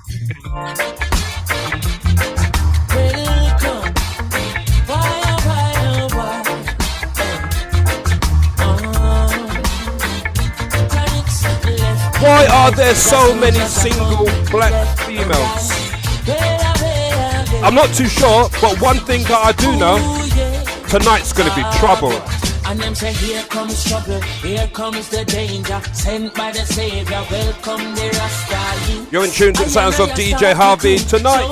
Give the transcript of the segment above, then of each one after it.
Welcome. Why, oh, why, oh, why? Chronic's left. Why are there so many single black females? I'm not too sure, but one thing that I do know, tonight's gonna be trouble. And them say, here comes trouble, here comes the danger, sent by the Savior, welcome the Rasta youth. You're in tune to the sounds of DJ Harvey. Tonight,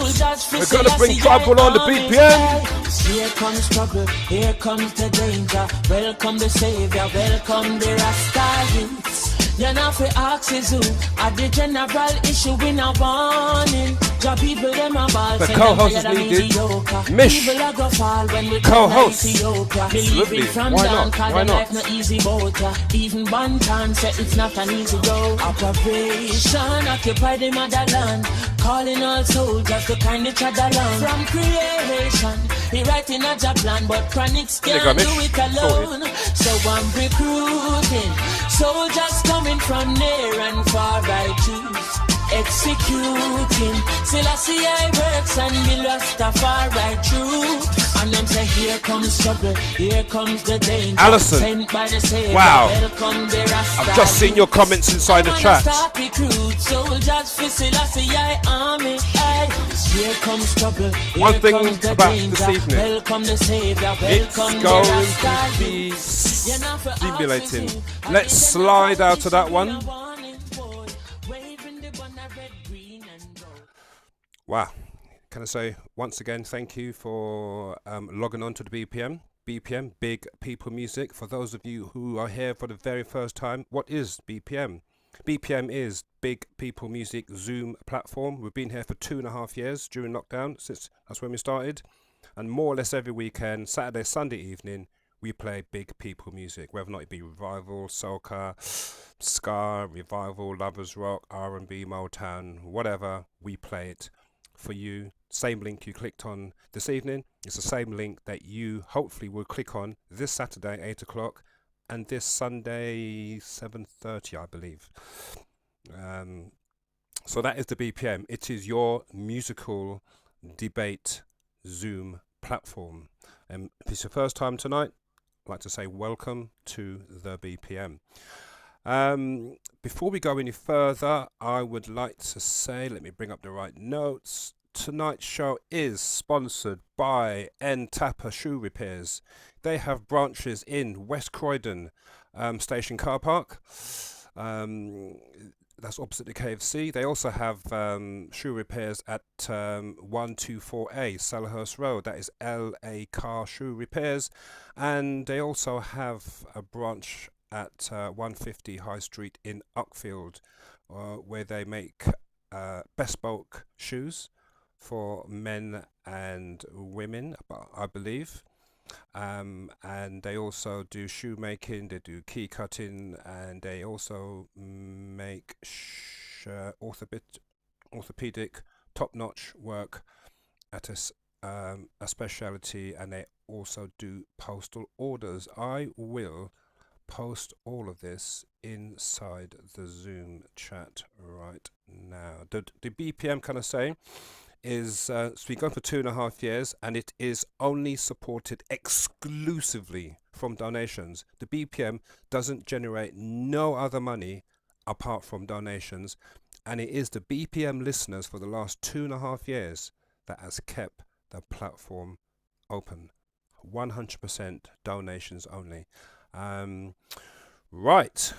we're gonna bring trouble on the BPM. Here comes trouble, here comes the danger, welcome the Savior, welcome the Rasta youth. You're not for axes who at the general issue in a warning. Your people them a ball. The co-host is needed. Mish. Co-host. Absolutely. Why not? Why not? No easy motor. Even Bantan said it's not an easy road. Operation occupy the motherland. Calling all soldiers to kind each other along. From creation, he writing a job plan, but Chronics can't do it alone. So I'm recruiting soldiers coming from near and far. I choose executing. Selassie I works and the Rastafari truth. And them say, here comes trouble, here comes the danger. Alison, sent by the Savior, wow. Welcome the Rasta. I've just seen your comments inside the chat. Soldiers for Selassie I army. Here comes trouble, here one thing comes the about danger. this evening, Welcome the Savior, it's welcome going the Rasta. to be stimulating. Let's slide out to that one. Wow. Can I say once again, thank you for logging on to the BPM. BPM, Big People Music. For those of you who are here for the very first time, what is BPM? BPM is Big People Music Zoom platform. We've been here for 2.5 years during lockdown, since that's when we started. And more or less every weekend, Saturday, Sunday evening, we play big people music, whether or not it be revival, soca, ska, revival, lovers rock, R&B, Motown, whatever, we play it for you. Same link you clicked on this evening, it's the same link that you hopefully will click on this Saturday 8 o'clock and this Sunday 7:30, I believe. So that is the BPM. It is your musical debate Zoom platform. If it's your first time tonight, I'd like to say welcome to the BPM. Before we go any further, I would like to say, let me bring up the right notes. Tonight's show is sponsored by Tapper Shoe Repairs. They have branches in West Croydon Station Car Park. That's opposite the KFC. They also have shoe repairs at 124A Selhurst Road. That is LA Car Shoe Repairs. And they also have a branch at 150 High Street in Uckfield, where they make bespoke shoes for men and women, I believe. And they also do shoemaking, they do key cutting, and they also make orthopedic top-notch work at a speciality, and they also do postal orders. I will post all of this inside the Zoom chat right now. The BPM, can I say, is it's been going for 2.5 years, and it is only supported exclusively from donations. The BPM doesn't generate no other money apart from donations, and it is the BPM listeners for the last 2.5 years that has kept the platform open. 100% donations only. Right,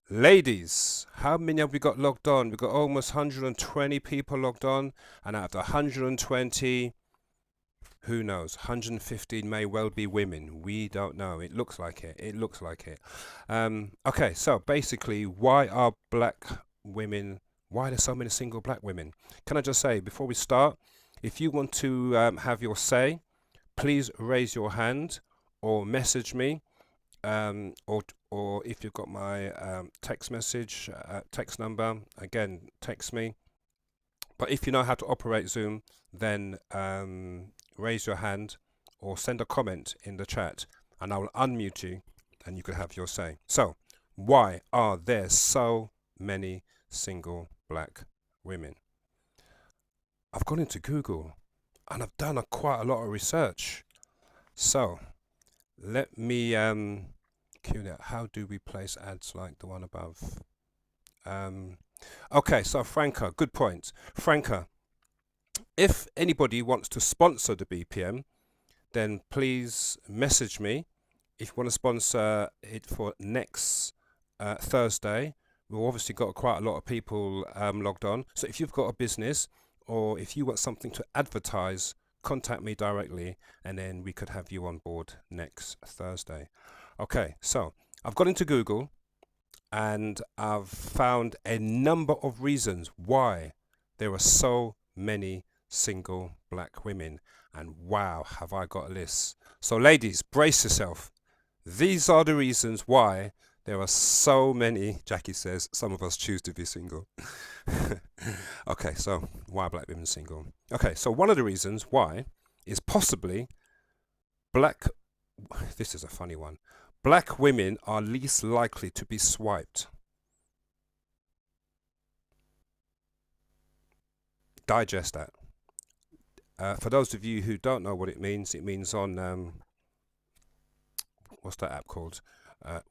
ladies, how many have we got logged on? We've got almost 120 people logged on, and out of the 120, who knows, 115 may well be women. We don't know. It looks like it. It looks like it. Okay, so basically, why are black women, why are there so many single black women? Can I just say, before we start, if you want to have your say, please raise your hand or message me, or if you've got my text message, text number, again, text me. But if you know how to operate Zoom, then raise your hand or send a comment in the chat, and I will unmute you and you can have your say. So, why are there so many single black women. I've gone into Google and I've done quite a lot of research. So let me cue that. How do we place ads like the one above? Okay, so Franca, good point. Franca, if anybody wants to sponsor the BPM, then please message me. If you want to sponsor it for next Thursday, we've obviously got quite a lot of people logged on. So if you've got a business or if you want something to advertise, contact me directly and then we could have you on board next Thursday. Okay, so I've gone into Google and I've found a number of reasons why there are so many single black women. And wow, have I got a list. So ladies, brace yourself. These are the reasons why there are so many, Jackie says, some of us choose to be single. Okay, so why are black women single? Okay, so one of the reasons why is possibly this is a funny one. Black women are least likely to be swiped. Digest that. For those of you who don't know what it means on, what's that app called?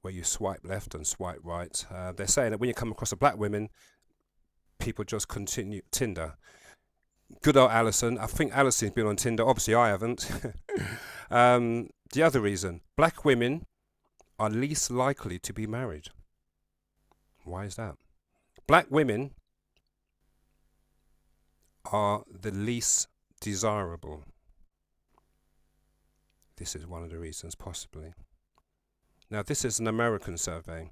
Where you swipe left and swipe right. They're saying that when you come across a black woman, people just continue Tinder. Good old Alison. I think Alison's been on Tinder. Obviously, I haven't. The other reason, black women are least likely to be married. Why is that? Black women are the least desirable. This is one of the reasons, possibly. Now, this is an American survey.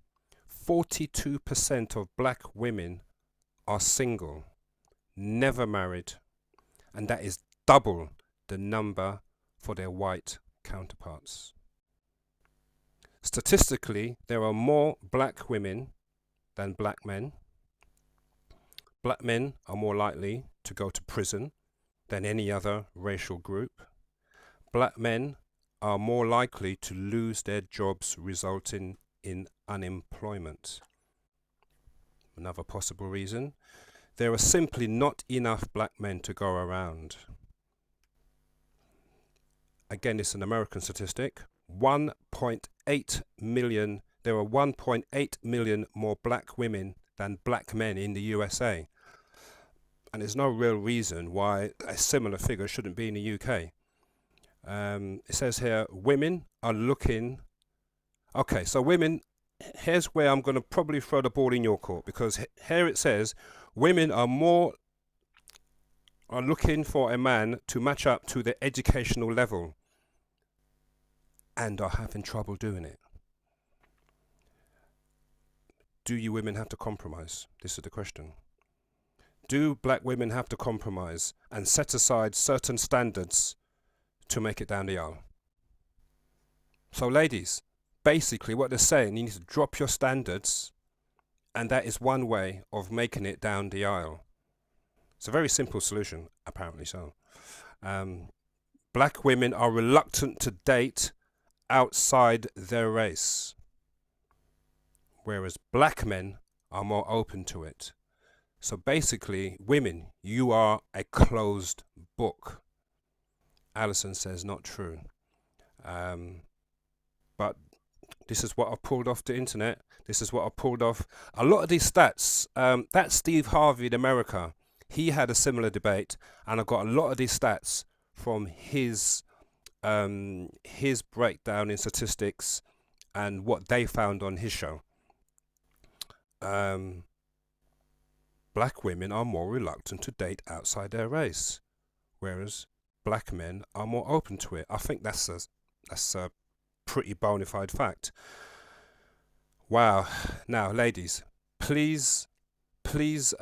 42% of black women are single, never married, and that is double the number for their white counterparts. Statistically, there are more black women than black men. Black men are more likely to go to prison than any other racial group. Black men are more likely to lose their jobs, resulting in unemployment. Another possible reason, there are simply not enough black men to go around. Again, it's an American statistic. 1.8 million, there are 1.8 million more black women than black men in the USA. And there's no real reason why a similar figure shouldn't be in the UK. It says here, women are looking... Okay, so women, here's where I'm going to probably throw the ball in your court, because here it says, women are looking for a man to match up to their educational level and are having trouble doing it. Do you women have to compromise? This is the question. Do black women have to compromise and set aside certain standards to make it down the aisle? So ladies, basically what they're saying, you need to drop your standards, and that is one way of making it down the aisle. It's a very simple solution, apparently so. Black women are reluctant to date outside their race, whereas black men are more open to it. So basically, women, you are a closed book. Alison says not true. But this is what I pulled off the internet. This is what I pulled off. A lot of these stats, that's Steve Harvey in America. He had a similar debate, and I got a lot of these stats from his breakdown in statistics and what they found on his show. Black women are more reluctant to date outside their race, whereas black men are more open to it. I think that's a pretty bona fide fact. Wow. Now, ladies, please, this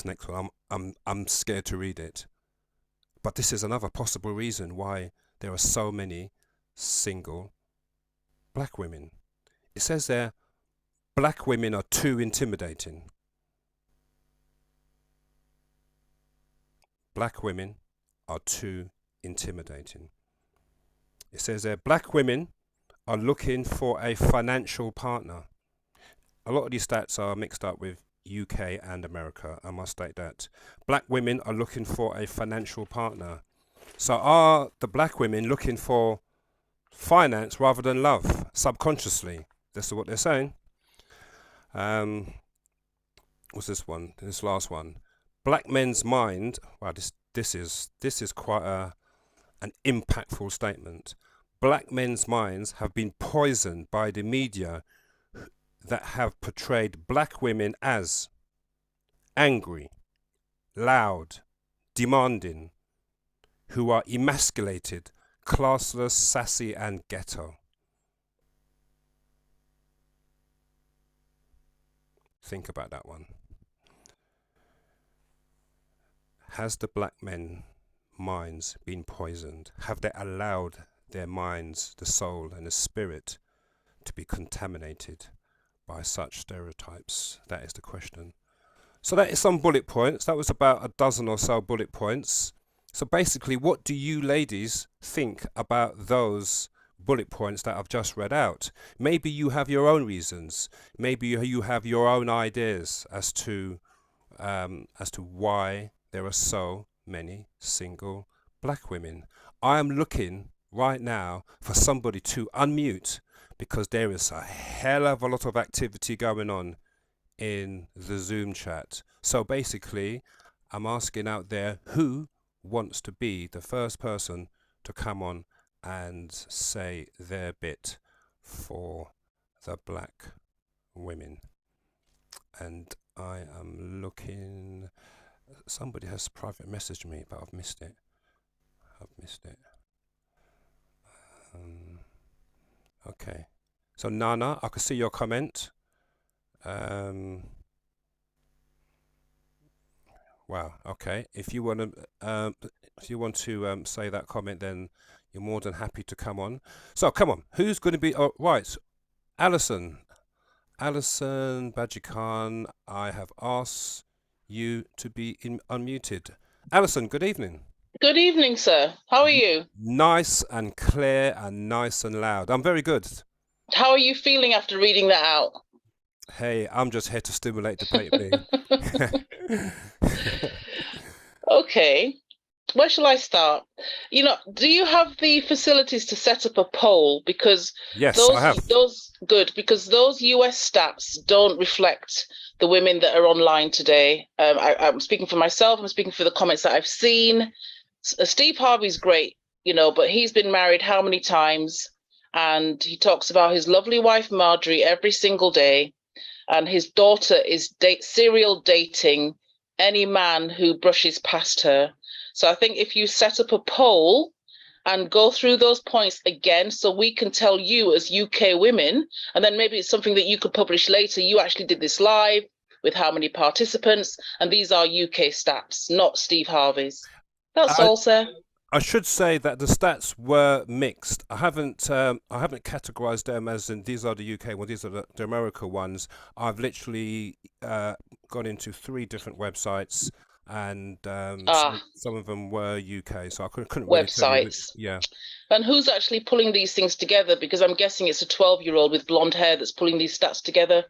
next one, I'm scared to read it. But this is another possible reason why there are so many single black women. It says there, black women are too intimidating. Black women are too intimidating. It says there, black women are looking for a financial partner. a lot of these stats are mixed up with UK and America. I must state that. Black women are looking for a financial partner. So are the black women looking for finance rather than love, subconsciously? This is what they're saying. What's this one? This last one. Black men's mind. Wow, this is quite an impactful statement. Black men's minds have been poisoned by the media that have portrayed black women as angry, loud, demanding, who are emasculated, classless, sassy, and ghetto. Think about that one. Has the black men minds been poisoned? Have they allowed their minds, the soul and the spirit to be contaminated by such stereotypes? That is the question. So that is some bullet points. That was about a dozen or so bullet points. So basically, what do you ladies think about those bullet points that I've just read out? Maybe you have your own reasons. Maybe you have your own ideas as to why there are so many single black women. I am looking right now for somebody to unmute, because there is a hell of a lot of activity going on in the Zoom chat. So basically, I'm asking out there, who wants to be the first person to come on and say their bit for the black women? And I am looking. Somebody has private messaged me, but I've missed it. Okay. So Nana, I can see your comment. Wow. Okay. If you want to say that comment, then you're more than happy to come on. So come on. Who's going to be? Oh, right. Alison Badji Khan, I have asked you to be unmuted. Alison, good evening. Good evening, sir. How are you? Nice and clear and nice and loud. I'm very good. How are you feeling after reading that out? Hey, I'm just here to stimulate the baby. Okay. Where shall I start? Do you have the facilities to set up a poll? Because yes, I have. Because those US stats don't reflect the women that are online today. I'm speaking for myself. I'm speaking for the comments that I've seen. Steve Harvey's great, but he's been married how many times? And he talks about his lovely wife, Marjorie, every single day. And his daughter is serial dating any man who brushes past her. So I think if you set up a poll and go through those points again, so we can tell you as UK women, and then maybe it's something that you could publish later. You actually did this live with how many participants, and these are UK stats, not Steve Harvey's. That's all, sir. I should say that the stats were mixed. I haven't categorized them as in these are the UK ones, these are the America ones. I've literally gone into 3 different websites, and some of them were UK, so I couldn't really tell you which, yeah. And who's actually pulling these things together? Because I'm guessing it's a 12-year-old with blonde hair that's pulling these stats together.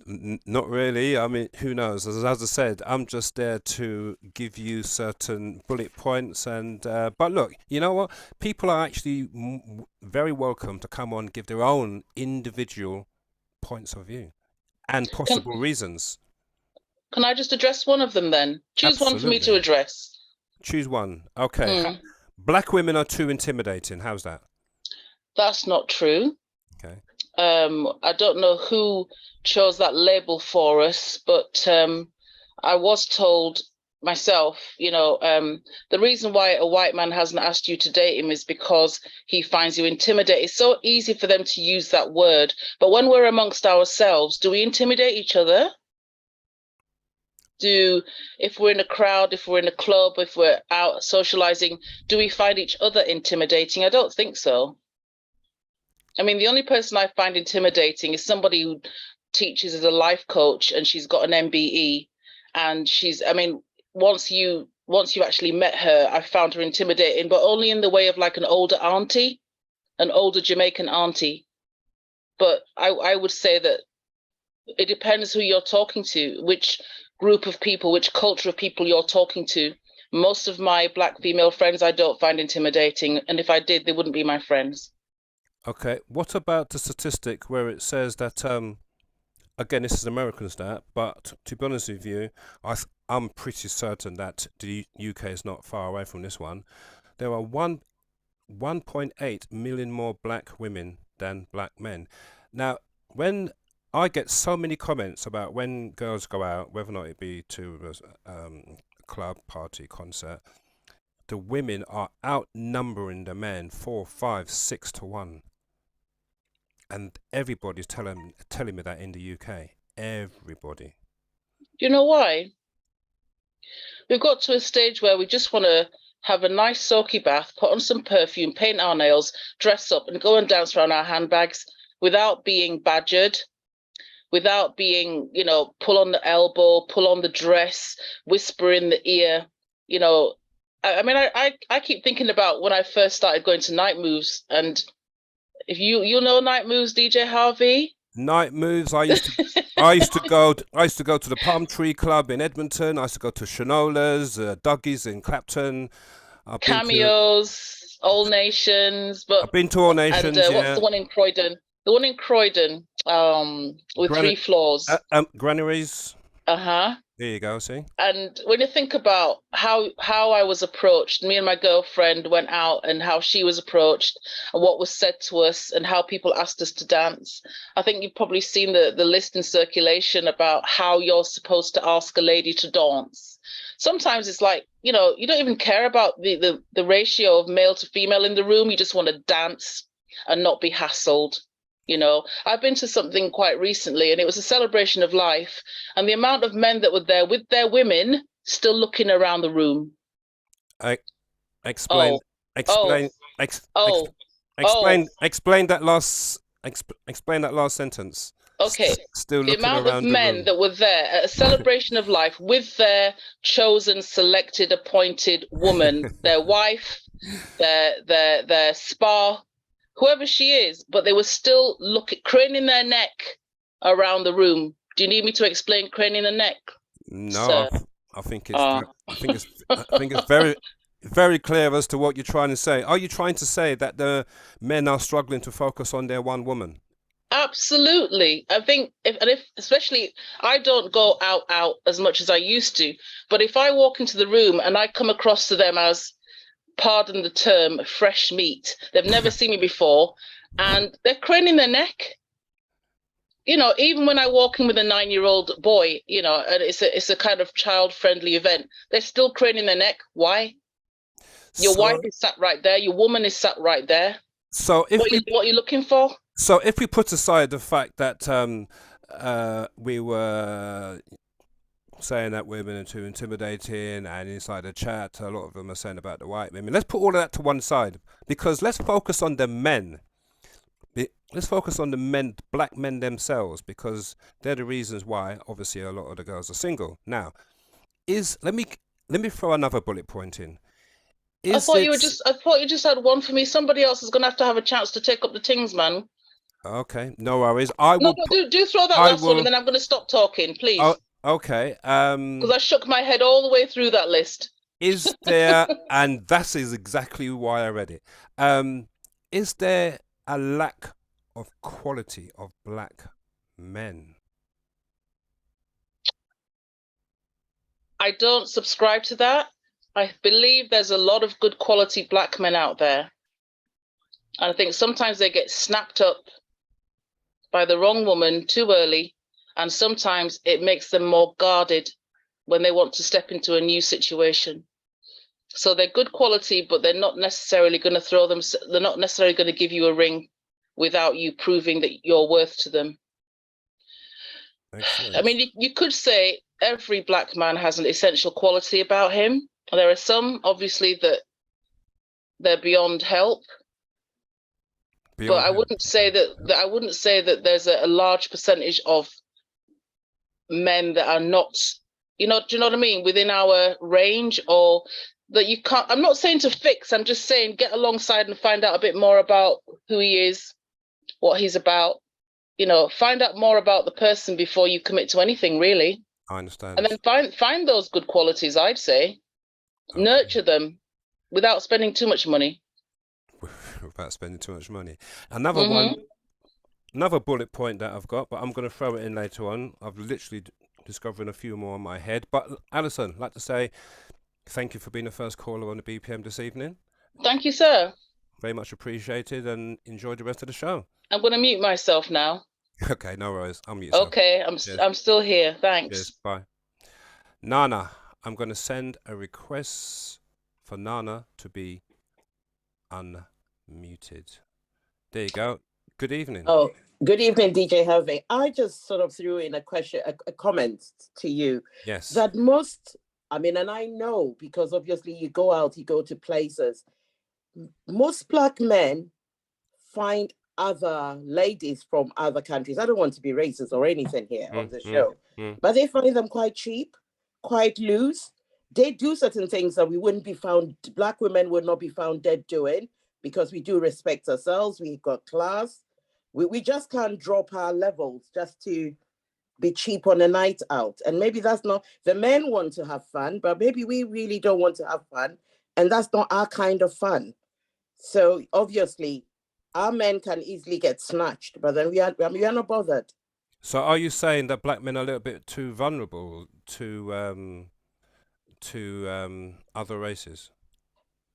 Not really. I mean, who knows? As I said, I'm just there to give you certain bullet points. And but look, you know what? People are actually very welcome to come on, give their own individual points of view and possible reasons. Can I just address one of them then? Choose Absolutely. one for me to address. Choose one. Okay. Black women are too intimidating. How's that? That's not true. Okay. I don't know who chose that label for us, but I was told myself, the reason why a white man hasn't asked you to date him is because he finds you intimidating. It's so easy for them to use that word. But when we're amongst ourselves, do we intimidate each other? If we're in a crowd, if we're in a club, if we're out socializing, do we find each other intimidating? I don't think so. I mean, the only person I find intimidating is somebody who teaches as a life coach and she's got an MBE, and once you actually met her, I found her intimidating, but only in the way of like an older auntie, an older Jamaican auntie. But I would say that it depends who you're talking to, which group of people, which culture of people you're talking to. Most of my black female friends I don't find intimidating, and if I did, they wouldn't be my friends. Okay, what about the statistic where it says that again, this is American stat, but to be honest with you, I'm pretty certain that the UK is not far away from this one. There are 1.8 million more black women than black men. Now, when I get so many comments about when girls go out, whether or not it be to a club, party, concert, the women are outnumbering the men 4, 5, 6 to 1. And everybody's telling me that in the UK. Everybody. Do you know why? We've got to a stage where we just want to have a nice soaky bath, put on some perfume, paint our nails, dress up, and go and dance around our handbags without being badgered, without being, pull on the elbow, pull on the dress, whisper in the ear. I mean, I keep thinking about when I first started going to night moves, and if you know night moves, DJ Harvey. Night moves. I used to go to the Palm Tree Club in Edmonton. I used to go to Shanola's, Dougie's in Clapton. Cameos, All Nations. But I've been to All Nations. And yeah. what's the one in Croydon? The one in Croydon, with 3 floors. Granaries. There you go. See. And when you think about how I was approached, me and my girlfriend went out, and how she was approached, and what was said to us, and how people asked us to dance. I think you've probably seen the list in circulation about how you're supposed to ask a lady to dance. Sometimes it's like, you don't even care about the ratio of male to female in the room. You just want to dance and not be hassled. I've been to something quite recently, and it was a celebration of life, and the amount of men that were there with their women still looking around the room. Explain that last sentence. Okay. Still the looking amount around of men that were there at a celebration of life with their chosen, selected, appointed woman, their wife, their spa, whoever she is, but they were still craning their neck around the room. Do you need me to explain craning the neck? No, I think it's very, very clear as to what you're trying to say. Are you trying to say that the men are struggling to focus on their one woman? Absolutely. I think especially, I don't go out as much as I used to, but if I walk into the room and I come across to them as, pardon the term, fresh meat, they've never seen me before, and they're craning their neck. Even when I walk in with a 9-year-old boy, and it's a kind of child-friendly event, they're still craning their neck. Why? Your wife is sat right there. Your woman is sat right there. So what are you looking for? So if we put aside the fact that we were saying that women are too intimidating, and inside the chat a lot of them are saying about the white women, let's put all of that to one side, because let's focus on the men. Let's focus on the men, black men themselves, because they're the reasons why obviously a lot of the girls are single. Now, let me throw another bullet point in. I thought you just had one for me. Somebody else is going to have a chance to take up the things, man. Okay, no worries. Do throw that last one, and then I'm going to stop talking, please. Okay. Because I shook my head all the way through that list. Is there, and that is exactly why I read it. Is there a lack of quality of black men? I don't subscribe to that. I believe there's a lot of good quality black men out there. And I think sometimes they get snapped up by the wrong woman too early. And sometimes it makes them more guarded when they want to step into a new situation. So they're good quality, but they're not necessarily going to they're not necessarily going to give you a ring without you proving that you're worth to them. Excellent. I mean, you could say every black man has an essential quality about him. There are some, obviously, that they're beyond help. But I wouldn't say that there's a large percentage of men that are not, do you know what I mean, within our range, or that you can't. I'm not saying to fix, I'm just saying get alongside and find out a bit more about who he is, what he's about. find out more about the person before you commit to anything, really. I understand. And then find those good qualities, I'd say. Okay. Nurture them without spending too much money. Without spending too much money. Another one, another bullet point that I've got, but I'm going to throw it in later on. I've literally discovering a few more in my head. But Alison, I'd like to say thank you for being the first caller on the BPM this evening. Thank you, sir. Very much appreciated, and enjoy the rest of the show. I'm going to mute myself now. Okay, no worries. I'll mute yourself. Okay, I'm still here. Thanks. Cheers. Bye. Nana, I'm going to send a request for Nana to be unmuted. There you go. Good evening. Oh, good evening, DJ Harvey. I just sort of threw in a question, a comment to you. Yes. That most, and I know because obviously you go out, you go to places. Most Black men find other ladies from other countries. I don't want to be racist or anything here on the show, but they find them quite cheap, quite loose. They do certain things that we wouldn't be found, Black women would not be found dead doing, because we do respect ourselves. We've got class. We just can't drop our levels just to be cheap on a night out. And maybe that's not, the men want to have fun, but maybe we really don't want to have fun. And that's not our kind of fun. So obviously, our men can easily get snatched, but then we are not bothered. So are you saying that Black men are a little bit too vulnerable to other races?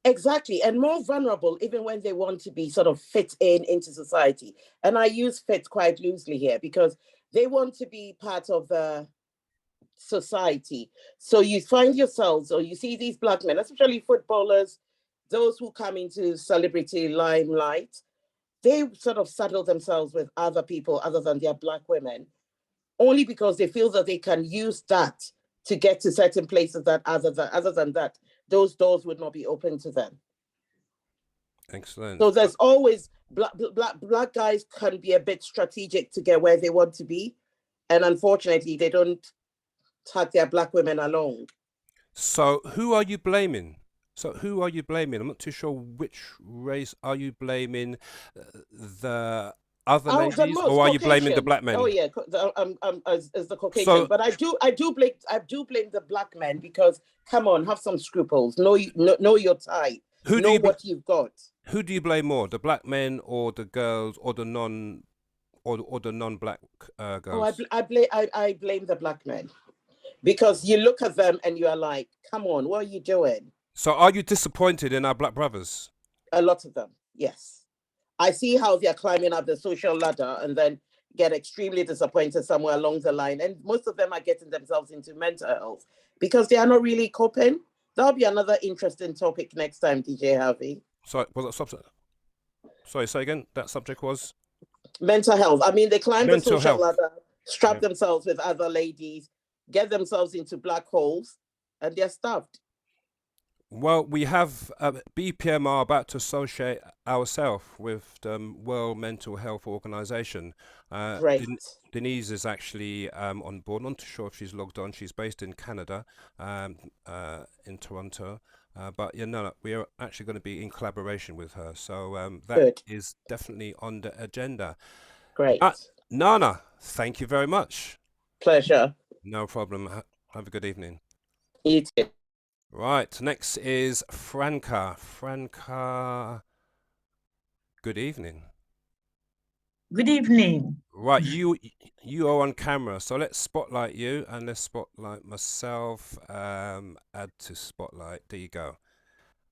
Exactly, and more vulnerable even when they want to be sort of fit into society. And I use fit quite loosely here because they want to be part of the society. So you find yourselves, or you see these Black men, especially footballers, those who come into celebrity limelight, they sort of saddle themselves with other people other than their Black women, only because they feel that they can use that to get to certain places that other than that, those doors would not be open to them. Excellent. So there's always, black guys can be a bit strategic to get where they want to be. And unfortunately, they don't tag their Black women along. So who are you blaming? I'm not too sure which race. Are you blaming the other ladies, or are you blaming the Black men? Oh yeah, as the Caucasian. So, but I do blame the Black men because, come on, have some scruples. Know your type. Know what you've got. Who do you blame more, the Black men or the girls, or the non-Black girls? Oh, I blame the Black men, because you look at them and you are like, come on, what are you doing? So are you disappointed in our Black brothers? A lot of them, yes. I see how they're climbing up the social ladder and then get extremely disappointed somewhere along the line. And most of them are getting themselves into mental health because they are not really coping. That'll be another interesting topic next time, DJ Harvey. Sorry, was that subject? Sorry, say again. That subject was? Mental health. They climb the social ladder, strap themselves with other ladies, get themselves into black holes, and they're stuffed. Well, we have BPM are about to associate ourselves with the World Mental Health Organization. Right. Denise is actually on board. I'm not too sure if she's logged on. She's based in Canada, in Toronto. But we are actually going to be in collaboration with her. So that is definitely on the agenda. Great. Nana, thank you very much. Pleasure. No problem. Have a good evening. You too. Right, next is Franca. Franca, good evening. Good evening. Right, you are on camera, so let's spotlight you and let's spotlight myself. Add to spotlight. There you go.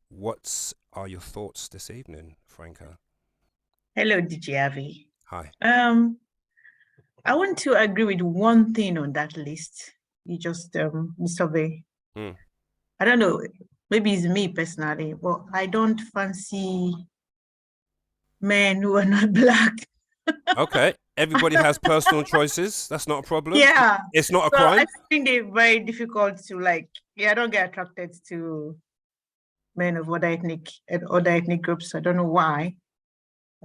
What are your thoughts this evening, Franca? Hello, DJ Avi. Hi. I want to agree with one thing on that list. You just survey. I don't know, maybe it's me personally, but I don't fancy men who are not black. Okay, everybody has personal choices. That's not a problem. Yeah. It's not a crime. I find it very difficult to I don't get attracted to men of other ethnic groups. I don't know why.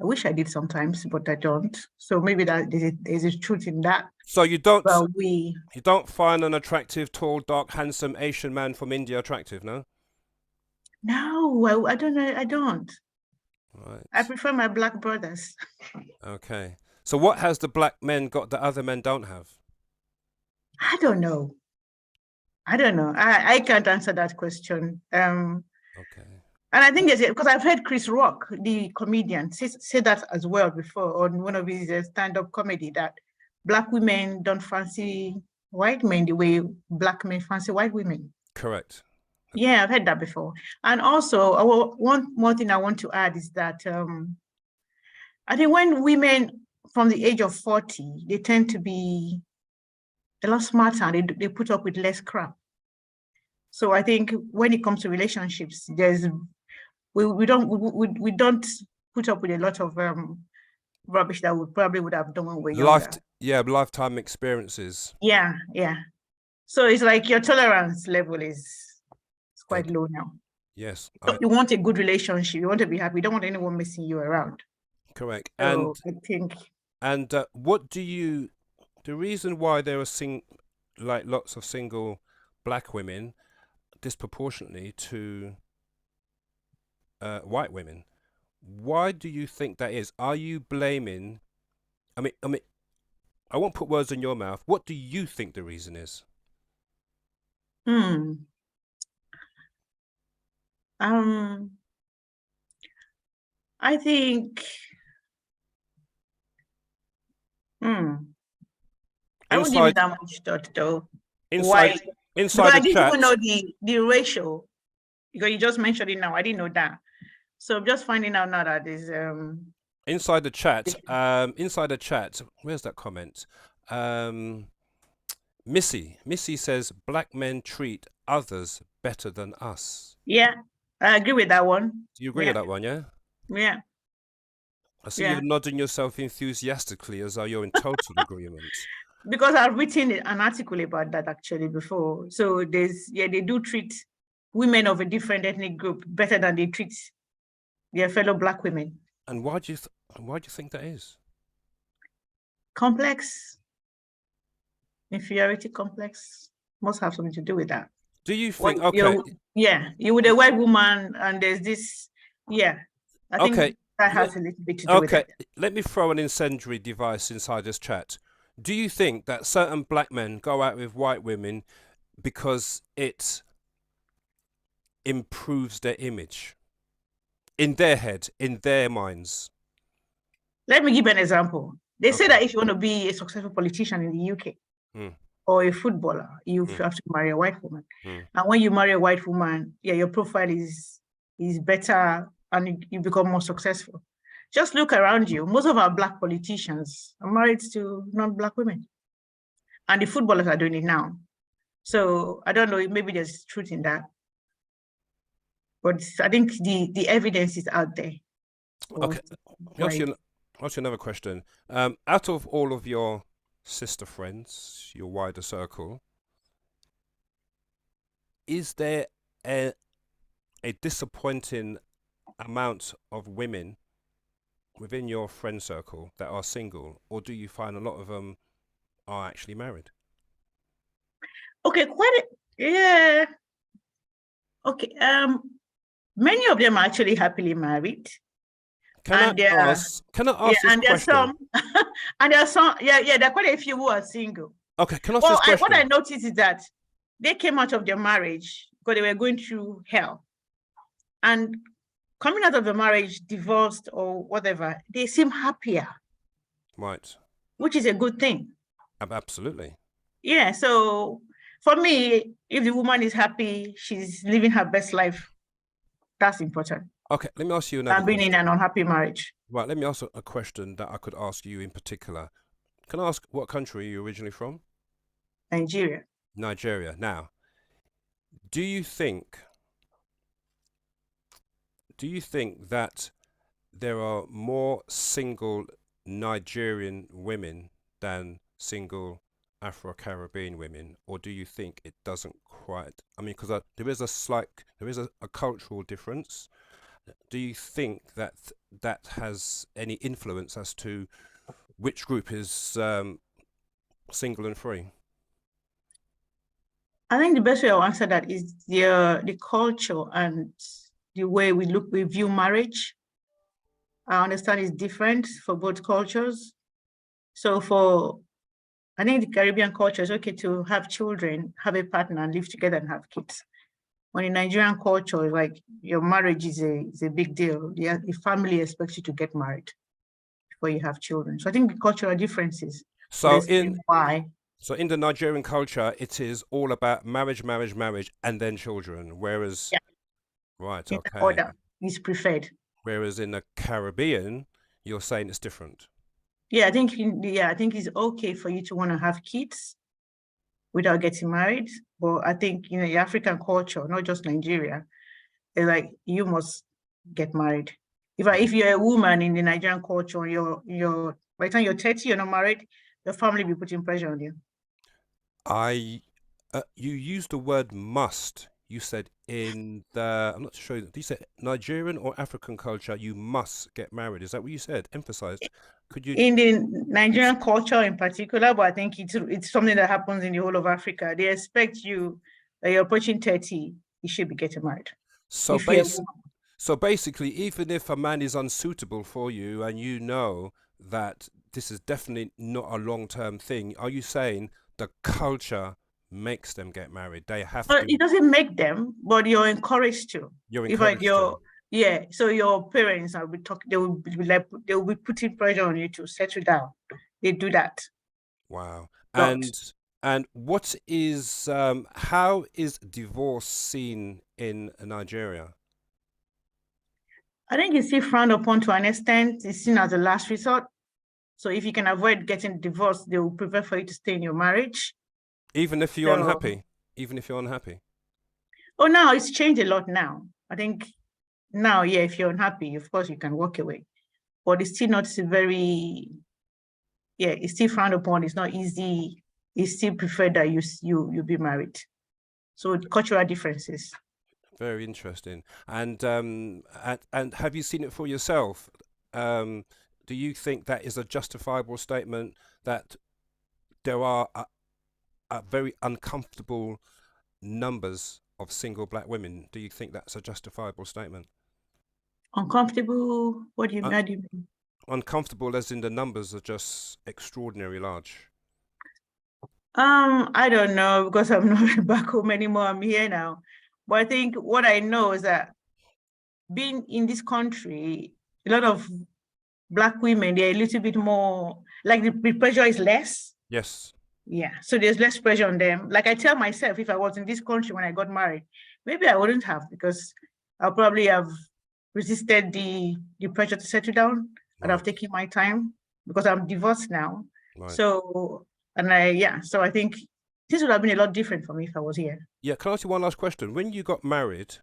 I wish I did sometimes, but I don't. So maybe there's a truth in that. So you don't you don't find an attractive, tall, dark, handsome Asian man from India attractive, no? No, I don't know. I don't. Right. I prefer my black brothers. Okay. So what has the black men got that other men don't have? I don't know. I can't answer that question. Okay. And I think it's because I've heard Chris Rock, the comedian, say that as well before on one of his stand-up comedy, that black women don't fancy white men the way black men fancy white women. Correct. Yeah, I've heard that before. And also, one more thing I want to add is that I think when women from the age of 40, they tend to be a lot smarter and they put up with less crap. So I think when it comes to relationships, we don't put up with a lot of rubbish that we probably would have done when we were younger. Lifetime experiences. Yeah. So it's like your tolerance level is quite low now. Yes. So you want a good relationship. You want to be happy. You don't want anyone messing you around. Correct. So I think. And what do you? The reason why there are lots of single black women disproportionately to white women. Why do you think that is? Are you blaming? I mean, I won't put words in your mouth. What do you think the reason is? I think. I won't give it that much thought though. Why? Inside I didn't even know the ratio, because you just mentioned it now. I didn't know that. So I'm just finding out now that there's inside the chat. Where's that comment? Missy says black men treat others better than us. Yeah, I agree with that one. Do you agree with that one? Yeah. Yeah. I see you nodding yourself enthusiastically as though you're in total agreement. Because I've written an article about that actually before. So they do treat women of a different ethnic group better than they treat their fellow black women. And why do you think that is? Complex. Inferiority complex must have something to do with that. Do you think? You're with a white woman and there's this. Yeah, I think that has a little bit to do with it. Let me throw an incendiary device inside this chat. Do you think that certain black men go out with white women because it improves their image in their head, in their minds? Let me give an example. They say that if you want to be a successful politician in the UK or a footballer, you have to marry a white woman. And when you marry a white woman, your profile is better and you become more successful. Just look around you. Most of our black politicians are married to non-black women. And the footballers are doing it now. So I don't know, maybe there's truth in that. But I think the evidence is out there. Okay. Ask you another question. Out of all of your sister friends, your wider circle, is there a disappointing amount of women within your friend circle that are single, or do you find a lot of them are actually married? Okay, yeah. Okay, many of them are actually happily married. Can I ask this and there's question? And there are some, there are quite a few who are single. Okay, can I ask this question? What I noticed is that they came out of their marriage because they were going through hell. And coming out of the marriage, divorced or whatever, they seem happier. Right. Which is a good thing. Absolutely. Yeah, so for me, if the woman is happy, she's living her best life, that's important. Okay, let me ask you another question. Being in an unhappy marriage. Right, let me ask a question that I could ask you in particular. Can I ask what country are you originally from? Nigeria. Nigeria. Now, do you think that there are more single Nigerian women than single Afro-Caribbean women, or do you think it doesn't quite? I mean, because there is a cultural difference. Do you think that has any influence as to which group is single and free? I think the best way I'll answer that is the culture and the way we view marriage. I understand it's different for both cultures. So I think the Caribbean culture is okay to have children, have a partner, and live together and have kids. When in Nigerian culture, like your marriage is a big deal. The family expects you to get married before you have children. So I think the cultural differences. So why. So in the Nigerian culture, it is all about marriage, marriage, marriage, and then children. Whereas, right, In okay. order is preferred. Whereas in the Caribbean, you're saying it's different. Yeah, I think it's okay for you to want to have kids without getting married. But I think the African culture, not just Nigeria, it's like you must get married. If you're a woman in the Nigerian culture, by the time you're 30, you're not married, your family will be putting pressure on you. You used the word must. You said I'm not sure. You said Nigerian or African culture, you must get married. Is that what you said? Emphasized. Could you? In the Nigerian culture in particular, but I think it's something that happens in the whole of Africa. They expect you that you're approaching 30, you should be getting married. So basically, even if a man is unsuitable for you and you know that this is definitely not a long-term thing, are you saying the culture makes them get married? They have to. It doesn't make them, but you're encouraged to. You're encouraged to. Yeah. So your parents are they will be putting pressure on you to settle down. They do that. Wow. And what is how is divorce seen in Nigeria? I think it's still frowned upon to an extent. It's seen as a last resort. So if you can avoid getting divorced, they will prefer for you to stay in your marriage. Even if you're unhappy? Even if you're unhappy? Oh, now it's changed a lot now. I think now, yeah, if you're unhappy, of course you can walk away. But it's still not it's still frowned upon. It's not easy. It's still preferred that you be married. So cultural differences. Very interesting. And have you seen it for yourself? Do you think that is a justifiable statement that there are very uncomfortable numbers of single black women? Do you think that's a justifiable statement? Uncomfortable? What do you mean? Uncomfortable as in the numbers are just extraordinarily large. I don't know, because I'm not back home anymore. I'm here now. But I think what I know is that being in this country, a lot of Black women, they're a little bit more, like the pressure is less. Yes. Yeah, so there's less pressure on them. Like I tell myself, if I was in this country when I got married, maybe I wouldn't have, because I'll probably have resisted the pressure to settle down, and I've taken my time because I'm divorced now. Right. So I think this would have been a lot different for me if I was here. Yeah, can I ask you one last question? When you got married,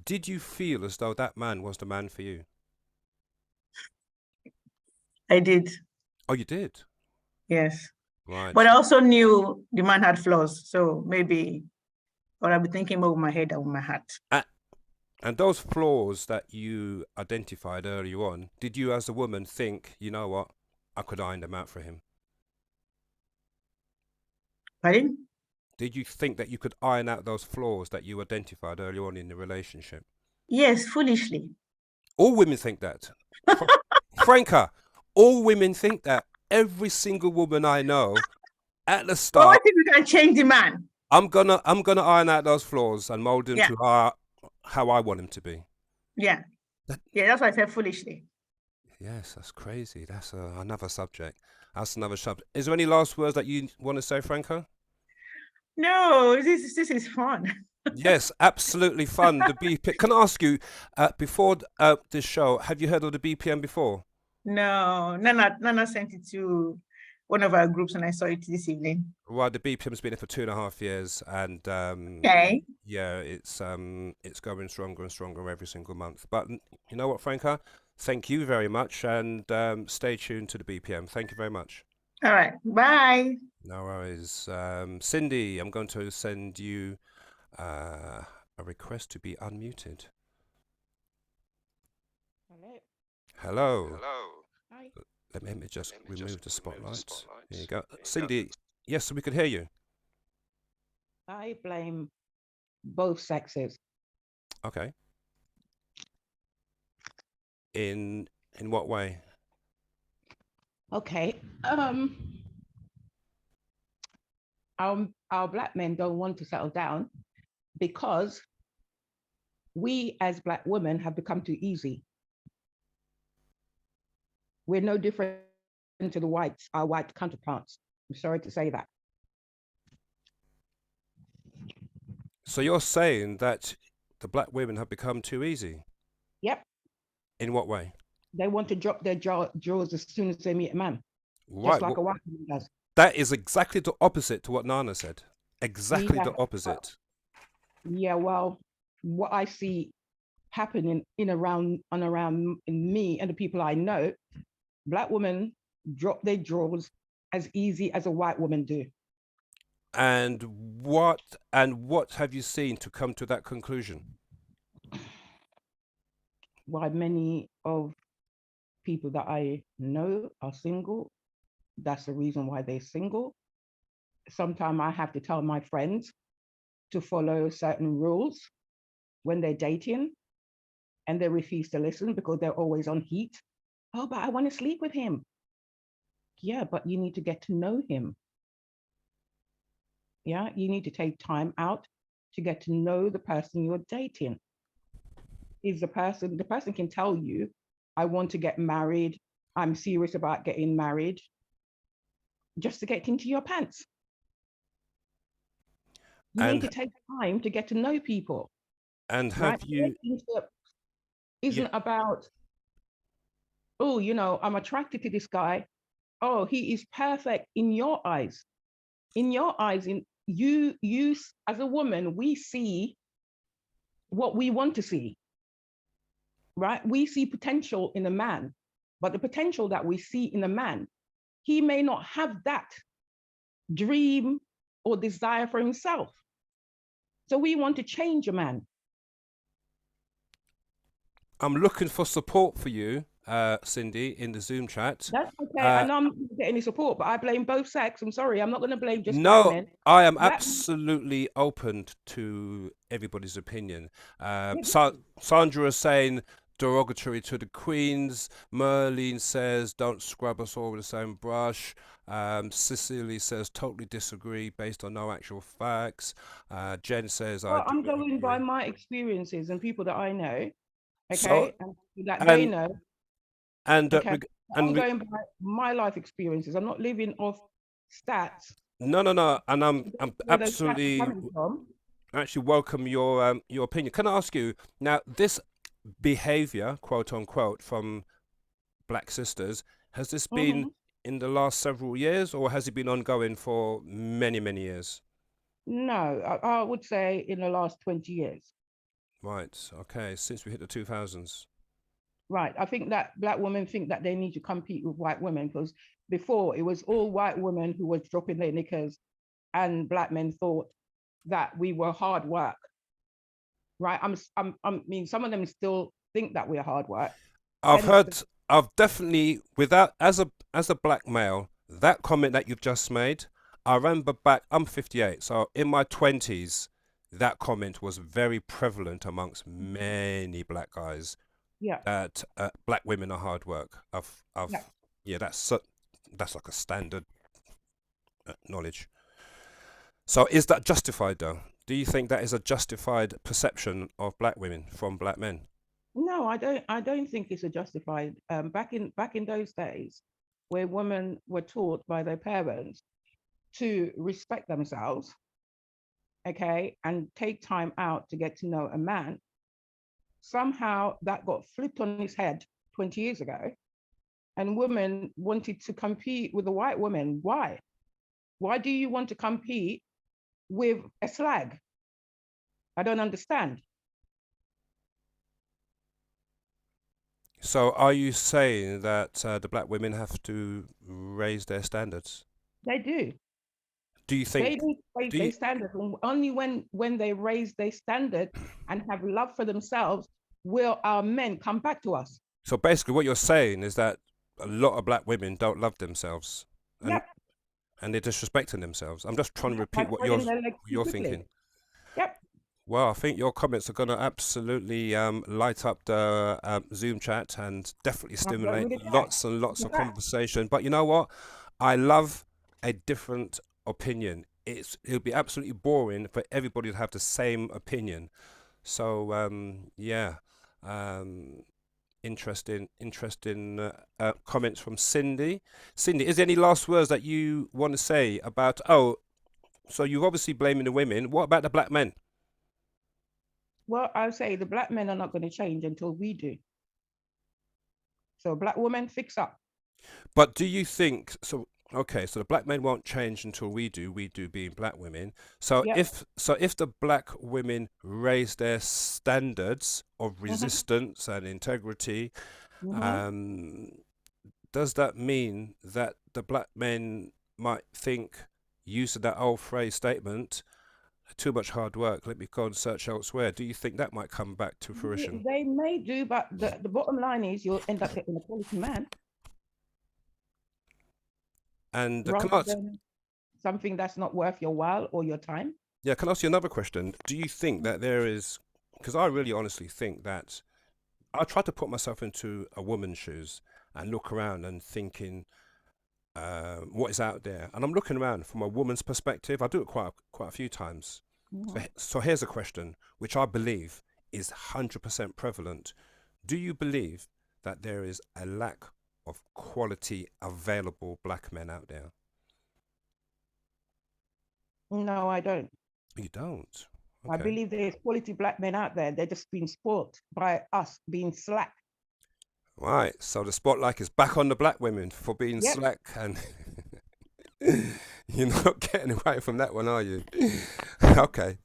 did you feel as though that man was the man for you? I did. Oh, you did? Yes. Right. But I also knew the man had flaws, so maybe, or I'd be thinking more with my head than with my heart. And those flaws that you identified early on, did you as a woman think, you know what, I could iron them out for him? Pardon? Did you think that you could iron out those flaws that you identified early on in the relationship? Yes, foolishly. All women think that. Franca, all women think that. Every single woman I know, at the start. Well, what if you can change the man? I'm gonna iron out those flaws and mold him to how I want him to be. Yeah. That's why I said foolishly. Yes, that's crazy. That's another subject. That's another subject. Is there any last words that you want to say, Franca? No, this is fun. Yes, absolutely fun. The BPM. Can I ask you, before this show, have you heard of the BPM before? No, Nana sent it to one of our groups and I saw it this evening. Well, the BPM's been here for 2.5 years, and yeah, it's going stronger and stronger every single month. But you know what, Franca? Thank you very much, and stay tuned to the BPM. Thank you very much. All right, bye. No worries. Cindy, I'm going to send you a request to be unmuted. Hello. Hi. Let me just remove the spotlight. There you go. Cindy, yes, we could hear you. I blame both sexes. Okay. In what way? Okay. Our black men don't want to settle down because we as black women have become too easy. We're no different to the whites, our white counterparts. I'm sorry to say that. So you're saying that the black women have become too easy? Yep. In what way? They want to drop their jaws as soon as they meet a man, Right. just like a white woman does. That is exactly the opposite to what Nana said. Exactly the opposite. Yeah, well, what I see happening around me and the people I know, black women drop their drawers as easy as a white woman do. And what have you seen to come to that conclusion? Why many of people that I know are single. That's the reason why they're single. Sometimes I have to tell my friends to follow certain rules when they're dating, and they refuse to listen because they're always on heat. Oh, but I want to sleep with him. Yeah, but you need to get to know him. Yeah, you need to take time out to get to know the person you're dating. Is the person can tell you, I want to get married, I'm serious about getting married, just to get into your pants. You need to take time to get to know people. And have you... Isn't about, oh, you know, I'm attracted to this guy. Oh, he is perfect in your eyes. In your eyes, in you as a woman, we see what we want to see, right? We see potential in a man, but the potential that we see in a man, he may not have that dream or desire for himself. So we want to change a man. I'm looking for support for you, Cindy, in the Zoom chat. That's okay. I know I'm not going to get any support, but I blame both sexes. I'm sorry. I'm not going to blame just no, men. I am absolutely open to everybody's opinion. Sandra is saying derogatory to the queens. Merlene says don't scrub us all with the same brush. Cicely says totally disagree based on no actual facts. Jen says I'm going by my experiences and people that I know. Okay, so, and that they know. And okay, I'm going by my life experiences. I'm not living off stats. No, and I'm absolutely actually welcome your opinion. Can I ask you now, this behavior, quote unquote, from black sisters, has this been in the last several years, or has it been ongoing for many years? No, I would say in the last 20 years. Right. Okay. Since we hit the 2000s. Right. I think that black women think that they need to compete with white women, because before it was all white women who were dropping their knickers, and black men thought that we were hard work. Right. I mean, some of them still think that we're hard work. I've definitely, without, as a black male, that comment that you've just made, I remember back, I'm 58, so in my 20s, that comment was very prevalent amongst many black guys. Yeah. That black women are hard work. Yeah, that's like a standard knowledge. So is that justified though? Do you think that is a justified perception of black women from black men? No, I don't think it's a justified. Back in those days, where women were taught by their parents to respect themselves, okay, and take time out to get to know a man, somehow that got flipped on its head 20 years ago, and women wanted to compete with a white woman. Why? Why do you want to compete with a slag? I don't understand. So are you saying that the black women have to raise their standards? They do. Do you think they need to raise their standard? Only when they raise their standard and have love for themselves will our men come back to us. So basically what you're saying is that a lot of black women don't love themselves, and they're disrespecting themselves. I'm just trying to repeat what you're thinking. Yep. Well, I think your comments are going to absolutely light up the Zoom chat and definitely I've got stimulate rid of that. lots and lots of That. conversation. But you know what? I love a different opinion. It'll be absolutely boring for everybody to have the same opinion. So yeah, um, interesting comments from Cindy. Cindy, is there any last words that you want to say about? Oh, so you're obviously blaming the women. What about the black men? Well, I'll say the black men are not going to change until we do. So black women, fix up. But do you think so? Okay, so the black men won't change until we do. We do being black women. So Yep. if the black women raise their standards of resistance and integrity, does that mean that the black men might think, use of that old phrase statement, too much hard work, let me go and search elsewhere? Do you think that might come back to fruition? They may do, but the bottom line is you'll end up getting a quality man. And rather than something that's not worth your while or your time. Yeah, can I ask you another question? Do you think that there is, because I really honestly think that I try to put myself into a woman's shoes and look around and thinking what is out there. And I'm looking around from a woman's perspective. I do it quite a few times. So here's a question, which I believe is 100% prevalent. Do you believe that there is a lack of quality available black men out there? No, I don't. You don't? Okay. I believe there's quality black men out there. They're just being spoilt by us being slack. Right. So the spotlight is back on the black women for being slack, and you're not getting away from that one, are you? Okay.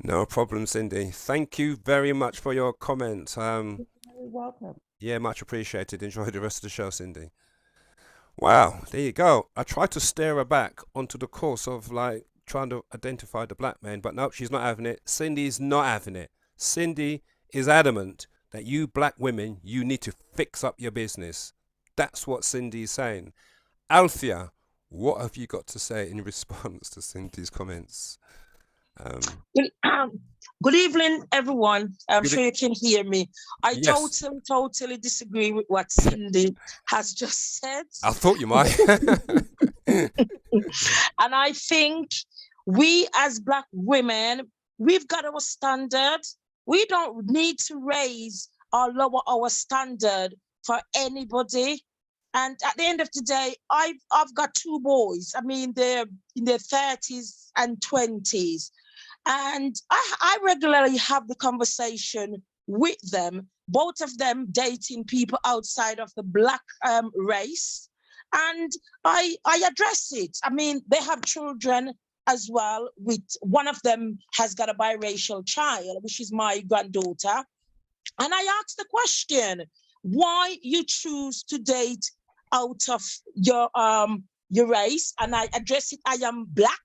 No problem, Cindy. Thank you very much for your comment. You're welcome. Yeah, much appreciated. Enjoy the rest of the show, Cindy. Wow, there you go. I tried to steer her back onto the course of like trying to identify the black men, but nope, she's not having it. Cindy's not having it. Cindy is adamant that you black women, you need to fix up your business. That's what Cindy's saying. Althea, what have you got to say in response to Cindy's comments? Good evening, everyone. I'm sure you can hear me. I totally disagree with what Cindy has just said. I thought you might. And I think we as black women, we've got our standard. We don't need to raise or lower our standard for anybody. And at the end of the day, I've got two boys. I mean, they're in their 30s and 20s. And I regularly have the conversation with them, both of them dating people outside of the black race. And I address it. I mean, they have children as well. With one of them has got a biracial child, which is my granddaughter. And I asked the question, why you choose to date out of your race? And I address it, I am black,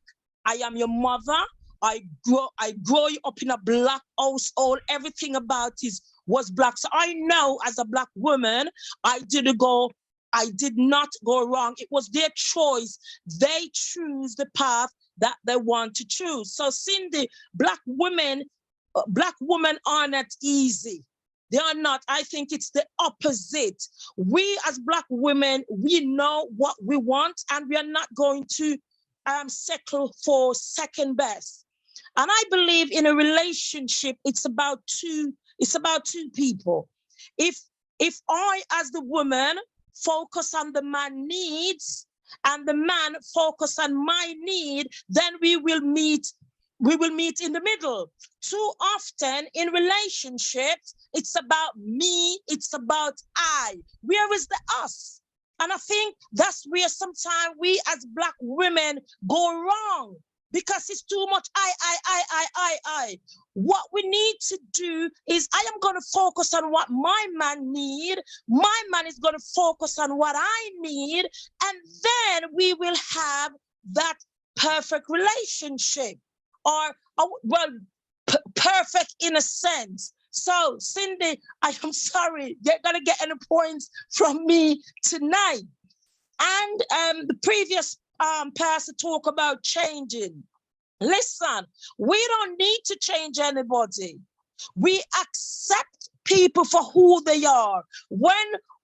I am your mother. I grow you up in a black household. Everything about it was black. So I know as a black woman, I did not go wrong. It was their choice. They choose the path that they want to choose. So Cindy, black women are not easy. They are not. I think it's the opposite. We as black women, we know what we want, and we are not going to settle for second best. And I believe in a relationship, it's about two people. If I, as the woman, focus on the man's needs and the man focus on my need, then we will meet in the middle. Too often in relationships, it's about me, it's about I. Where is the us? And I think that's where sometimes we as black women go wrong, because it's too much I. What we need to do is I am going to focus on what my man need. My man is going to focus on what I need. And then we will have that perfect relationship, or perfect in a sense. So Cindy, I am sorry, you're going to get any points from me tonight. And the previous pastor talk about changing. Listen, we don't need to change anybody. We accept people for who they are. When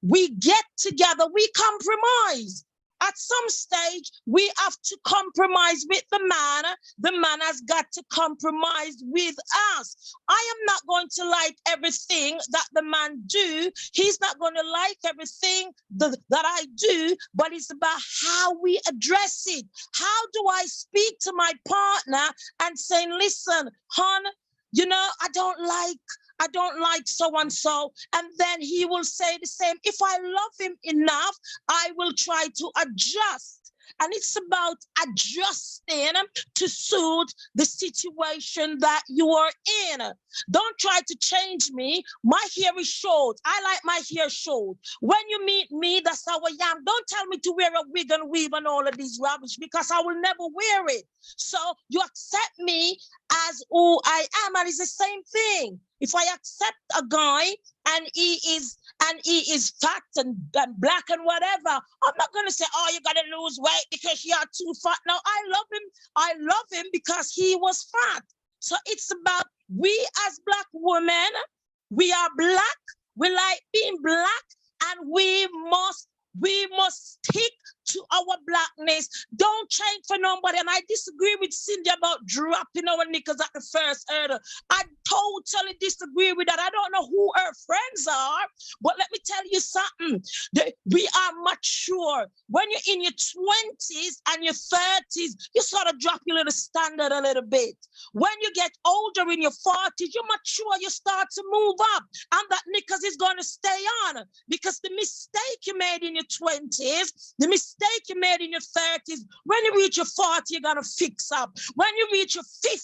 we get together, we compromise. At some stage, we have to compromise with the man. The man has got to compromise with us. I am not going to like everything that the man do. He's not going to like everything that I do, but it's about how we address it. How do I speak to my partner and saying, listen, hon, you know, I don't like so and so. And then he will say the same. If I love him enough, I will try to adjust. And it's about adjusting to suit the situation that you are in. Don't try to change me. My hair is short. I like my hair short. When you meet me, that's how I am. Don't tell me to wear a wig and weave and all of these rubbish, because I will never wear it. So you accept me as who I am, and it's the same thing. If I accept a guy and he is fat and black and whatever, I'm not going to say, oh, you got to lose weight because you are too fat. No, I love him because he was fat. So it's about, we as Black women, we are Black, we like being Black, and we must stick to our Blackness. Don't change for nobody. And I disagree with Cindy about dropping our knickers at the first hurdle. I totally disagree with that. I don't know who her friends are, but let me tell you something. We are mature. When you're in your 20s and your 30s, you sort of drop your little standard a little bit. When you get older in your 40s, you're mature, you start to move up, and that knickers is going to stay on, because the mistake you made in your 20s, the mistake you made in your 30s, when you reach your 40, you're going to fix up. When you reach your 50,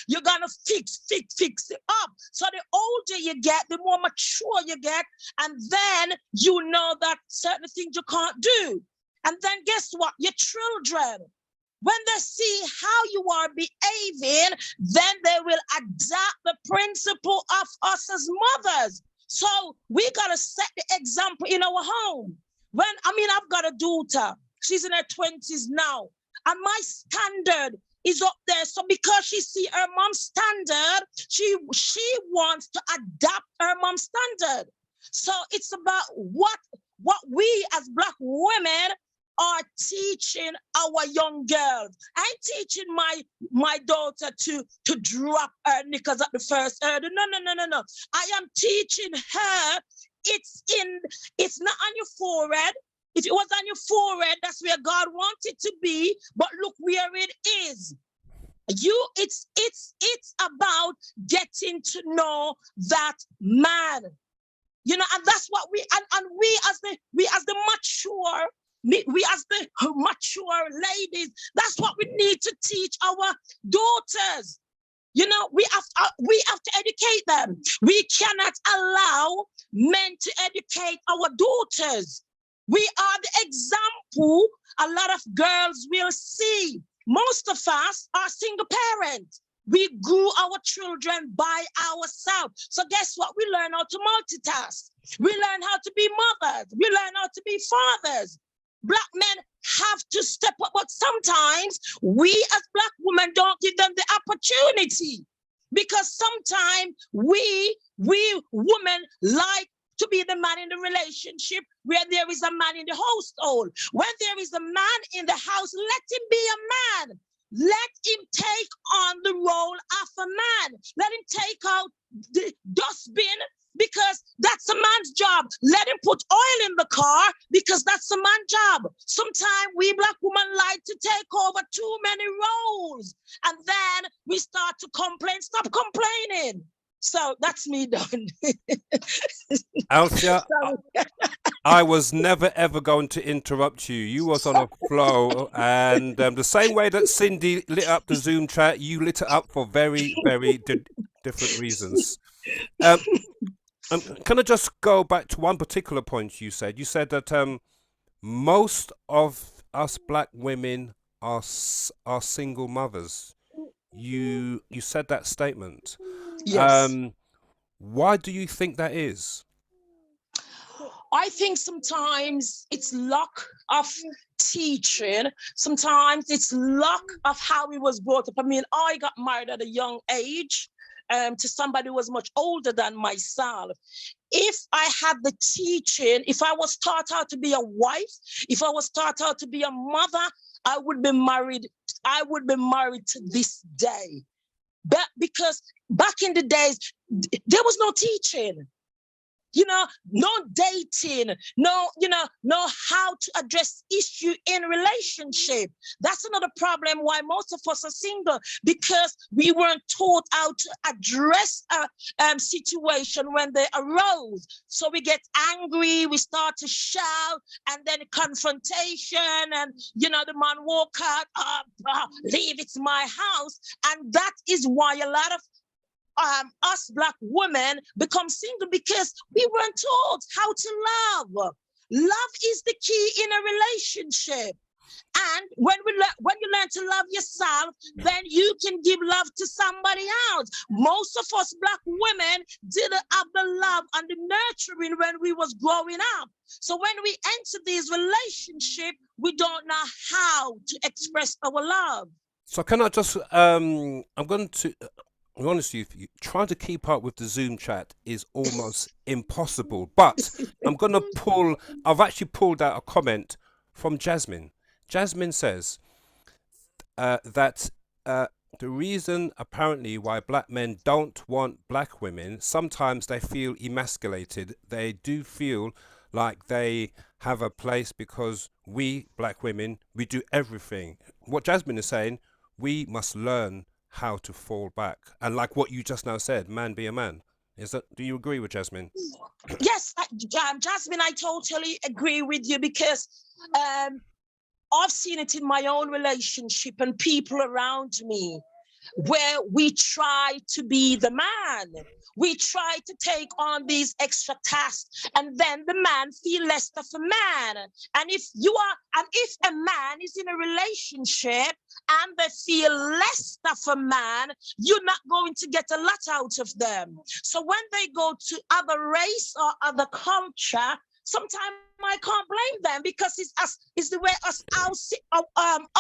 you're going to fix it up. So the older you get, the more mature you get, and then you know that certain things you can't do. And then guess what? Your children, when they see how you are behaving, then they will adapt the principle of us as mothers. So we got to set the example in our home. I've got a daughter. She's in her 20s now. And my standard is up there. So because she see her mom's standard, she wants to adapt her mom's standard. So it's about what we as Black women are teaching our young girls. I'm teaching my daughter to drop her knickers at the first hurdle. No. I am teaching her it's not on your forehead. If it was on your forehead, that's where God wants it to be. But look where it is. It's about getting to know that man. You know, and that's what we as the mature ladies, that's what we need to teach our daughters. You know, we have to educate them. We cannot allow men to educate our daughters. We are the example a lot of girls will see. Most of us are single parents. We grew our children by ourselves. So guess what? We learn how to multitask. We learn how to be mothers. We learn how to be fathers. Black men have to step up, but sometimes we as Black women don't give them the opportunity, because sometimes we women like to be the man in the relationship where there is a man in the household. When there is a man in the house, let him be a man. Let him take on the role of a man. Let him take out the dustbin, because that's a man's job. Let him put oil in the car, because that's a man's job. Sometimes we Black women like to take over too many roles, and then we start to complain. Stop complaining. So that's me done. Althea, I was never ever going to interrupt you. You was on a flow, and the same way that Cindy lit up the Zoom chat, you lit it up for very, very different reasons. Can I just go back to one particular point you said? You said that most of us Black women are single mothers. You said that statement. Yes. Why do you think that is? I think sometimes it's lack of teaching. Sometimes it's luck of how we was brought up. I mean, I got married at a young age to somebody who was much older than myself. If I had the teaching, if I was taught how to be a wife, if I was taught how to be a mother, I would be married. I would be married to this day. But because back in the days, there was no teaching. You know, no dating, no how to address issue in relationship. That's another problem why most of us are single, because we weren't taught how to address a situation when they arose. So we get angry, we start to shout, and then confrontation, and the man walk out, leave, it's my house. And that is why a lot of us Black women become single, because we weren't taught how to love. Love is the key in a relationship. And when you learn to love yourself, then you can give love to somebody else. Most of us Black women didn't have the love and the nurturing when we was growing up. So when we enter these relationships, we don't know how to express our love. So can I just, I'm going to... I'm honest with you, trying to keep up with the Zoom chat is almost impossible. But I've actually pulled out a comment from Jasmine. Jasmine says that the reason apparently why Black men don't want Black women, sometimes they feel emasculated. They do feel like they have a place because we Black women, we do everything. What Jasmine is saying, we must learn how to fall back, and like what you just now said, man be a man. Do you agree with Jasmine? Yes, Jasmine, I totally agree with you, because I've seen it in my own relationship and people around me, where we try to be the man. We try to take on these extra tasks, and then the man feel less of a man. And if a man is in a relationship and they feel less of a man, you're not going to get a lot out of them. So when they go to other race or other culture, sometimes I can't blame them, because it's the way us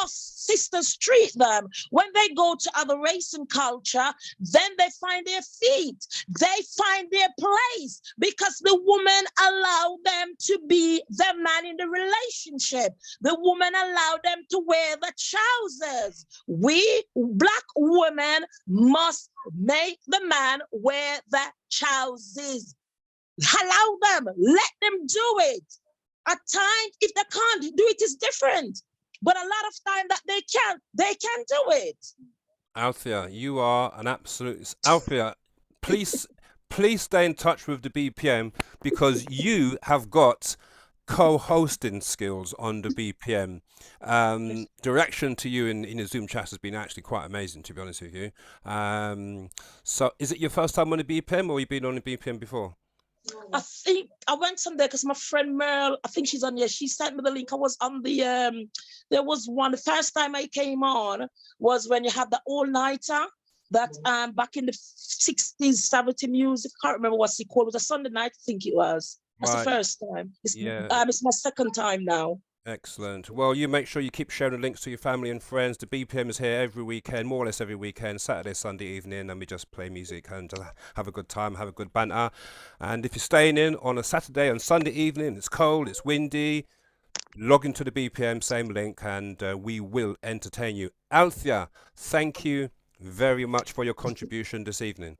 sisters treat them. When they go to other race and culture, then they find their feet. They find their place, because the woman allowed them to be the man in the relationship. The woman allowed them to wear the trousers. We Black women must make the man wear the trousers. Allow them, let them do it. At times, if they can't do it, is different. But a lot of time that they can do it. Althea, you are an absolute... Althea, please stay in touch with the BPM, because you have got co-hosting skills on the BPM. Direction to you in the Zoom chat has been actually quite amazing, to be honest with you. So is it your first time on the BPM, or you've been on the BPM before? I think I went on there because my friend Merle, I think she's on there. She sent me the link. I was on the, there was one, the first time I came on was when you had the all-nighter that back in the 60s, 70s music. I can't remember what it called. It was a Sunday night, I think it was. That's the first time. It's my second time now. Excellent. Well, you make sure you keep sharing the links to your family and friends. The BPM is here every weekend, more or less every weekend, Saturday, Sunday evening, and we just play music and have a good time, have a good banter. And if you're staying in on a Saturday and Sunday evening, it's cold, it's windy, log into the BPM, same link, and we will entertain you. Althea, thank you very much for your contribution this evening.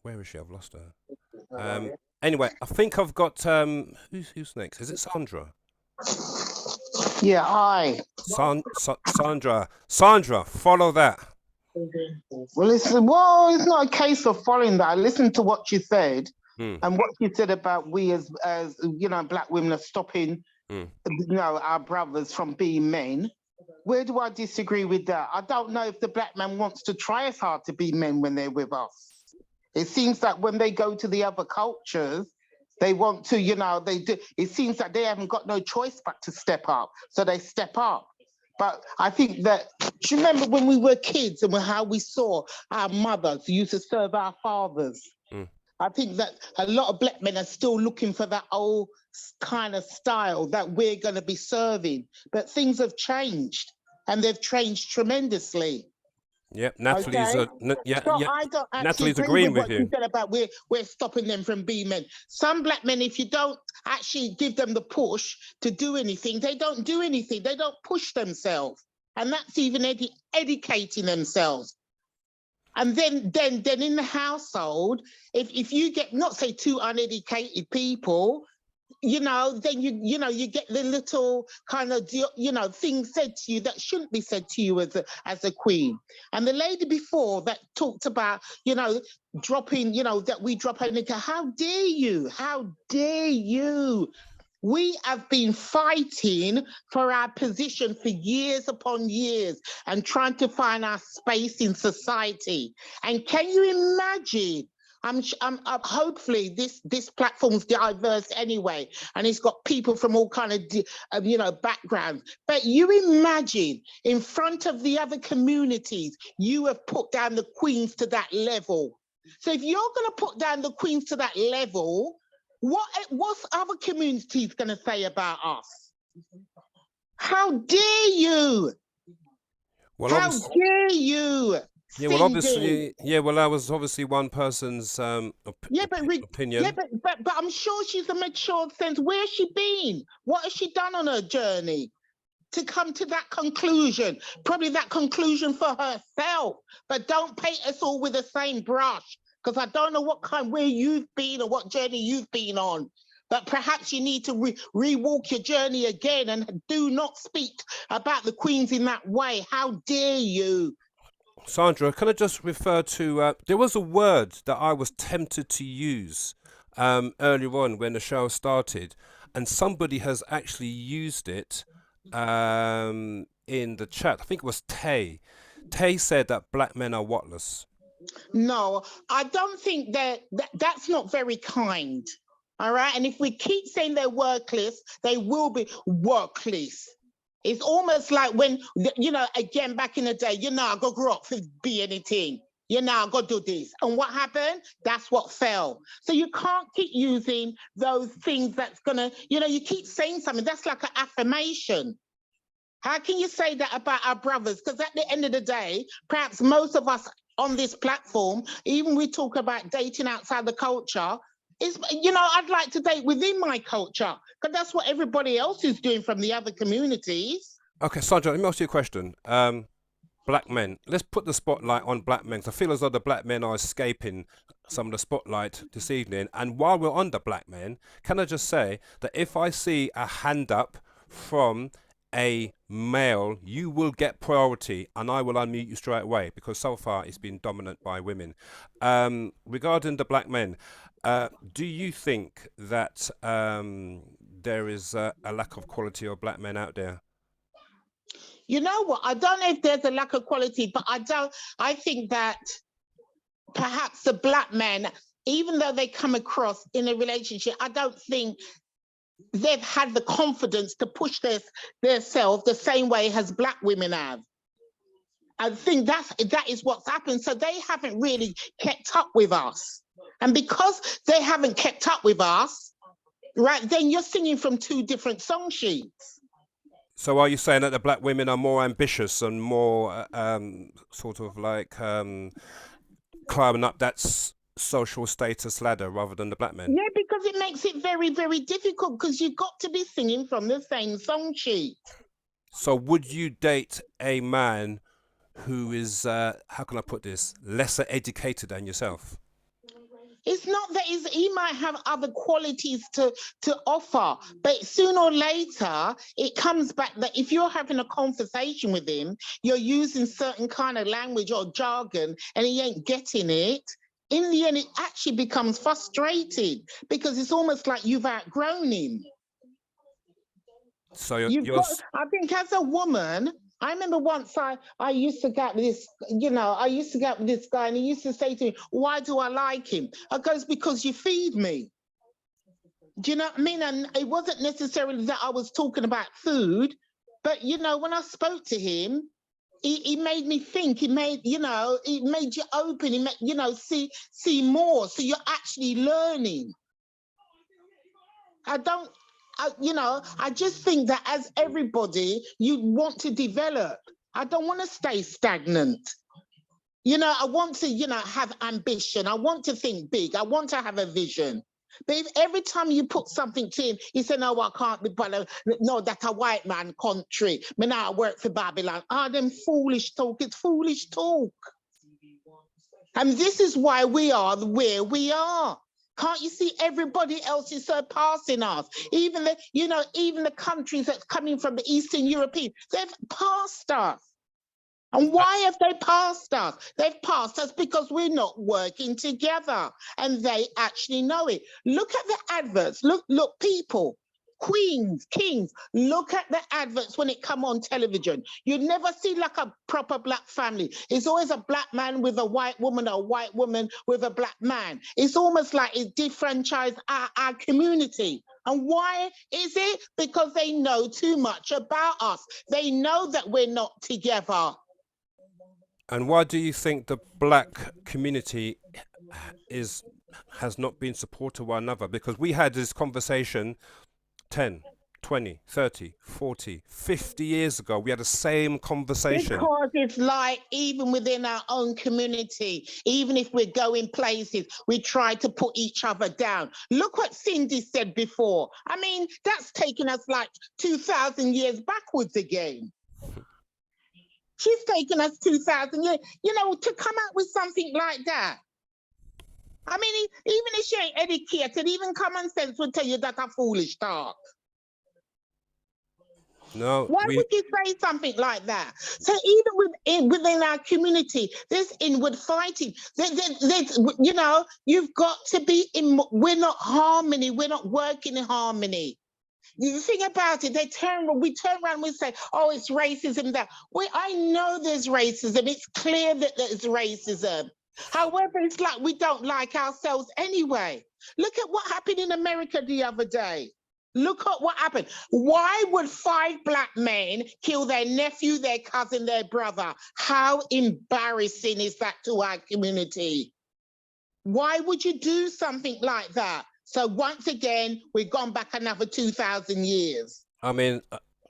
Where is she? I've lost her. Anyway, I think I've got who's next? Is it Sandra? Yeah, hi. Sandra, follow that. Well, it's not a case of following that. I listened to what you said, and what you said about we as Black women are stopping our brothers from being men. Where do I disagree with that? I don't know if the Black man wants to try as hard to be men when they're with us. It seems that when they go to the other cultures, they want to, they do. It seems that they haven't got no choice but to step up. So they step up. But I think that, do you remember when we were kids and how we saw our mothers used to serve our fathers? I think that a lot of black men are still looking for that old kind of style that we're going to be serving. But things have changed, and they've changed tremendously. Yep, Natalie's Okay. So yeah. I don't actually Natalie's agree agreeing with with what you you. said about we're stopping them from being men. Some black men, if you don't actually give them the push to do anything, they don't do anything. They don't push themselves, and that's even educating themselves. And then in the household, if you get, not say two uneducated people, you know, then you get the little kind of, you know, things said to you that shouldn't be said to you as a queen. And the lady before that talked about, you know, dropping, you know, that we drop her nigger. How dare you? How dare you? We have been fighting for our position for years upon years and trying to find our space in society. And can you imagine? I'm hopefully this platform's diverse anyway, and it's got people from all kind of you know, backgrounds. But you imagine in front of the other communities, you have put down the queens to that level. So if you're going to put down the queens to that level, what's other communities going to say about us? How dare you? Well, how dare you? Yeah, well, obviously, yeah, well, that was obviously one person's opinion. Yeah, but I'm sure she's a mature sense. Where's she been? What has she done on her journey to come to that conclusion? Probably that conclusion for herself. But don't paint us all with the same brush, because I don't know what kind, where you've been or what journey you've been on. But perhaps you need to re-walk your journey again and do not speak about the queens in that way. How dare you? Sandra, can I just refer to, there was a word that I was tempted to use earlier on when the show started, and somebody has actually used it in the chat. I think it was Tay. Tay said that black men are whatless. No, I don't think that's not very kind. All right. And if we keep saying they're workless, they will be workless. It's almost like when, you know, again, back in the day, you know, I go grow up to be anything. You know, I go do this. And what happened? That's what fell. So you can't keep using those things that's going to, you know, you keep saying something. That's like an affirmation. How can you say that about our brothers? Because at the end of the day, perhaps most of us on this platform, even we talk about dating outside the culture, is, you know, I'd like to date within my culture, because that's what everybody else is doing from the other communities. Okay, Sandra, let me ask you a question. Black men, let's put the spotlight on black men. I feel as though the black men are escaping some of the spotlight this evening. And while we're on the black men, can I just say that if I see a hand up from a male, you will get priority and I will unmute you straight away, because so far it's been dominant by women. Regarding the black men, do you think that there is a lack of quality of black men out there? You know what? I don't know if there's a lack of quality, but I think that perhaps the black men, even though they come across in a relationship, I don't think they've had the confidence to push themselves the same way as black women have. I think that is what's happened. So they haven't really kept up with us. And because they haven't kept up with us, right, then you're singing from two different song sheets. So are you saying that the black women are more ambitious and more sort of like climbing up that social status ladder rather than the black men? Yeah, because it makes it very, very difficult, because you've got to be singing from the same song sheet. So would you date a man who is, how can I put this, lesser educated than yourself? It's not that he might have other qualities to offer, but sooner or later, it comes back that if you're having a conversation with him, you're using certain kind of language or jargon and he ain't getting it. In the end, it actually becomes frustrating, because it's almost like you've outgrown him. So I think as a woman, I remember once I used to get with this, you know, I used to get with this guy and he used to say to me, why do I like him? I goes, because you feed me. Do you know what I mean? And it wasn't necessarily that I was talking about food, but, you know, when I spoke to him, he made me think. He made, it made you open. He made, see more. So you're actually learning. I just think that as everybody, you want to develop. I don't want to stay stagnant. I want to, have ambition. I want to think big. I want to have a vision. But if every time you put something to him, he said, no, I can't be bothered. No, that's a white man country. Me now I work for Babylon. Them foolish talk. It's foolish talk. And this is why we are where we are. Can't you see everybody else is surpassing us? Even the countries that's coming from the Eastern European, they've passed us. And why have they passed us? They've passed us because we're not working together, and they actually know it. Look at the adverts. Look, people, queens, kings. Look at the adverts when it come on television. You never see like a proper black family. It's always a black man with a white woman, or a white woman with a black man. It's almost like it defranchised our community. And why is it? Because they know too much about us. They know that we're not together. And why do you think the black community has not been supported one another? Because we had this conversation 10, 20, 30, 40, 50 years ago. We had the same conversation. Because it's like, even within our own community, even if we're going places, we try to put each other down. Look what Cindy said before. I mean, that's taken us like 2,000 years backwards again. She's taken us 2,000 years, to come out with something like that. I mean, even if she ain't educated, even common sense would tell you that's a foolish talk. No. Why would you say something like that? So even within our community, there's inward fighting. There's, you've got to be we're not harmony. We're not working in harmony. The thing about it, we turn around and we say, oh, it's racism there. I know there's racism. It's clear that there's racism. However, it's like we don't like ourselves anyway. Look at what happened in America the other day. Look at what happened. Why would 5 black men kill their nephew, their cousin, their brother? How embarrassing is that to our community? Why would you do something like that? So once again, we've gone back another 2,000 years. I mean,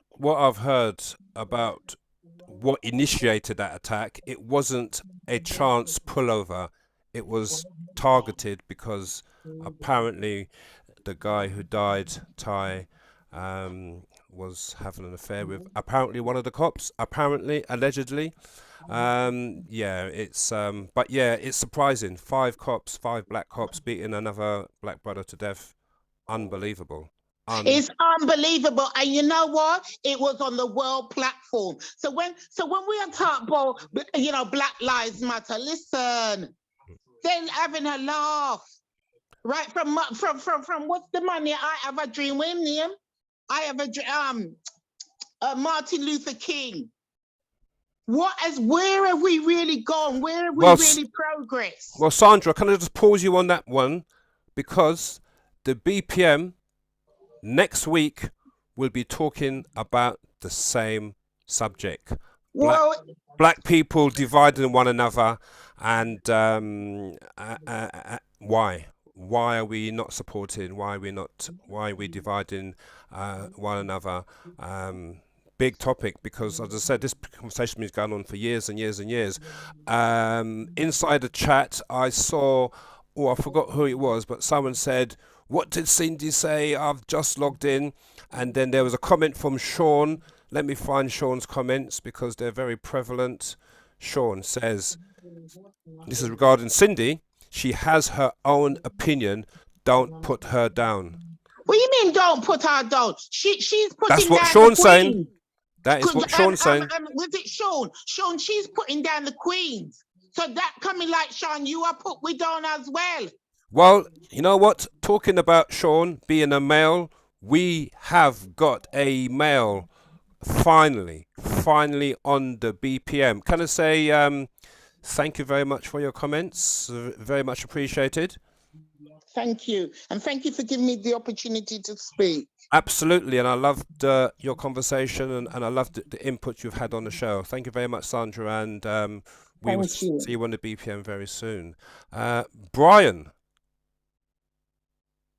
what I've heard about what initiated that attack, it wasn't a chance pullover. It was targeted because apparently the guy who died, Ty, was having an affair with apparently one of the cops, allegedly. It's surprising. 5 black cops beating another black brother to death. Unbelievable. It's unbelievable. And you know what? It was on the world platform. So when we are talking about, Black Lives Matter, listen, they're having a laugh. Right from what's the money? I have a dream. What's his name? I have a dream. Martin Luther King. Where have we really gone? Where have we really progressed? Well, Sandra, can I just pause you on that one? Because the BPM next week will be talking about the same subject. Black people dividing one another, and why? Why are we not supporting? Why are we dividing one another? Big topic, because as I said, this conversation has been going on for years and years and years. Inside the chat, I saw, I forgot who it was, but someone said, what did Cindy say? I've just logged in. And then there was a comment from Sean. Let me find Sean's comments because they're very prevalent. Sean says, this is regarding Cindy. She has her own opinion. Don't put her down. What do you mean don't put her down? She's putting That's what down Sean's the saying. That is what Sean's saying. Was it Sean? Sean, she's putting down the queens. So that coming like Sean, you are put we down as well. Well, you know what? Talking about Sean being a male, we have got a male finally on the BPM. Can I say thank you very much for your comments? Very much appreciated. Thank you. And thank you for giving me the opportunity to speak. Absolutely, and I loved your conversation, and I loved the input you've had on the show. Thank you very much, Sandra, and we will see you on the BPM very soon. Brian.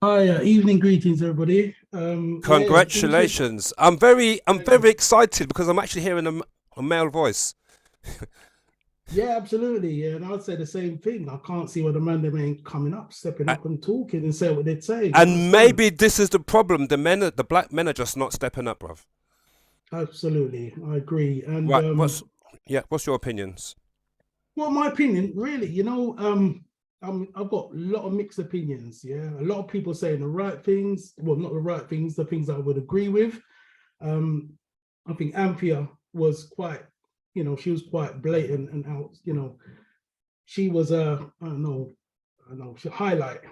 Hi, evening greetings, everybody. Congratulations! Yeah, I'm very excited because I'm actually hearing a male voice. Yeah, absolutely. Yeah, and I'd say the same thing. I can't see why the man them ain't coming up, stepping up, and talking and saying what they'd say. And maybe this is the problem. The black men are just not stepping up, bruv. Absolutely, I agree. And right, what's your opinions? Well, my opinion, really, I've got a lot of mixed opinions. Yeah, a lot of people saying the right things. Well, not the right things, the things that I would agree with. I think Anthea was quite, she was quite blatant and out. She was I don't know, she highlight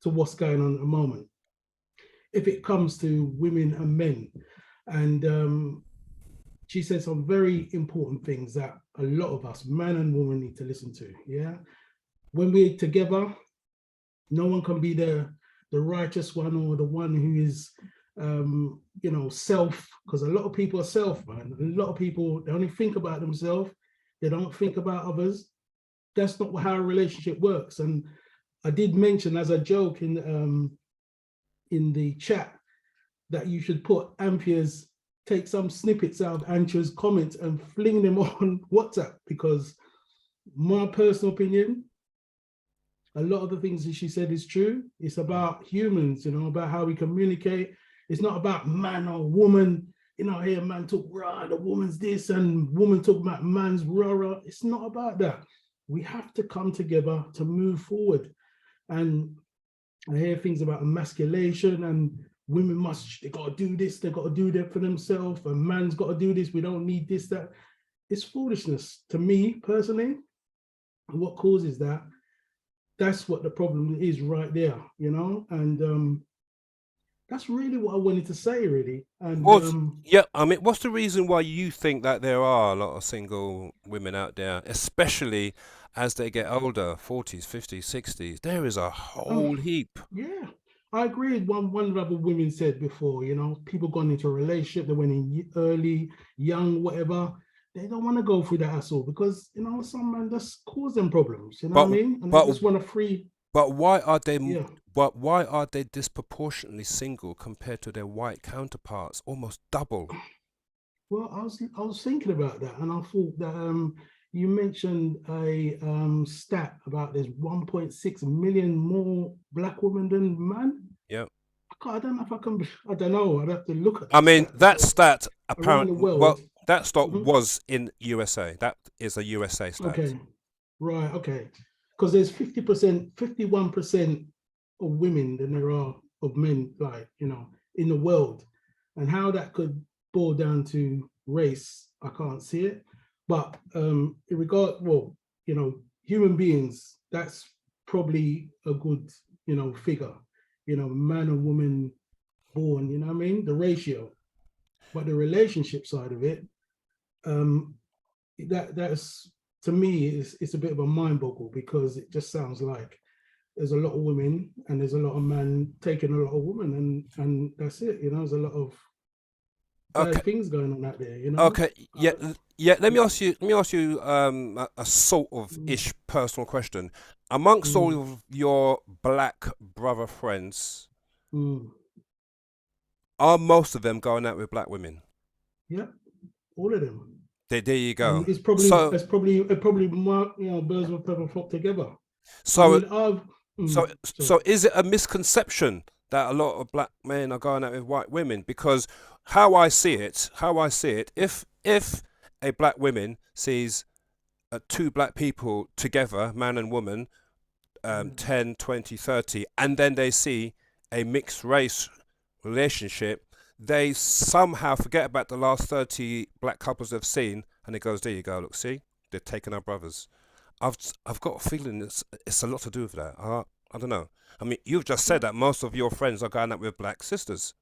to what's going on at the moment. If it comes to women and men, and she said some very important things that a lot of us, man and woman, need to listen to. Yeah, when we're together, no one can be the righteous one or the one who is, self. Because a lot of people are self, man. A lot of people, they only think about themselves. They don't think about others. That's not how a relationship works. And I did mention as a joke in the chat that you should take some snippets out of Anthea's comments and fling them on WhatsApp, because my personal opinion, a lot of the things that she said is true. It's about humans, about how we communicate. It's not about man or woman. Here man talk rah, the woman's this, and woman talk about man's rah. It's not about that. We have to come together to move forward. And I hear things about emasculation and women they got to do this, they got to do that for themselves, and man's got to do this, we don't need this, that. It's foolishness to me personally. And what causes that? That's what the problem is right there, and that's really what I wanted to say, really. And what's the reason why you think that there are a lot of single women out there, especially as they get older, 40s, 50s, 60s? There is a whole heap. Yeah, I agree with one of the other women said before, people gone into a relationship, they went in early, young, whatever. They don't want to go through that hassle because, some man just cause them problems, what I mean? And they just want to free. But why are they? Yeah. But why are they disproportionately single compared to their white counterparts, almost double? Well, I was thinking about that, and I thought that you mentioned a stat about there's 1.6 million more black women than men. Yeah. I don't know if I can. I don't know. I'd have to look at. I mean, that stat apparently. Well, that stat was in USA. That is a USA stat. Okay. Right. Okay. Because there's 50%, 51% of women than there are of men, like, in the world. And how that could boil down to race, I can't see it. But in regard, human beings, that's probably a good, figure, man and woman born, you know what I mean? The ratio. But the relationship side of it, that's, to me, it's a bit of a mind boggle, because it just sounds like there's a lot of women and there's a lot of men taking a lot of women, and that's it. There's a lot of bad things going on out there. Okay. Yeah. Let me ask you a sort of ish personal question. Amongst all of your black brother friends, are most of them going out with black women? Yeah, all of them. There you go. It's probably birds of a feather flock together. So is it a misconception that a lot of black men are going out with white women? Because how I see it, if a black woman sees two black people together, man and woman, 10, 20, 30, and then they see a mixed race relationship, they somehow forget about the last 30 black couples they've seen, and it goes, there you go, look, see, they're taking our brothers. I've got a feeling it's a lot to do with that. I don't know. I mean, you've just said that most of your friends are going out with black sisters.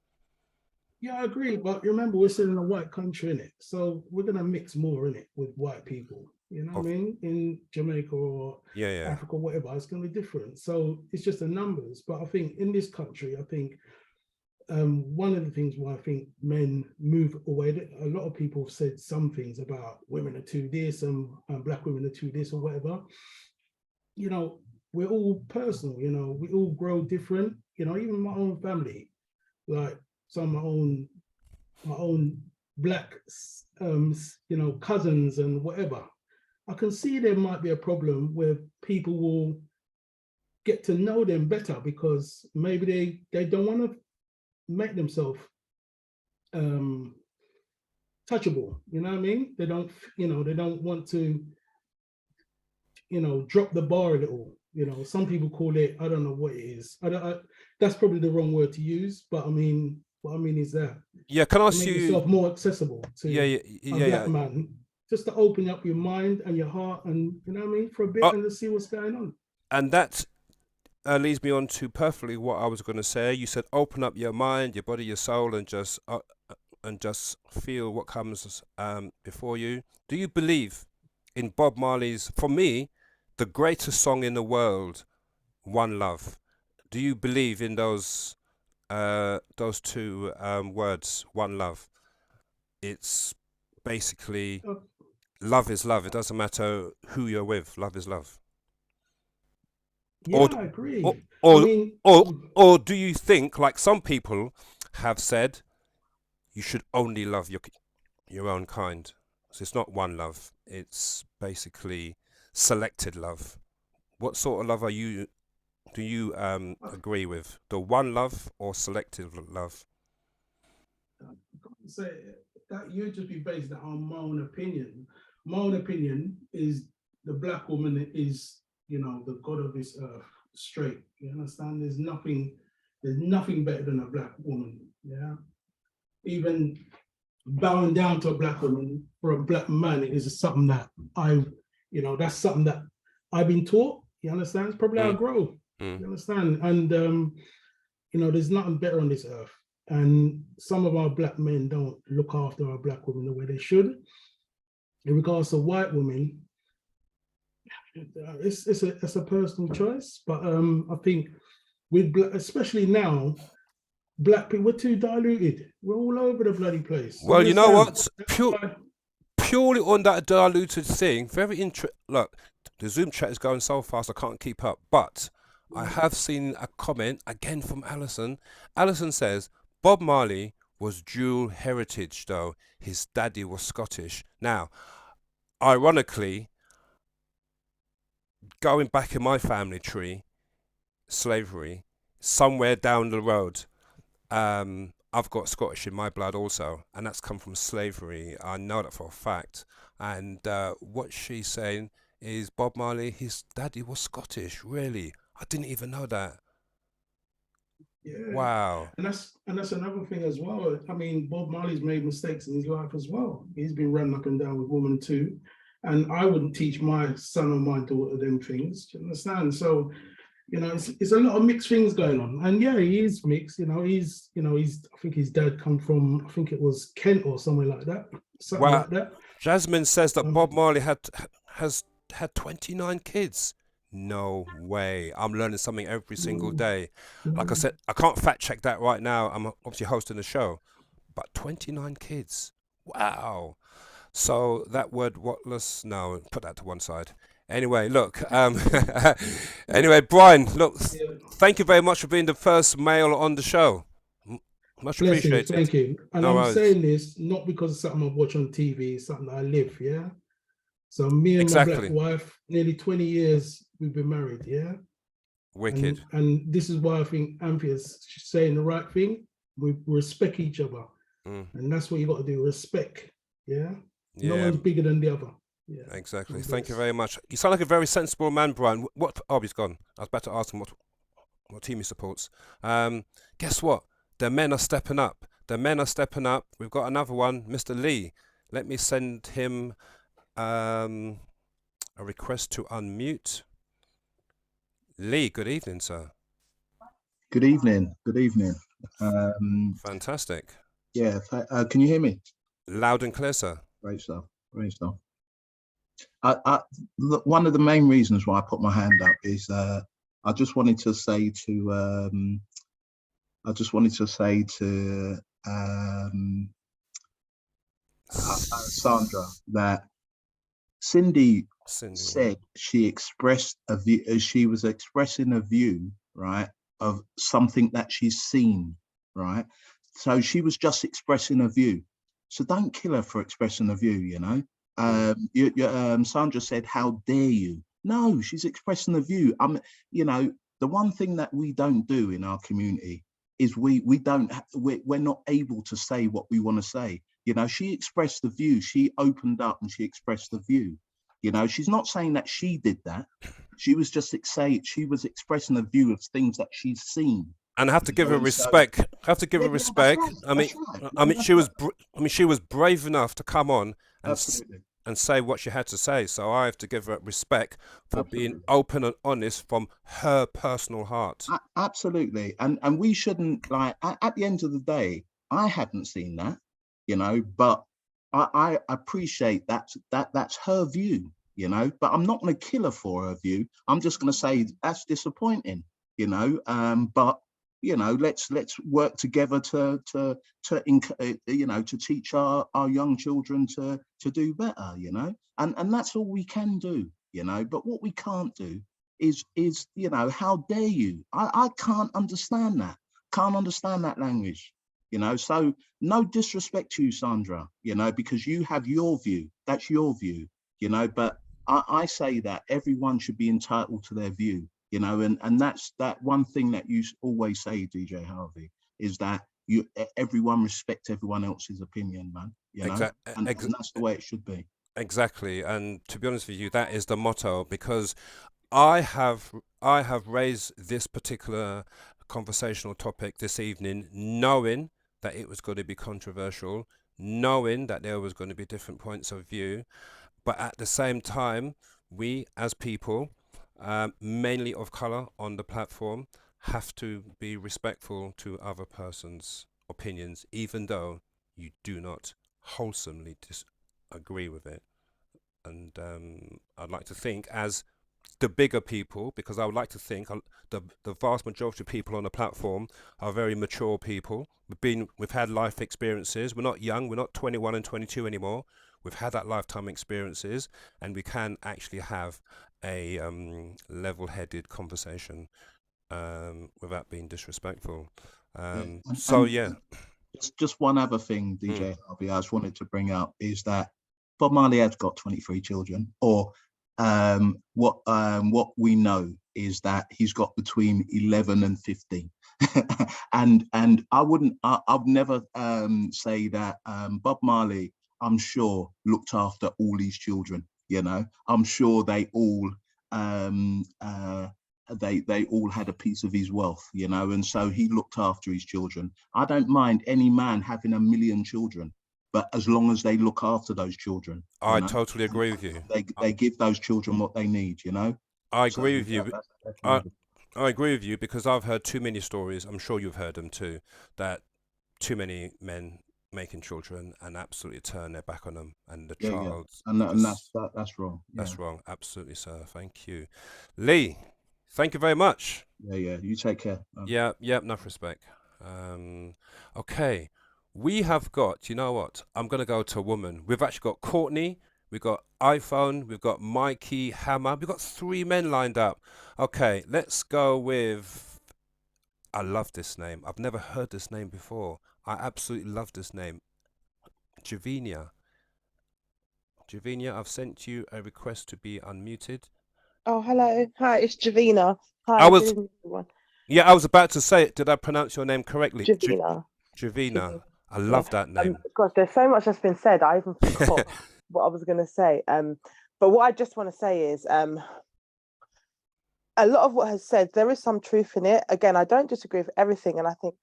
Yeah, I agree. But remember, we're still in a white country, innit? So we're going to mix more, innit, with white people. You know what I mean? In Jamaica or Africa, whatever, it's going to be different. So it's just the numbers. But I think in this country, I think one of the things why I think men move away, a lot of people have said some things about women are too this and black women are too this or whatever. You know, we're all personal, you know, we all grow different, you know, even my own family, like some of my own black, you know, cousins and whatever. I can see there might be a problem where people will get to know them better because maybe they don't want to make themselves touchable, you know what I mean? They don't, you know, they don't want to, you know, drop the bar a little. You know, some people call it, I don't know what it is. That's probably the wrong word to use, but I mean, what I mean is that. Yeah, can I ask make you? yourself more accessible to a black man, just to open up your mind and your heart, and you know what I mean, for a bit, and to see what's going on. And that leads me on to perfectly what I was going to say. You said open up your mind, your body, your soul, and just feel what comes before you. Do you believe in Bob Marley's, for me, the greatest song in the world, One Love? Do you believe in those two words, One Love? It's basically love is love. It doesn't matter who you're with. Love is love. Yeah, I agree. Or do you think, like some people have said, you should only love your own kind? So it's not one love. It's basically selected love. What sort of love do you agree with? The one love or selective love? Say that you'd just be based on my own opinion. My own opinion is the black woman is, you know, the god of this earth, straight. You understand? There's nothing better than a black woman. Yeah. Even bowing down to a black woman for a black man is something that that's something that I've been taught. You understand? It's probably how I grow. You understand? And you know, there's nothing better on this earth. And some of our black men don't look after our black women the way they should. In regards to white women, it's a personal choice. But I think with especially now, black people, we're too diluted. We're all over the bloody place. Well, you know what? Purely on that diluted thing, very interesting. Look, the Zoom chat is going so fast I can't keep up. But I have seen a comment again from Alison. Alison says Bob Marley was dual heritage, though his daddy was Scottish. Now, ironically, going back in my family tree, slavery, somewhere down the road, I've got Scottish in my blood also, and that's come from slavery. I know that for a fact. And what she's saying is Bob Marley, his daddy was Scottish. Really? I didn't even know that. Yeah. Wow. And that's another thing as well. I mean, Bob Marley's made mistakes in his life as well. He's been running up and down with women too. And I wouldn't teach my son or my daughter them things. Do you understand? So, you know, it's a lot of mixed things going on. And yeah, he is mixed. I think his dad come from, I think it was Kent or somewhere like that. Something like that. Jasmine says that Bob Marley has had 29 kids. No way. I'm learning something every single day. Like I said, I can't fact check that right now. I'm obviously hosting the show. But 29 kids. Wow. So that word whatless, no, put that to one side. Anyway, look. Anyway, Brian, look, thank you very much for being the first male on the show. Much appreciated. Thank you. And I'm saying this not because it's something I watch on TV, it's something that I live, yeah? So me and my black wife, nearly 20 years we've been married, yeah? Wicked. And this is why I think Anthea's saying the right thing. We respect each other. And that's what you got to do, respect, yeah? No one's bigger than the other. Yeah, exactly. Thank you very much. You sound like a very sensible man, Brian. He's gone. I was about to ask him what team he supports. Guess what? The men are stepping up. We've got another one, Mr. Lee. Let me send him a request to unmute. Lee, good evening, sir. Good evening. Fantastic. Yeah, can you hear me? Loud and clear, sir. Great stuff. One of the main reasons why I put my hand up is I just wanted to say to Sandra that Cindy said she expressed a view. She was expressing a view, right, of something that she's seen, right. So she was just expressing a view. So don't kill her for expressing a view, you know. Sandra said, "How dare you?" No, she's expressing a view. You know, the one thing that we don't do in our community is we're not able to say what we want to say. You know, she expressed the view. She opened up and she expressed the view. You know, she's not saying that she did that. She was just she was expressing a view of things that she's seen. And I have to give her respect. I have to give her respect. I mean, she was brave enough to come on and say what she had to say. So I have to give her respect for being open and honest from her personal heart. Absolutely. And we shouldn't, like, at the end of the day, I hadn't seen that, you know, but I appreciate that's her view, you know, but I'm not going to kill her for her view. I'm just going to say that's disappointing, you know, but you know, let's work together to you know, to teach our young children to do better, you know, and that's all we can do, you know. But what we can't do is you know, how dare you? I can't understand that. Can't understand that language, you know. So no disrespect to you, Sandra, you know, because you have your view. That's your view, you know. But I say that everyone should be entitled to their view. You know, and that's that one thing that you always say, DJ Harvey, is that everyone respect everyone else's opinion, man. You know, and that's the way it should be. Exactly, and to be honest with you, that is the motto. Because I have raised this particular conversational topic this evening, knowing that it was going to be controversial, knowing that there was going to be different points of view, but at the same time, we as people, mainly of color on the platform, have to be respectful to other person's opinions, even though you do not wholesomely disagree with it. And I'd like to think, as the bigger people, because I would like to think the vast majority of people on the platform are very mature people. We've had life experiences. We're not young. We're not 21 and 22 anymore. We've had that lifetime experiences, and we can actually have a level-headed conversation without being disrespectful. So yeah. Just one other thing, DJ Harvey, I just wanted to bring up is that Bob Marley has got 23 children, or what we know is that he's got between 11 and 15. and I'd never say that Bob Marley, I'm sure, looked after all these children. You know, I'm sure they all they all had a piece of his wealth, you know, and so he looked after his children. I don't mind any man having 1 million children, but as long as they look after those children. I totally agree with you. They give those children what they need, you know. I agree with you. I agree with you, because I've heard too many stories, I'm sure you've heard them too, that too many men making children and absolutely turn their back on them, and the child. And that's wrong. That's wrong. Absolutely, sir. Thank you. Lee, thank you very much. Yeah. You take care. Yeah. Enough respect. Okay. We have got, you know what? I'm going to go to a woman. We've actually got Courtney, we've got iPhone, we've got Mikey, Hammer. We've got 3 men lined up. Okay, let's go with, I love this name. I've never heard this name before. I absolutely love this name. Javinia. Javinia, I've sent you a request to be unmuted. Oh, hello. Hi, it's Javina. Hi, I was about to say it. Did I pronounce your name correctly? Javina. Javina. I love that name. Gosh, there's so much that's been said. I even forgot what I was going to say. But what I just want to say is, a lot of what has said, there is some truth in it. Again, I don't disagree with everything, and I think,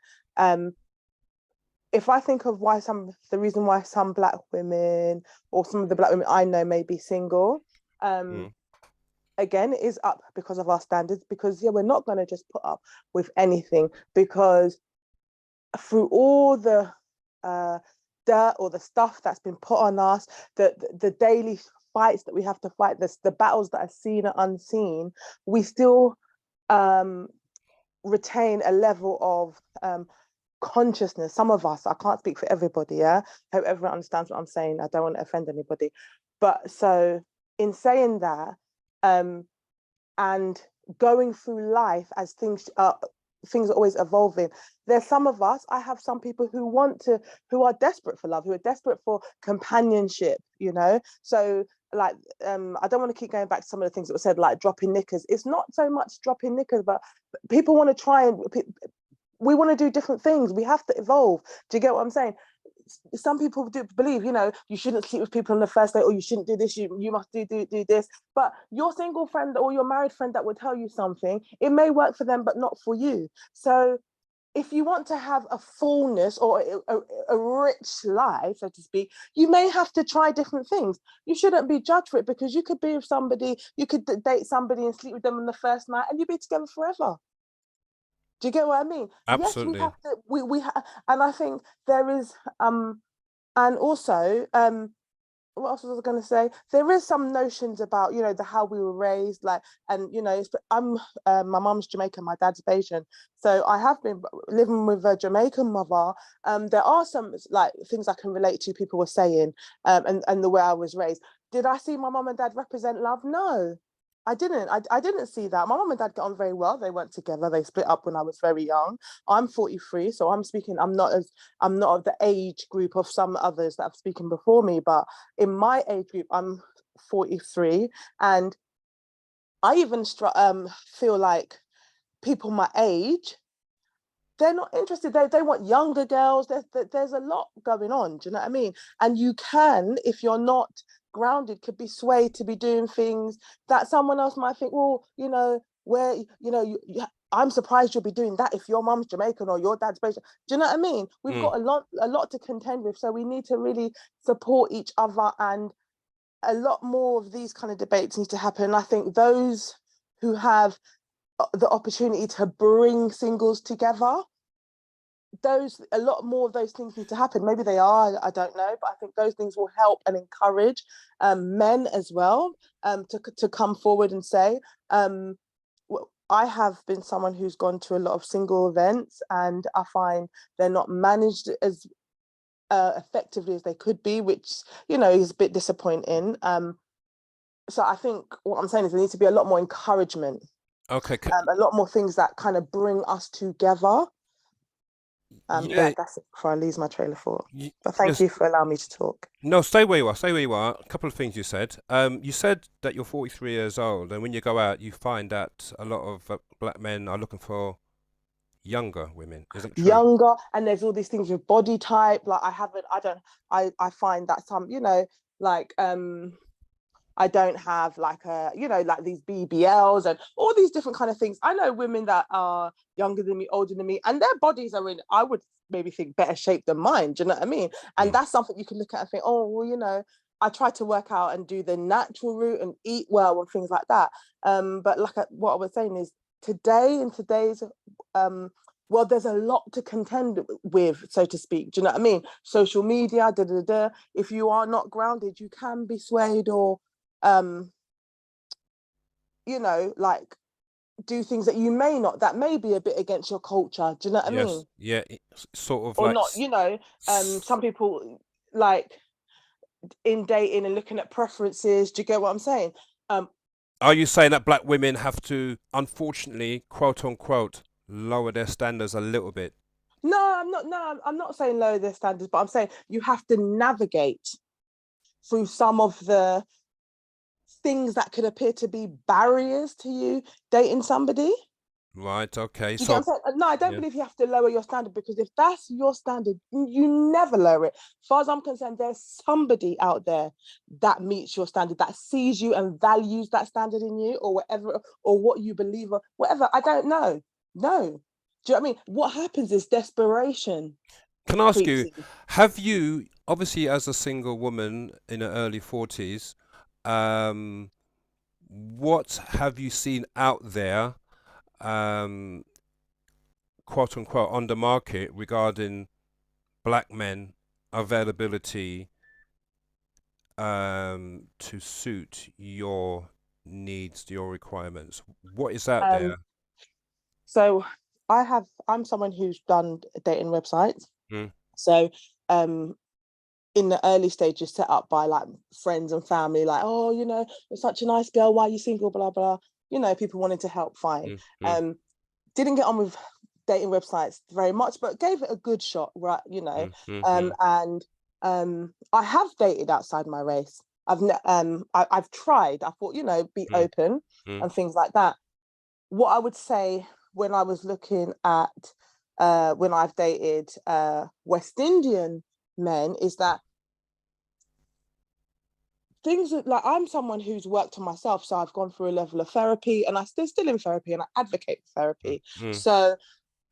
if I think of the reason why some Black women, or some of the Black women I know, may be single, again, it is up because of our standards. Because we're not going to just put up with anything, because through all the dirt or the stuff that's been put on us, the daily fights that we have to fight, the battles that are seen and unseen, we still retain a level of consciousness. Some of us, I can't speak for everybody, yeah, hope everyone understands what I'm saying, I don't want to offend anybody, but so in saying that, and going through life as things are always evolving, there's some of us, I have some people who are desperate for love, who are desperate for companionship, you know. So like I don't want to keep going back to some of the things that were said, like dropping knickers. It's not so much dropping knickers, but people want to try and we want to do different things. We have to evolve. Do you get what I'm saying? Some people do believe, you know, you shouldn't sleep with people on the first day, or you shouldn't do this, you must do this. But your single friend or your married friend that would tell you something, it may work for them, but not for you. So if you want to have a fullness or a rich life, so to speak, you may have to try different things. You shouldn't be judged for it, because you could be with somebody, you could date somebody and sleep with them on the first night and you'd be together forever. Do you get what I mean? Absolutely. Yes, we have to, and I think there is, and also, what else was I going to say? There is some notions about, you know, how we were raised, like, and, you know, my mum's Jamaican, my dad's Asian. So I have been living with a Jamaican mother. There are some, like, things I can relate to, people were saying, and the way I was raised. Did I see my mum and dad represent love? No. I didn't. I didn't see that. My mum and dad get on very well. They weren't together. They split up when I was very young. I'm 43, so I'm speaking. I'm not of the age group of some others that have spoken before me. But in my age group, I'm 43, and I even feel like people my age, they're not interested. They want younger girls. There's a lot going on. Do you know what I mean? And you can, if you're not grounded, could be swayed to be doing things that someone else might think, well, you know, where, you know, I'm surprised you'll be doing that if your mum's Jamaican or your dad's British. Do you know what I mean? We've got a lot to contend with. So we need to really support each other, and a lot more of these kind of debates need to happen. I think those who have the opportunity to bring singles together, a lot more of those things need to happen. Maybe they are, I don't know, but I think those things will help and encourage men as well, to come forward and say, I have been someone who's gone to a lot of single events, and I find they're not managed as effectively as they could be, which, you know, is a bit disappointing. So I think what I'm saying is there needs to be a lot more encouragement. Okay. A lot more things that kind of bring us together. Yeah, that's it before I lose my trail of thought. But thank you for allowing me to talk. No, stay where you are. Stay where you are. A couple of things you said. You said that you're 43 years old, and when you go out, you find that a lot of black men are looking for younger women. Is that true? Younger, and there's all these things with body type. Like I find that some, you know, like I don't have like you know, like these BBLs and all these different kind of things. I know women that are younger than me, older than me, and their bodies are in, I would maybe think, better shape than mine. Do you know what I mean? And that's something you can look at and think, oh, well, you know, I try to work out and do the natural route and eat well and things like that. But like what I was saying is, in today's well, there's a lot to contend with, so to speak. Do you know what I mean? Social media, if you are not grounded, you can be swayed or you know, like do things that you may not, that may be a bit against your culture. Do you know what I mean? Yeah, sort of, or like, not, you know, some people, like, in dating and looking at preferences. Do you get what I'm saying? Are you saying that black women have to, unfortunately, quote unquote, lower their standards a little bit? No, I'm not saying lower their standards, but I'm saying you have to navigate through some of the things that could appear to be barriers to you dating somebody. Right, okay. Do you get what I'm saying? No, I don't believe you have to lower your standard, because if that's your standard, you never lower it. As far as I'm concerned, there's somebody out there that meets your standard, that sees you and values that standard in you, or whatever, or what you believe, or whatever. I don't know. No. Do you know what I mean? What happens is desperation. Can I ask you, have you, obviously as a single woman in her early 40s, what have you seen out there, quote unquote, on the market regarding black men, availability, to suit your needs, your requirements? What is out there? So I'm someone who's done dating websites. Mm. So in the early stages, set up by like friends and family, like, oh, you know, you're such a nice girl, why are you single, blah blah, you know, people wanted to help, fine. Didn't get on with dating websites very much, but gave it a good shot, right, you know. And I have dated outside my race. I've tried. I thought, you know, be open and things like that. What I would say when I was looking at when I've dated West Indian men is that things like, I'm someone who's worked on myself, so I've gone through a level of therapy, and I'm still in therapy, and I advocate for therapy. So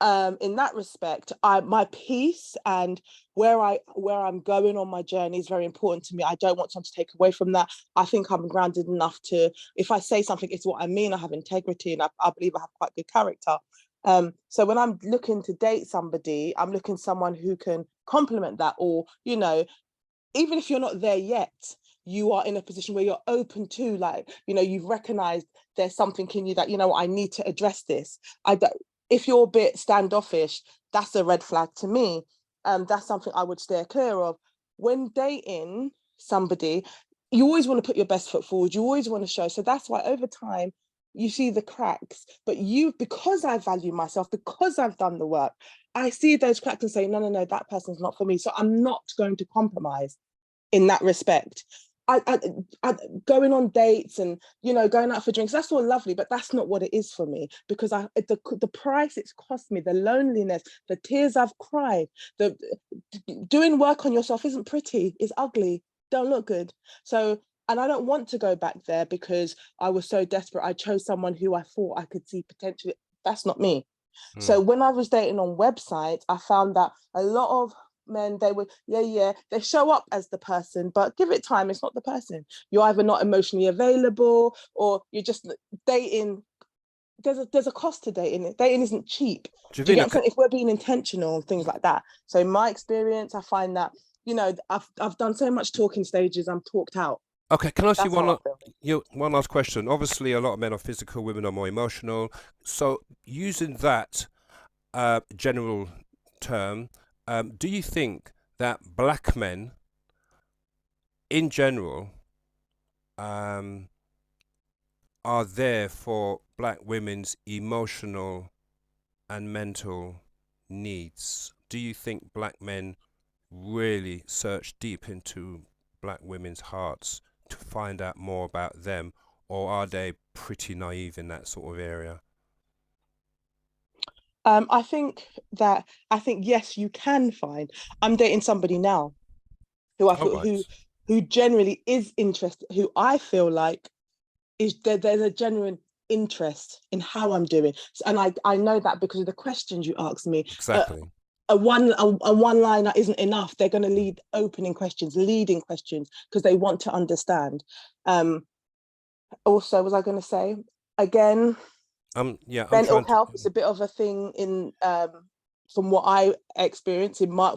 in that respect, my peace and where I'm going on my journey is very important to me. I don't want someone to take away from that. I think I'm grounded enough to, if I say something, it's what I mean. I have integrity, and I believe I have quite good character. So when I'm looking to date somebody, I'm looking for someone who can complement that, or, you know, even if you're not there yet, you are in a position where you're open to, like, you know, you've recognized there's something in you that, you know, I need to address this. If you're a bit standoffish, that's a red flag to me. That's something I would steer clear of. When dating somebody, you always want to put your best foot forward. You always want to show. So that's why over time, you see the cracks, but because I value myself, because I've done the work, I see those cracks and say, no, that person's not for me. So I'm not going to compromise in that respect. I going on dates and, you know, going out for drinks, that's all lovely, but that's not what it is for me, because the price it's cost me, the loneliness, the tears I've cried, the doing work on yourself isn't pretty, it's ugly, don't look good. So, and I don't want to go back there because I was so desperate. I chose someone who I thought I could see potentially. That's not me. So when I was dating on websites, I found that a lot of men, they would, they show up as the person, but give it time, it's not the person. You're either not emotionally available, or you're just dating. There's a cost to dating. Dating isn't cheap. Do you get if we're being intentional and things like that? So in my experience, I find that, you know, I've done so much talking stages, I'm talked out. Okay, can I ask you one last question? Obviously, a lot of men are physical, women are more emotional. So using that general term, do you think that black men in general are there for black women's emotional and mental needs? Do you think black men really search deep into black women's hearts to find out more about them, or are they pretty naive in that sort of area? I think yes, you can find. I'm dating somebody now who I feel who generally is interested, who I feel like is there's a genuine interest in how I'm doing. And I know that because of the questions you asked me. Exactly. A one-liner isn't enough. They're going to lead leading questions, because they want to understand. Also, was I going to say again? Mental health is a bit of a thing in from what I experience in my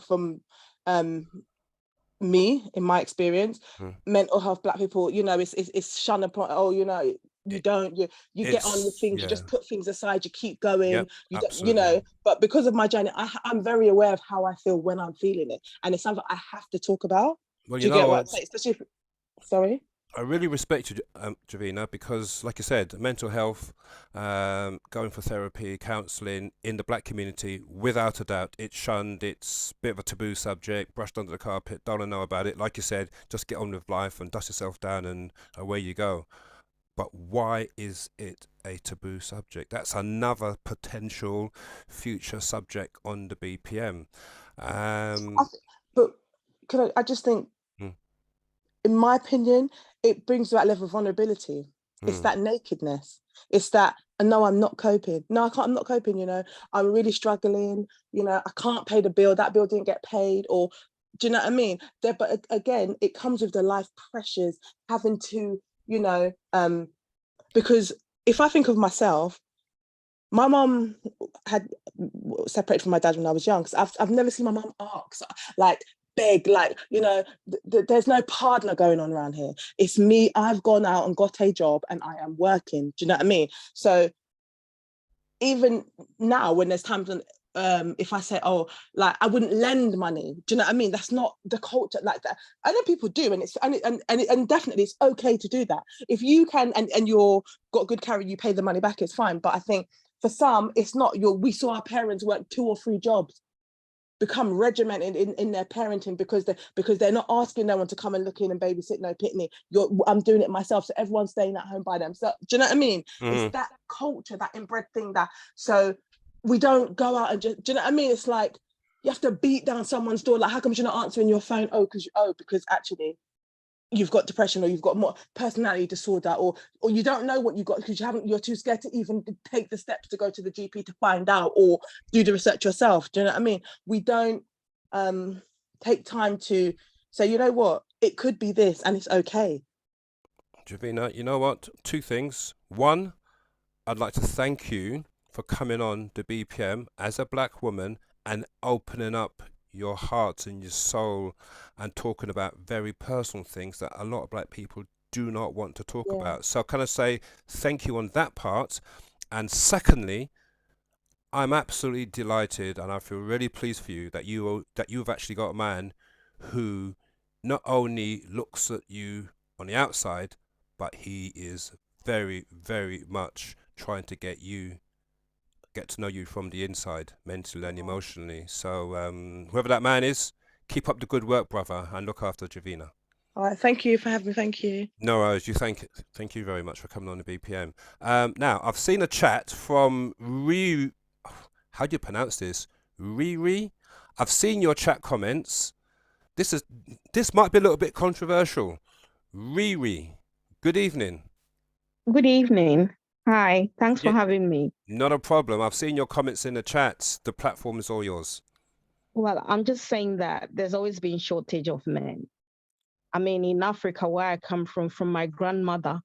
experience. Mental health, black people, you know, it's shunned upon. Oh, you know, you get on with things, you just put things aside, you keep going, you know. But because of my journey, I'm very aware of how I feel when I'm feeling it, and it's something I have to talk about. Well, do you get what I'm saying? Especially sorry, I really respect you, Javina, because like I said, mental health, going for therapy, counselling in the black community, without a doubt, it's shunned, it's a bit of a taboo subject, brushed under the carpet, don't know about it. Like you said, just get on with life and dust yourself down and away you go. But why is it a taboo subject? That's another potential future subject on the BPM. But I just think, in my opinion, it brings that level of vulnerability. It's that nakedness. It's that, no, I'm not coping. No, I'm not coping, you know. I'm really struggling, you know, I can't pay the bill. That bill didn't get paid, or do you know what I mean? But again, it comes with the life pressures, having to, you know, because if I think of myself, my mum had separated from my dad when I was young. So I've never seen my mum ask, like, beg, like, you know, there's no partner going on around here. It's me. I've gone out and got a job and I am working. Do you know what I mean? So even now when there's times when if I say, oh, like I wouldn't lend money, do you know what I mean? That's not the culture like that. I know people do, and it's and definitely it's okay to do that. If you can and you're got good carry, you pay the money back, it's fine. But I think for some, it's not we saw our parents work 2 or 3 jobs, become regimented in their parenting because they're not asking no one to come and look in and babysit, no pitney. I'm doing it myself, so everyone's staying at home by themselves. Do you know what I mean? It's that culture, that inbred thing that so we don't go out and just, do you know what I mean? It's like you have to beat down someone's door. Like, how come you're not answering your phone? Because actually you've got depression, or you've got more personality disorder, or you don't know what you've got because you're too scared to even take the steps to go to the GP to find out or do the research yourself. Do you know what I mean? We don't take time to say, you know what, it could be this and it's okay. Javina, you know what? 2 things. One, I'd like to thank you for coming on the BPM as a black woman and opening up your heart and your soul and talking about very personal things that a lot of black people do not want to talk about. So can I say thank you on that part? And secondly, I'm absolutely delighted and I feel really pleased for you that you've actually got a man who not only looks at you on the outside, but he is very, very much trying to get to know you from the inside, mentally and emotionally. So whoever that man is, keep up the good work, brother, and look after Javina. All right, thank you for having me. Thank you. No worries. Thank you very much for coming on the BPM. Now, I've seen a chat from how do you pronounce this? Riri? I've seen your chat comments. This might be a little bit controversial. Riri, good evening. Good evening. Hi, thanks for having me. Not a problem. I've seen your comments in the chat. The platform is all yours. Well, I'm just saying that there's always been shortage of men. I mean, in Africa, where I come from my grandmother,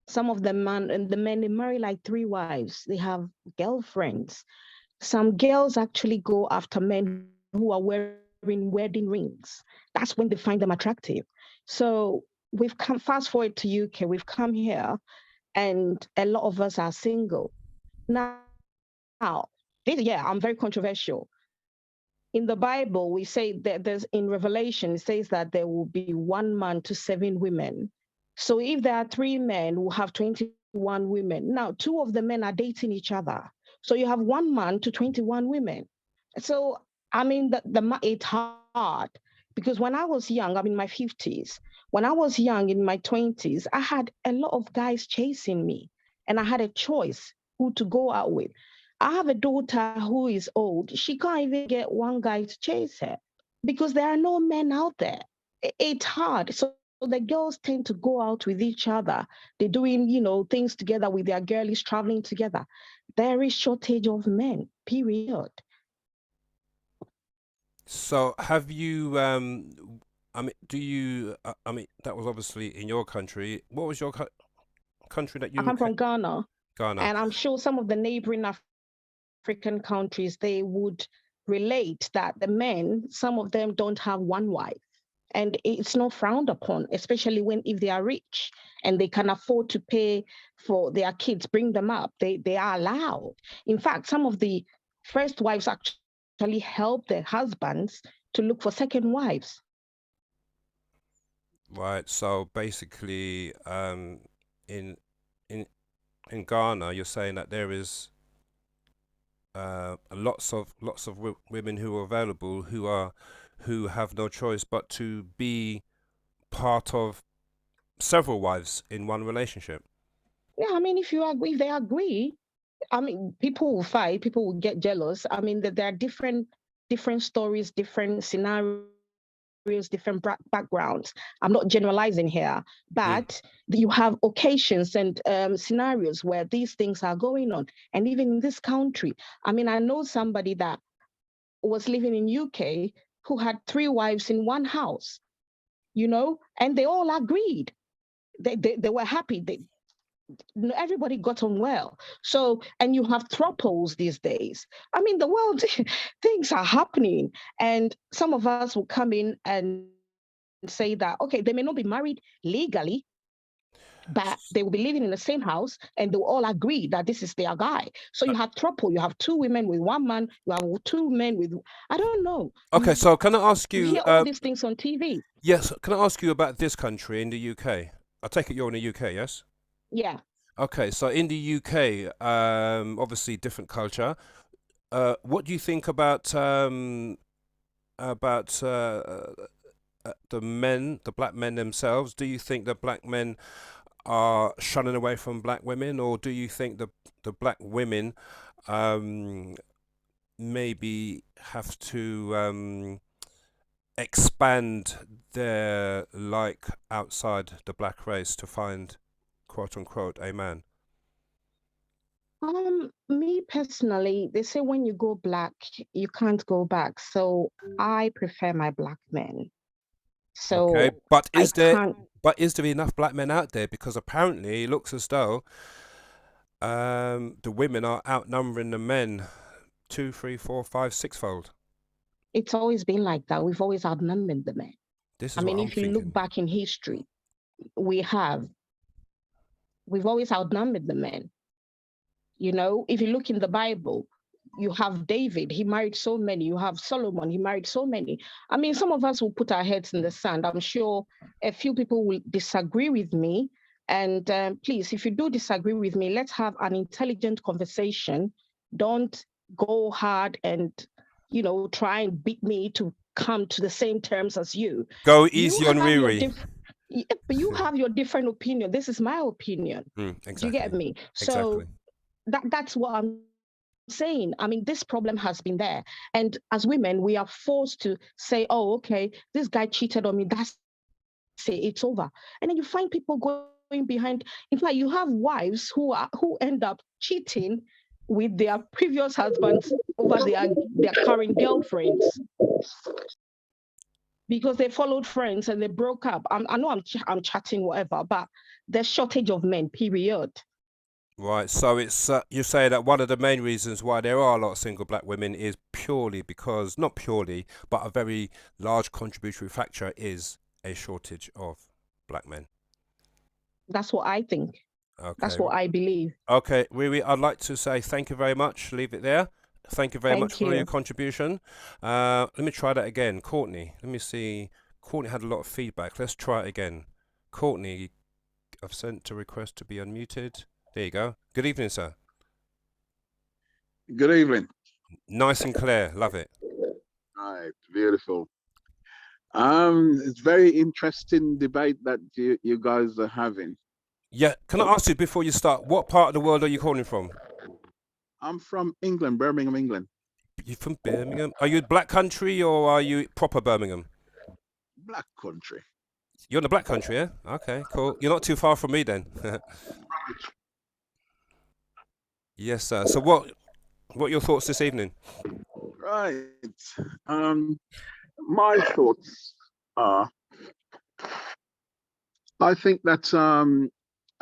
some of the men, they marry like 3 wives. They have girlfriends. Some girls actually go after men who are wearing wedding rings. That's when they find them attractive. So we've come, fast forward to UK, we've come here, and a lot of us are single. Now, I'm very controversial. In the Bible, we say that in Revelation, it says that there will be 1 man to 7 women. So if there are 3 men who have 21 women, now 2 of the men are dating each other. So you have 1 man to 21 women. So, I mean, it's hard because when I was young, I'm in my 50s. When I was young in my 20s, I had a lot of guys chasing me and I had a choice who to go out with. I have a daughter who is old. She can't even get 1 guy to chase her because there are no men out there. It's hard. So the girls tend to go out with each other. They're doing, things together with their girlies, traveling together. There is shortage of men, period. So have you, that was obviously in your country. What was your country that you... I come from Ghana. Ghana. And I'm sure some of the neighboring African countries, they would relate that the men, some of them don't have 1 wife. And it's not frowned upon, especially if they are rich and they can afford to pay for their kids, bring them up. They are allowed. In fact, some of the first wives actually help their husbands to look for second wives. Right. So basically, in Ghana, you're saying that there is lots of women who are available who have no choice but to be part of several wives in one relationship. Yeah, I mean, if they agree, I mean, people will fight, people will get jealous. I mean, there are different stories, different scenarios, different backgrounds. I'm not generalizing here, but you have occasions and scenarios where these things are going on. And even in this country, I mean, I know somebody that was living in UK who had 3 wives in 1 house, and they all agreed. They were happy. everybody got on well. So, and you have thruples these days. I mean, the world, things are happening. And some of us will come in and say that, okay, they may not be married legally, but they will be living in the same house and they'll all agree that this is their guy. So you have throuple, you have two women with one man, you have two men with, I don't know. Okay, so can I ask you? You hear all these things on TV. Yes, can I ask you about this country in the UK? I take it you're in the UK, yes? Yeah. Okay, so in the UK, obviously different culture. What do you think about the men, the black men themselves? Do you think the black men are shunning away from black women, or do you think the black women maybe have to expand their like outside the black race to find quote unquote a man? Me personally, they say when you go black, you can't go back. So I prefer my black men. So okay, but is there can't... enough black men out there? Because apparently it looks as though the women are outnumbering the men 2, 3, 4, 5, 6-fold. It's always been like that. We've always outnumbered the men. This is I mean, what I'm if you thinking. look back in history, we've always outnumbered the men. You know, if you look in the Bible, you have David, he married so many. You have Solomon, he married so many. I mean, some of us will put our heads in the sand. I'm sure a few people will disagree with me. And please, if you do disagree with me, let's have an intelligent conversation. Don't go hard and, you know, try and beat me to come to the same terms as you. Go easy on Riri. But you have your different opinion. This is my opinion. Exactly. Do you get me? So exactly. That's what I'm saying. I mean, this problem has been there. And as women, we are forced to say, oh, okay, this guy cheated on me. That's it, it's over. And then you find people going behind. In fact, you have wives who end up cheating with their previous husbands over their current girlfriends, because they followed friends and they broke up. I know I'm chatting whatever, but there's shortage of men, period. Right, so it's you say that one of the main reasons why there are a lot of single black women is purely because, not purely, but a very large contributory factor is a shortage of black men. That's what I think. Okay. That's what I believe. Okay, Riri, I'd like to say thank you very much. Leave it there. Thank you very much for your contribution. Let me try that again. Courtney, let me see. Courtney had a lot of feedback. Let's try it again. Courtney, I've sent a request to be unmuted. There you go. Good evening, sir. Good evening. Nice and clear. Love it. Right, beautiful. It's very interesting debate that you guys are having. Yeah, can I ask you before you start, what part of the world are you calling from? I'm from England, Birmingham, England. You're from Birmingham? Are you black country or are you proper Birmingham? Black country. You're in the black country, yeah? Okay, cool. You're not too far from me then. Yes, sir. So what are your thoughts this evening? Right. My thoughts are, I think that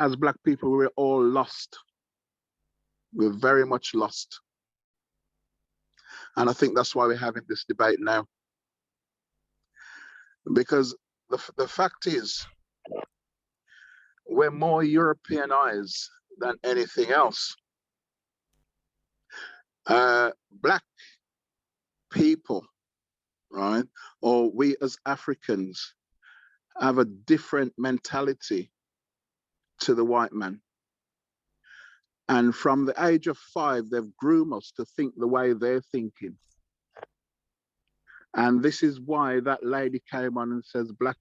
as black people, we're all lost. We're very much lost. And I think that's why we're having this debate now. Because the fact is, we're more Europeanized than anything else. Black people, right, or we as Africans have a different mentality to the white man. And from the age of 5, they've groomed us to think the way they're thinking. And this is why that lady came on and says black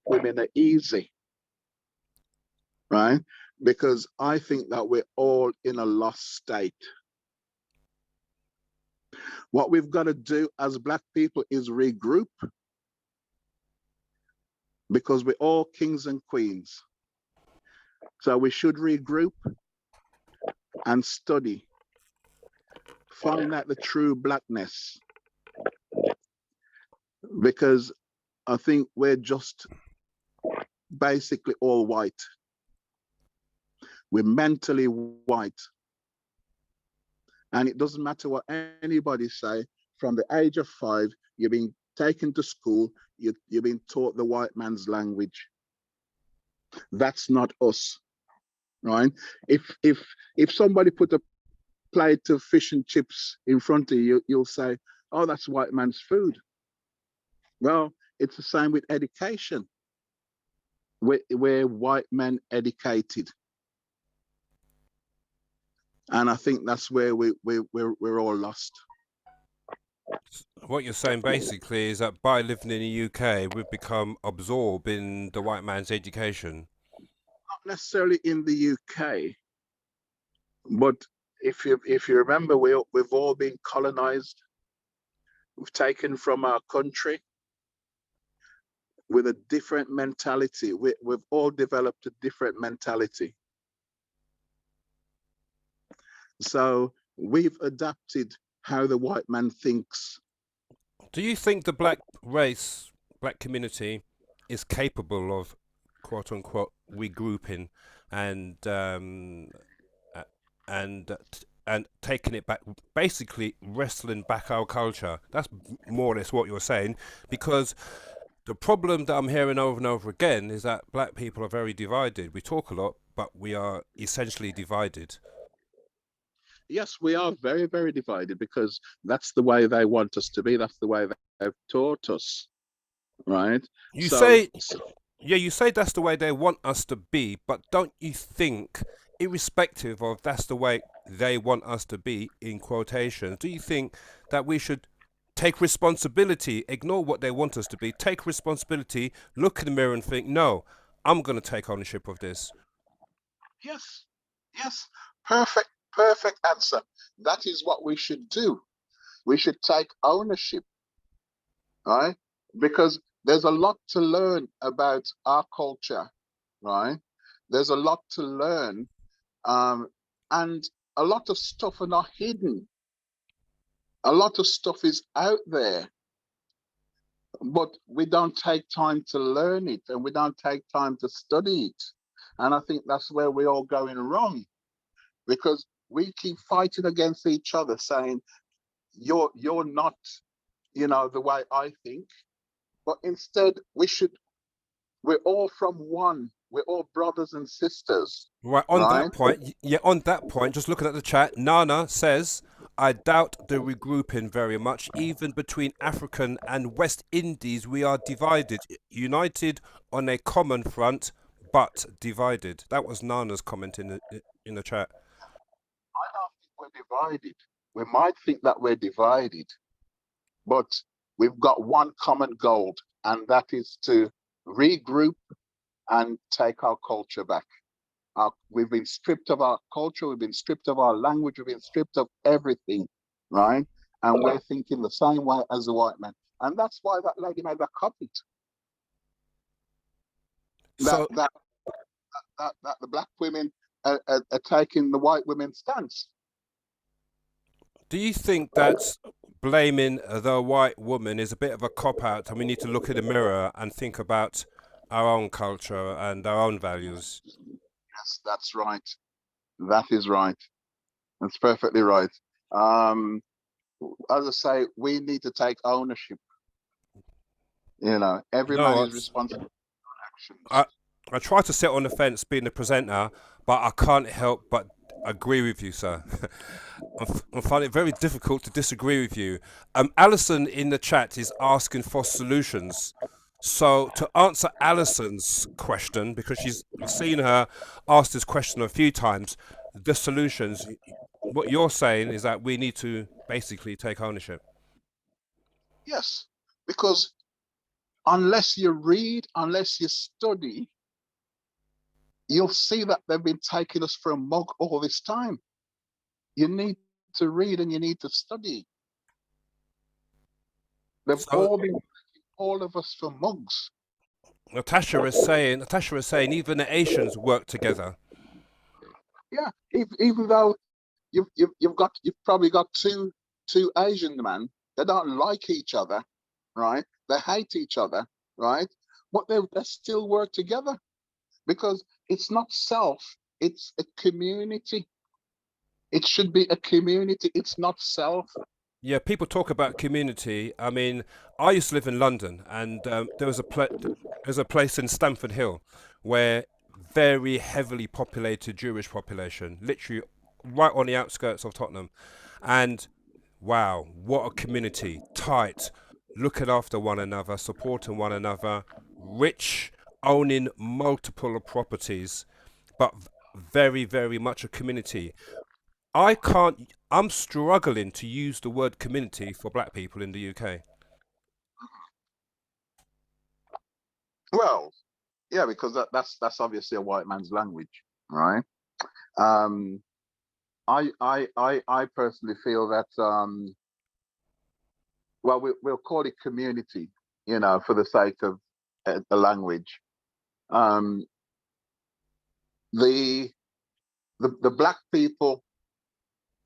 women are easy, right? Because I think that we're all in a lost state. What we've got to do as black people is regroup, because we're all kings and queens. So we should regroup and study, find out the true blackness, because I think we're just basically all white. We're mentally white. And it doesn't matter what anybody say, from the age of 5, you're being taken to school, you're being taught the white man's language. That's not us, right? If somebody put a plate of fish and chips in front of you, you'll say, oh, that's white man's food. Well, it's the same with education. We're white men educated. And I think that's where we're all lost. What you're saying basically is that by living in the UK, we've become absorbed in the white man's education. Not necessarily in the UK, but if you remember, we've all been colonized. We've taken from our country with a different mentality. We've all developed a different mentality. So we've adapted how the white man thinks. Do you think the black race, black community, is capable of quote unquote regrouping and taking it back, basically wrestling back our culture? That's more or less what you're saying, because the problem that I'm hearing over and over again is that black people are very divided. We talk a lot, but we are essentially divided. Yes, we are very, very divided, because that's the way they want us to be. That's the way they've taught us, right? You say that's the way they want us to be, but don't you think, irrespective of that's the way they want us to be, in quotations, do you think that we should take responsibility, ignore what they want us to be, take responsibility, look in the mirror and think, no, I'm going to take ownership of this? Yes, yes, perfect answer. That is what we should do. We should take ownership, right? Because there's a lot to learn about our culture, right? There's a lot to learn, and a lot of stuff are not hidden. A lot of stuff is out there, but we don't take time to learn it, and we don't take time to study it. And I think that's where we're all going wrong, because we keep fighting against each other, saying, you're not, the way I think. But instead, we're all from one. We're all brothers and sisters. Right, on that point, just looking at the chat, Nana says, I doubt the regrouping very much. Even between African and West Indies, we are divided. United on a common front, but divided. That was Nana's comment in the chat. I don't think we're divided. We might think that we're divided, but we've got one common goal, and that is to regroup and take our culture back. We've been stripped of our culture, we've been stripped of our language, we've been stripped of everything, right? And we're thinking the same way as the white man. And that's why that lady made that comment. So that the black women are taking the white women's stance. Do you think that blaming the white woman is a bit of a cop-out, and we need to look in the mirror and think about our own culture and our own values? Yes, that's right. That is right. That's perfectly right. As I say, we need to take ownership. Every man is responsible for actions. I try to sit on the fence being the presenter, but I can't help but agree with you, sir. I find it very difficult to disagree with you. Alison in the chat is asking for solutions. So to answer Alison's question, because I've seen her ask this question a few times, the solutions, what you're saying is that we need to basically take ownership. Yes, because unless you read, unless you study, you'll see that they've been taking us for a mug all this time. You need to read and you need to study. They've all been taking all of us for mugs. Natasha is saying even the Asians work together. Yeah, even though you've probably got two Asian men, they don't like each other, right? They hate each other, right? But they still work together, because it's not self, it's a community. It should be a community. It's not self. Yeah, people talk about community. I mean, I used to live in London, and there's a place in Stamford Hill where very heavily populated Jewish population, literally right on the outskirts of Tottenham, and wow, what a community! Tight, looking after one another, supporting one another, rich, owning multiple properties, but very, very much a community. I'm struggling to use the word community for black people in the UK. Well, yeah, because that's obviously a white man's language, right? Um, I personally feel that well, we'll call it community, for the sake of the language. Um, the black people,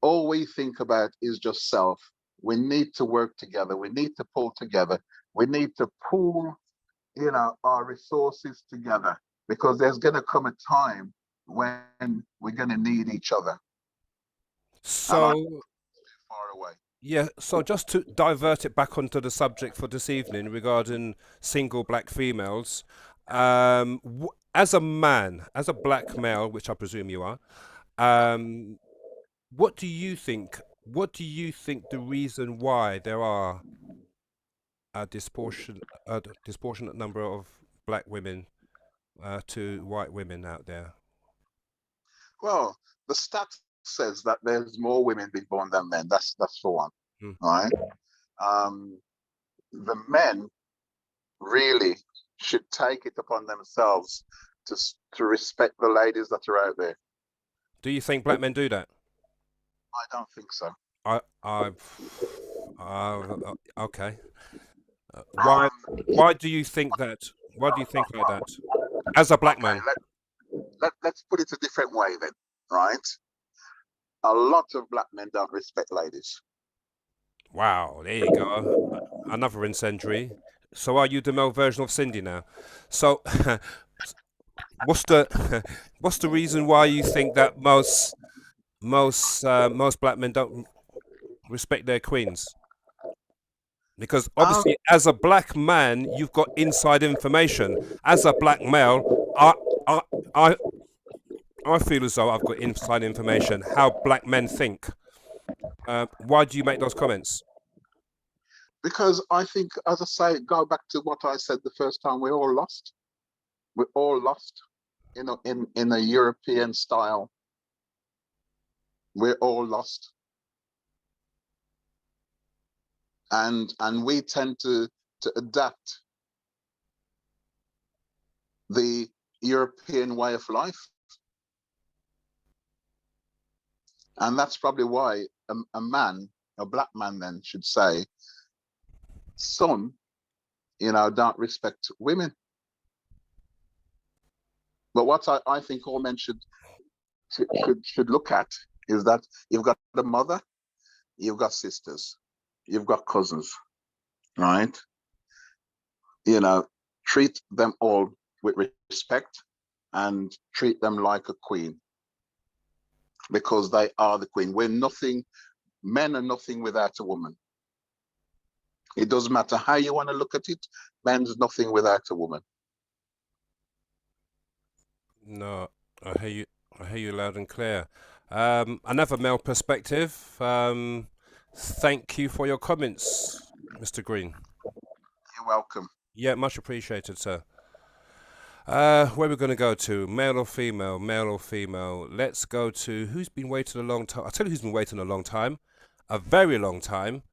all we think about is just self. We need to work together. We need to pull together. We need to pool, our resources together, because there's going to come a time when we're going to need each other. So, Far away. yeah, so just to divert it back onto the subject for this evening regarding single black females, as a man, as a black male, which I presume you are, what do you think? What do you think the reason why there are a disproportionate number of black women to white women out there? Well, the stats says that there's more women being born than men. That's for one, right? The men really should take it upon themselves to respect the ladies that are out there. Do you think black men do that? I don't think so. Okay. Why do you think that? Why do you think like that? As a black man. Let's put it a different way then, right? A lot of black men don't respect ladies. Wow, there you go. Another incendiary. So are you the male version of Cindy now? So what's the reason why you think that most black men don't respect their queens? Because obviously, as a black man, you've got inside information. As a black male, I feel as though I've got inside information how black men think. Why do you make those comments? Because I think, as I say, go back to what I said the first time. We're all lost. We're all lost, in a European style. We're all lost. And we tend to adapt the European way of life. And that's probably why a black man then should say, some, don't respect women. But what I think all men should look at is that you've got a mother, you've got sisters, you've got cousins, right? Treat them all with respect and treat them like a queen, because they are the queen. Men are nothing without a woman. It doesn't matter how you want to look at it, men's nothing without a woman. No, I hear you loud and clear. Another male perspective. Thank you for your comments, Mr. Green. You're welcome. Yeah, much appreciated, sir. Where are we going to go to? Male or female? Male or female? Let's go to who's been waiting a long time. I'll tell you who's been waiting a long time. A very long time.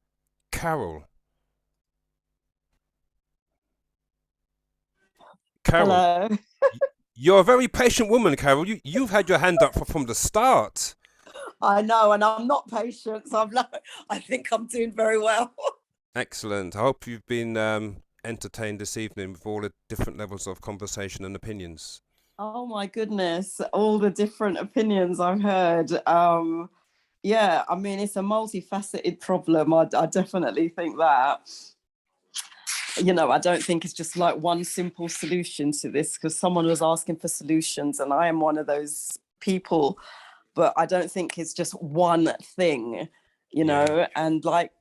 Carol. Carol. Hello. You're a very patient woman, Carol. You've had your hand up from the start. I know, and I'm not patient, so I think I'm doing very well. Excellent. I hope you've been entertained this evening with all the different levels of conversation and opinions. Oh my goodness, all the different opinions I've heard. Yeah, I mean, it's a multifaceted problem. I definitely think that. I don't think it's just like one simple solution to this, because someone was asking for solutions, and I am one of those people, but I don't think it's just one thing, you know. And like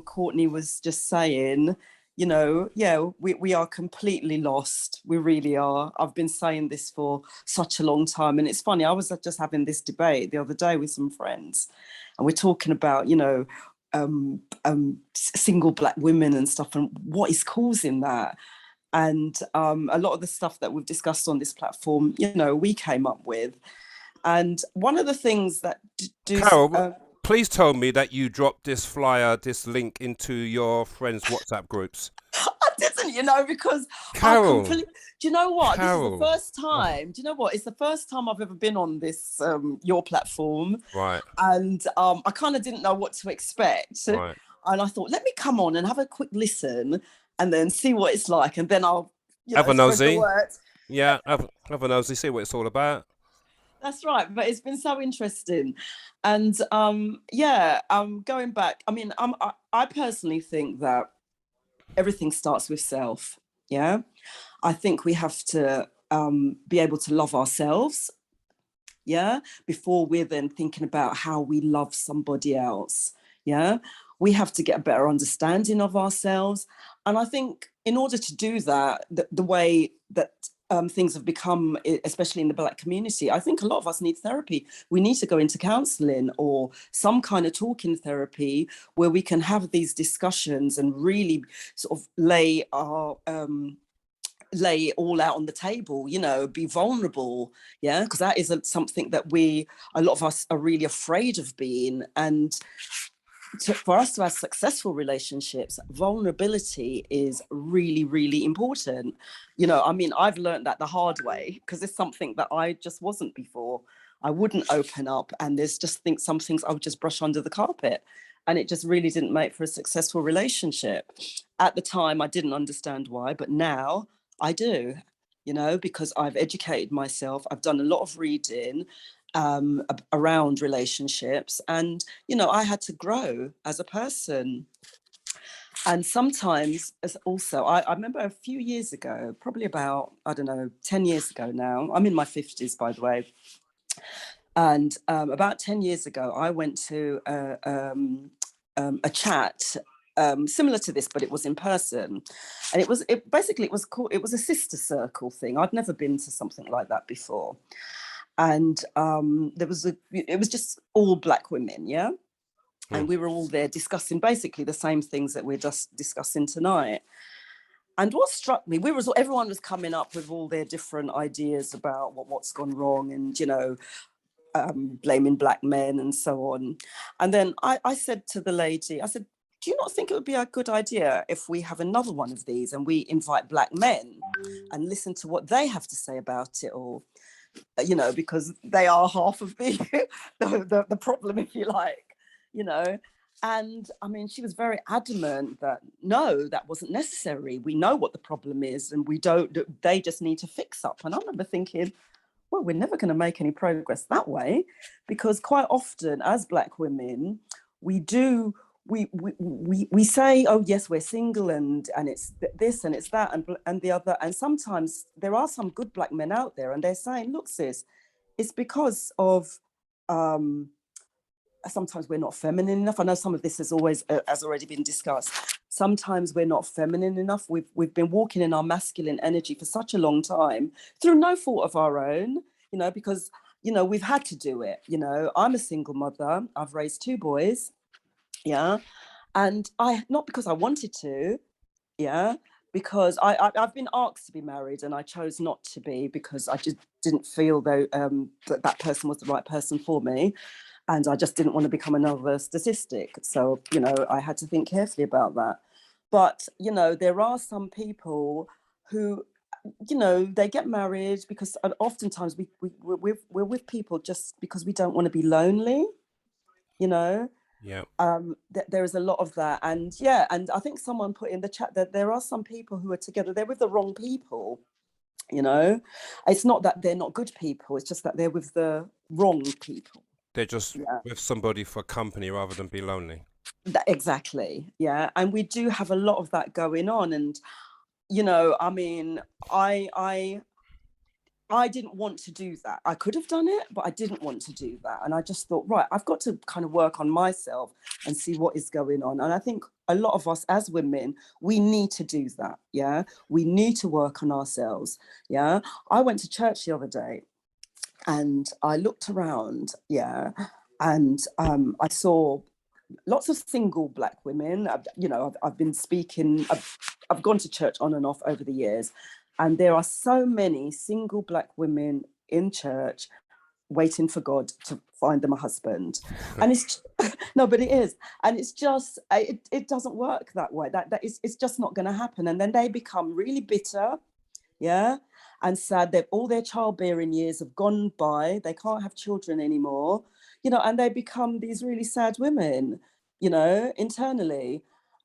Courtney was just saying, you know, yeah, we are completely lost. We really are. I've been saying this for such a long time. And it's funny, I was just having this debate the other day with some friends, and we're talking about, you know, single Black women and stuff, and what is causing that. And a lot of the stuff that we've discussed on this platform, you know, we came up with. And one of the things that Carol, please tell me that you dropped this flyer, this link into your friends' WhatsApp groups. I didn't, you know, because Carol, do you know what? Carol. This is the first time. Do you know what? It's the first time I've ever been on this your platform. Right. And I kind of didn't know what to expect. Right. And I thought, let me come on and have a quick listen and then see what it's like. And then I'll have a nosy. Word. Yeah, have a nosy, see what it's all about. That's right, but it's been so interesting. And going back, I mean, I personally think that everything starts with self. Yeah, I think we have to be able to love ourselves, yeah, before we're then thinking about how we love somebody else. Yeah, we have to get a better understanding of ourselves. And I think in order to do that, the way that things have become, especially in the Black community, I think a lot of us need therapy. We need to go into counselling or some kind of talking therapy where we can have these discussions and really sort of lay it all out on the table, you know, be vulnerable. Yeah, because that is something that a lot of us are really afraid of being. And for us to have successful relationships, vulnerability is really, really important. You know, I mean, I've learned that the hard way, because it's something that I just wasn't before. I wouldn't open up, and there's just some things I would just brush under the carpet. And it just really didn't make for a successful relationship. At the time, I didn't understand why, but now I do, you know, because I've educated myself. I've done a lot of reading around relationships, and you know, I had to grow as a person. And sometimes also I remember a few years ago, probably about, I don't know, 10 years ago now, I'm in my 50s, by the way, and about 10 years ago I went to a chat similar to this, but it was in person, and it was a sister circle thing. I'd never been to something like that before. And it was just all Black women, yeah? And we were all there discussing basically the same things that we're just discussing tonight. And what struck me, everyone was coming up with all their different ideas about what's gone wrong, and, you know, blaming Black men and so on. And then I said to the lady, I said, do you not think it would be a good idea if we have another one of these and we invite Black men and listen to what they have to say about it all? You know, because they are half of the problem, if you like, you know. And I mean, she was very adamant that no, that wasn't necessary. We know what the problem is, and they just need to fix up. And I remember thinking, well, we're never going to make any progress that way, because quite often as Black women, we say, oh yes, we're single, and it's this and it's that and the other. And sometimes there are some good Black men out there, and they're saying, look, sis, it's because of sometimes we're not feminine enough. I know some of this has already been discussed. Sometimes we're not feminine enough. We've been walking in our masculine energy for such a long time through no fault of our own, you know, because, you know, we've had to do it. You know, I'm a single mother. I've raised 2 boys. Yeah. And not because I wanted to, yeah, because I've been asked to be married, and I chose not to be because I just didn't feel that person was the right person for me. And I just didn't want to become another statistic. So, you know, I had to think carefully about that. But, you know, there are some people who, you know, they get married because oftentimes we're with people just because we don't want to be lonely, you know. Yeah. There is a lot of that. And yeah, and I think someone put in the chat that there are some people who are together, they're with the wrong people, you know. It's not that they're not good people, it's just that they're with the wrong people. They're just with somebody for company rather than be lonely. Exactly, yeah. And we do have a lot of that going on. And, you know, I mean, I didn't want to do that. I could have done it, but I didn't want to do that. And I just thought, right, I've got to kind of work on myself and see what is going on. And I think a lot of us as women, we need to do that. Yeah. We need to work on ourselves. Yeah. I went to church the other day and I looked around. Yeah. And I saw lots of single Black women. I've been speaking, I've gone to church on and off over the years. And there are so many single Black women in church waiting for God to find them a husband. And it's no, but it is. And it's just, it doesn't work that way. It's just not going to happen. And then they become really bitter. Yeah. And sad that all their childbearing years have gone by. They can't have children anymore, and they become these really sad women, internally.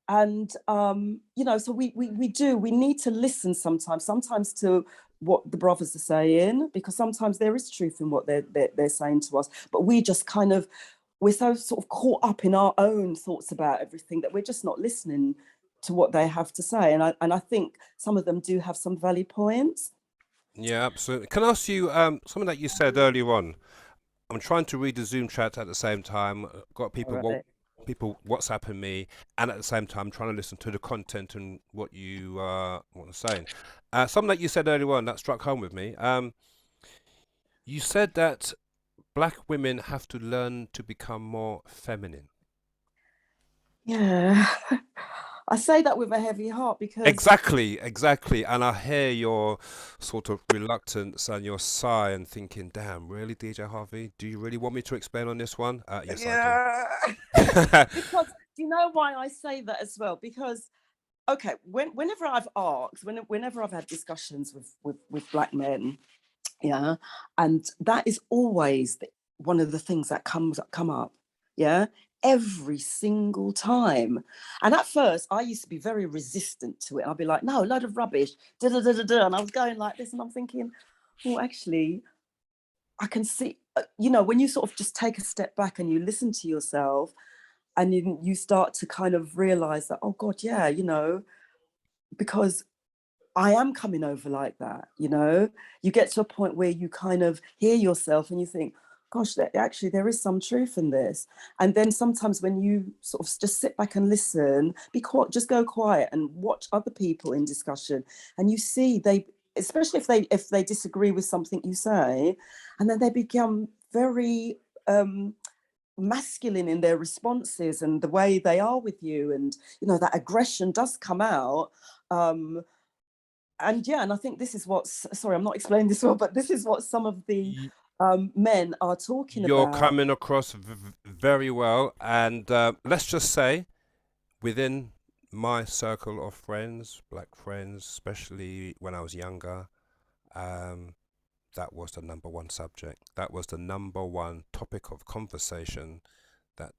And, so we need to listen sometimes to what the brothers are saying, because sometimes there is truth in what they're saying to us, but we're so sort of caught up in our own thoughts about everything that we're just not listening to what they have to say. And I think some of them do have some valid points. Yeah, absolutely. Can I ask you something that you said earlier on? I'm trying to read the Zoom chat at the same time. Got people WhatsApping me, and at the same time trying to listen to the content and what you are saying. Something that you said earlier on that struck home with me. You said that Black women have to learn to become more feminine. Yeah. I say that with a heavy heart because... Exactly. And I hear your sort of reluctance and your sigh and thinking, damn, really, DJ Harvey? Do you really want me to explain on this one? Yes, I do. Because, do you know why I say that as well? Because, okay, whenever I've asked, whenever I've had discussions with Black men, yeah, and that is always one of the things that come up, yeah, every single time. And at first I used to be very resistant to it. I'd be like, no, a load of rubbish, and I was going like this, and I'm thinking, well, actually I can see, when you sort of just take a step back and you listen to yourself, and you start to kind of realize that, oh God, yeah, because I am coming over like that, you get to a point where you kind of hear yourself and you think, gosh, actually there is some truth in this. And then sometimes when you sort of just sit back and listen, just go quiet and watch other people in discussion, and you see especially if they disagree with something you say, and then they become very masculine in their responses and the way they are with you, and that aggression does come out. And I think this is sorry, I'm not explaining this well, but this is what some of the men are talking about. You're coming across very well. And let's just say, within my circle of friends, Black friends, especially when I was younger, that was the number one subject. That was the number one topic of conversation, that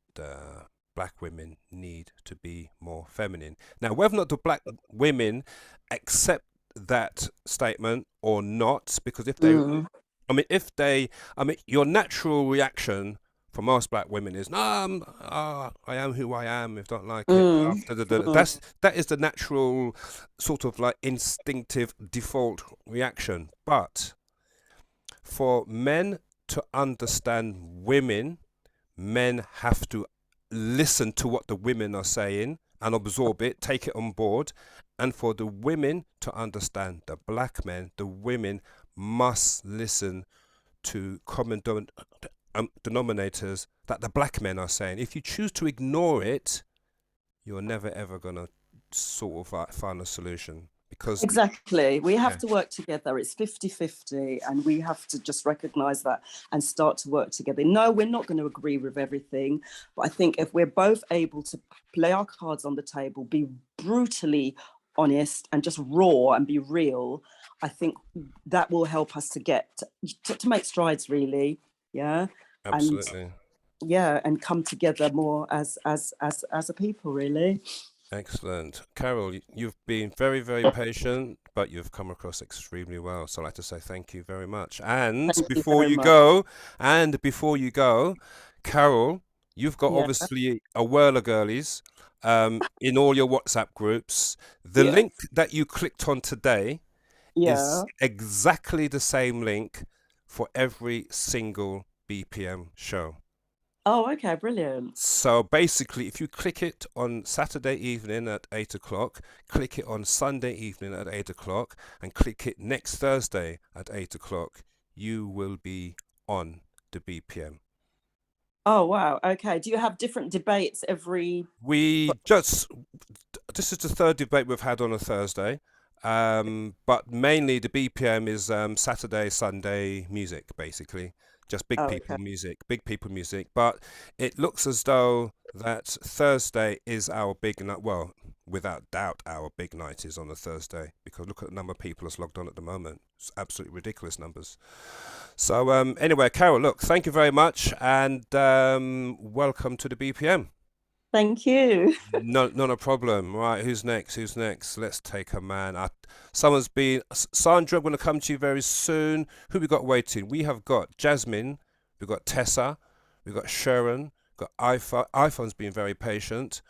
Black women need to be more feminine. Now, whether or not the Black women accept that statement or not, because if they, your natural reaction for most Black women is, no, I am who I am. If don't like it, that is the natural sort of like instinctive default reaction. But for men to understand women, men have to listen to what the women are saying and absorb it, take it on board. And for the women to understand the Black men, the women must listen to common denominators that the Black men are saying. If you choose to ignore it, you're never ever going to sort of find a solution. Because exactly, we have to work together. It's 50-50, and we have to just recognize that and start to work together. No, we're not going to agree with everything, but I think if we're both able to play our cards on the table, be brutally honest and just raw and be real, I think that will help us to get to make strides, really. Yeah, absolutely. And come together more as a people, really. Excellent. Carol, you've been very, very patient, but you've come across extremely well. So I'd like to say thank you very much. And before you go, Carol, you've got obviously a whirl of girlies in all your WhatsApp groups. The link that you clicked on today Yeah. is exactly the same link for every single BPM show. Oh, okay, brilliant. So basically, if you click it on Saturday evening at 8 o'clock, click it on Sunday evening at 8 o'clock, and click it next Thursday at 8 o'clock, you will be on the BPM. Oh, wow. Okay. Do you have different debates every... This is the third debate we've had on a Thursday. But mainly the BPM is Saturday, Sunday music, basically. Just big people music. But it looks as though that Thursday is our big night. Well, without doubt, our big night is on a Thursday, because look at the number of people that's logged on at the moment. It's absolutely ridiculous numbers. So anyway, Carol, look, thank you very much, and welcome to the BPM. Thank you. Not a problem. Right, who's next? Let's take a man. Sandra, I'm going to come to you very soon. Who we got waiting? We have got Jasmine, we've got Tessa, we've got Sharon, we've got iPhone. iPhone's been very patient.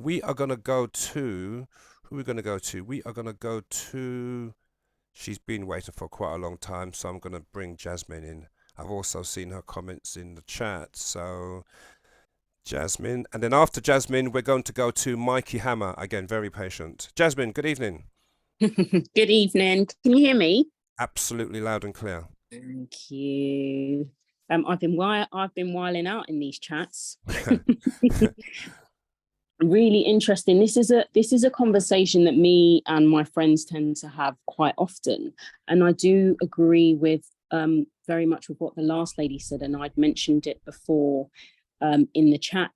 We are going to go to... Who are we going to go to? We are going to go to... She's been waiting for quite a long time, so I'm going to bring Jasmine in. I've also seen her comments in the chat, so... Jasmine, and then after Jasmine, we're going to go to Mikey Hammer, again, very patient. Jasmine, good evening. Good evening. Can you hear me? Absolutely loud and clear. Thank you. I've been whiling out in these chats. Really interesting. This is a conversation that me and my friends tend to have quite often, and I do agree with very much with what the last lady said, and I'd mentioned it before. In the chat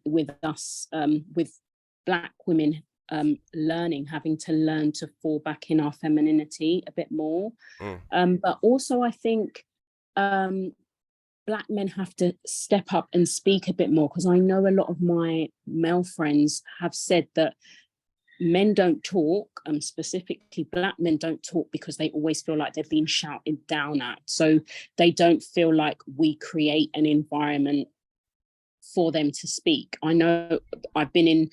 with us, with Black women having to learn to fall back in our femininity a bit more. But also I think Black men have to step up and speak a bit more, because I know a lot of my male friends have said that men don't talk, specifically Black men don't talk because they always feel like they're being shouted down at. So they don't feel like we create an environment for them to speak. I know I've been in,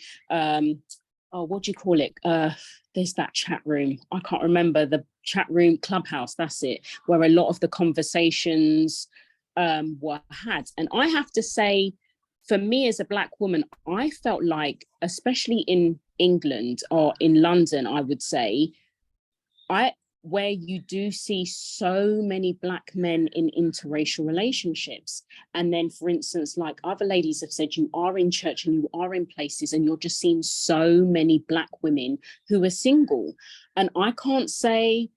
what do you call it? There's that chat room. I can't remember the chat room, Clubhouse, that's it, where a lot of the conversations were had. And I have to say, for me as a Black woman, I felt like, especially in England or in London, I would say, where you do see so many Black men in interracial relationships. And then, for instance, like other ladies have said, you are in church and you are in places and you're just seeing so many Black women who are single. And I can't say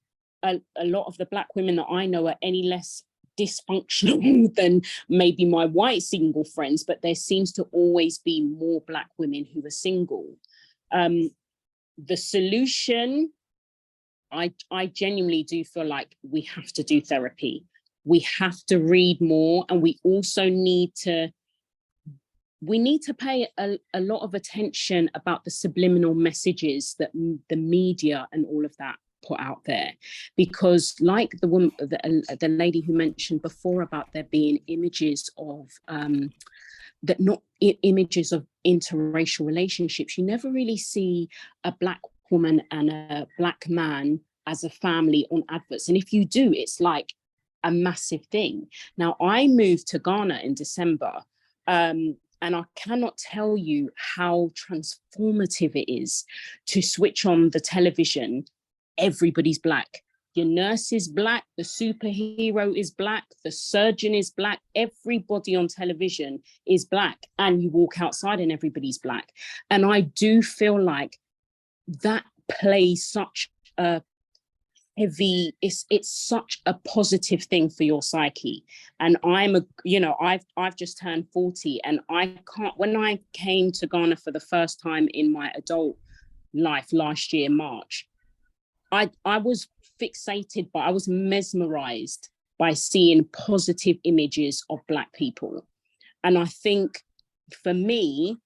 a lot of the Black women that I know are any less dysfunctional than maybe my white single friends, but there seems to always be more Black women who are single. The solution, I genuinely do feel like we have to do therapy. We have to read more, and we also need to pay a lot of attention about the subliminal messages that the media and all of that put out there, because like the woman, the lady who mentioned before about there being images of images of interracial relationships, you never really see a Black woman and a Black man as a family on adverts, and if you do, it's like a massive thing. Now, I moved to Ghana in December, and I cannot tell you how transformative it is to switch on the television. Everybody's Black. Your nurse is Black, the superhero is Black, the surgeon is Black, everybody on television is Black, and you walk outside and everybody's Black. And I do feel like that plays such a heavy, it's such a positive thing for your psyche. And I've just turned 40, and when I came to Ghana for the first time in my adult life last year, March, I was fixated, but I was mesmerized by seeing positive images of Black people. And I think for me,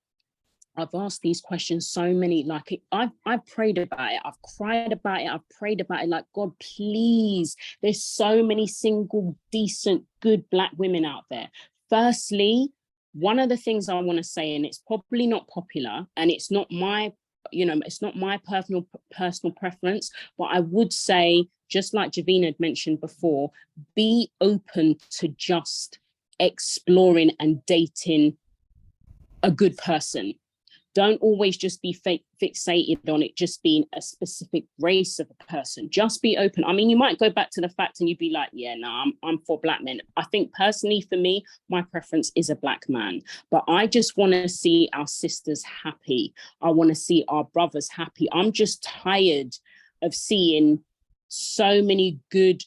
I've asked these questions so many, like I've prayed about it, I've cried about it, I've prayed about it, like, God, please, there's so many single, decent, good Black women out there. Firstly, one of the things I want to say, and it's probably not popular, and it's not my you know, it's not my personal preference, but I would say, just like Javina had mentioned before, be open to just exploring and dating a good person. Don't always just be fixated on it just being a specific race of a person. Just be open. I mean, you might go back to the fact and you'd be like, yeah, no, I'm for black men. I think personally for me, my preference is a black man. But I just want to see our sisters happy. I want to see our brothers happy. I'm just tired of seeing so many good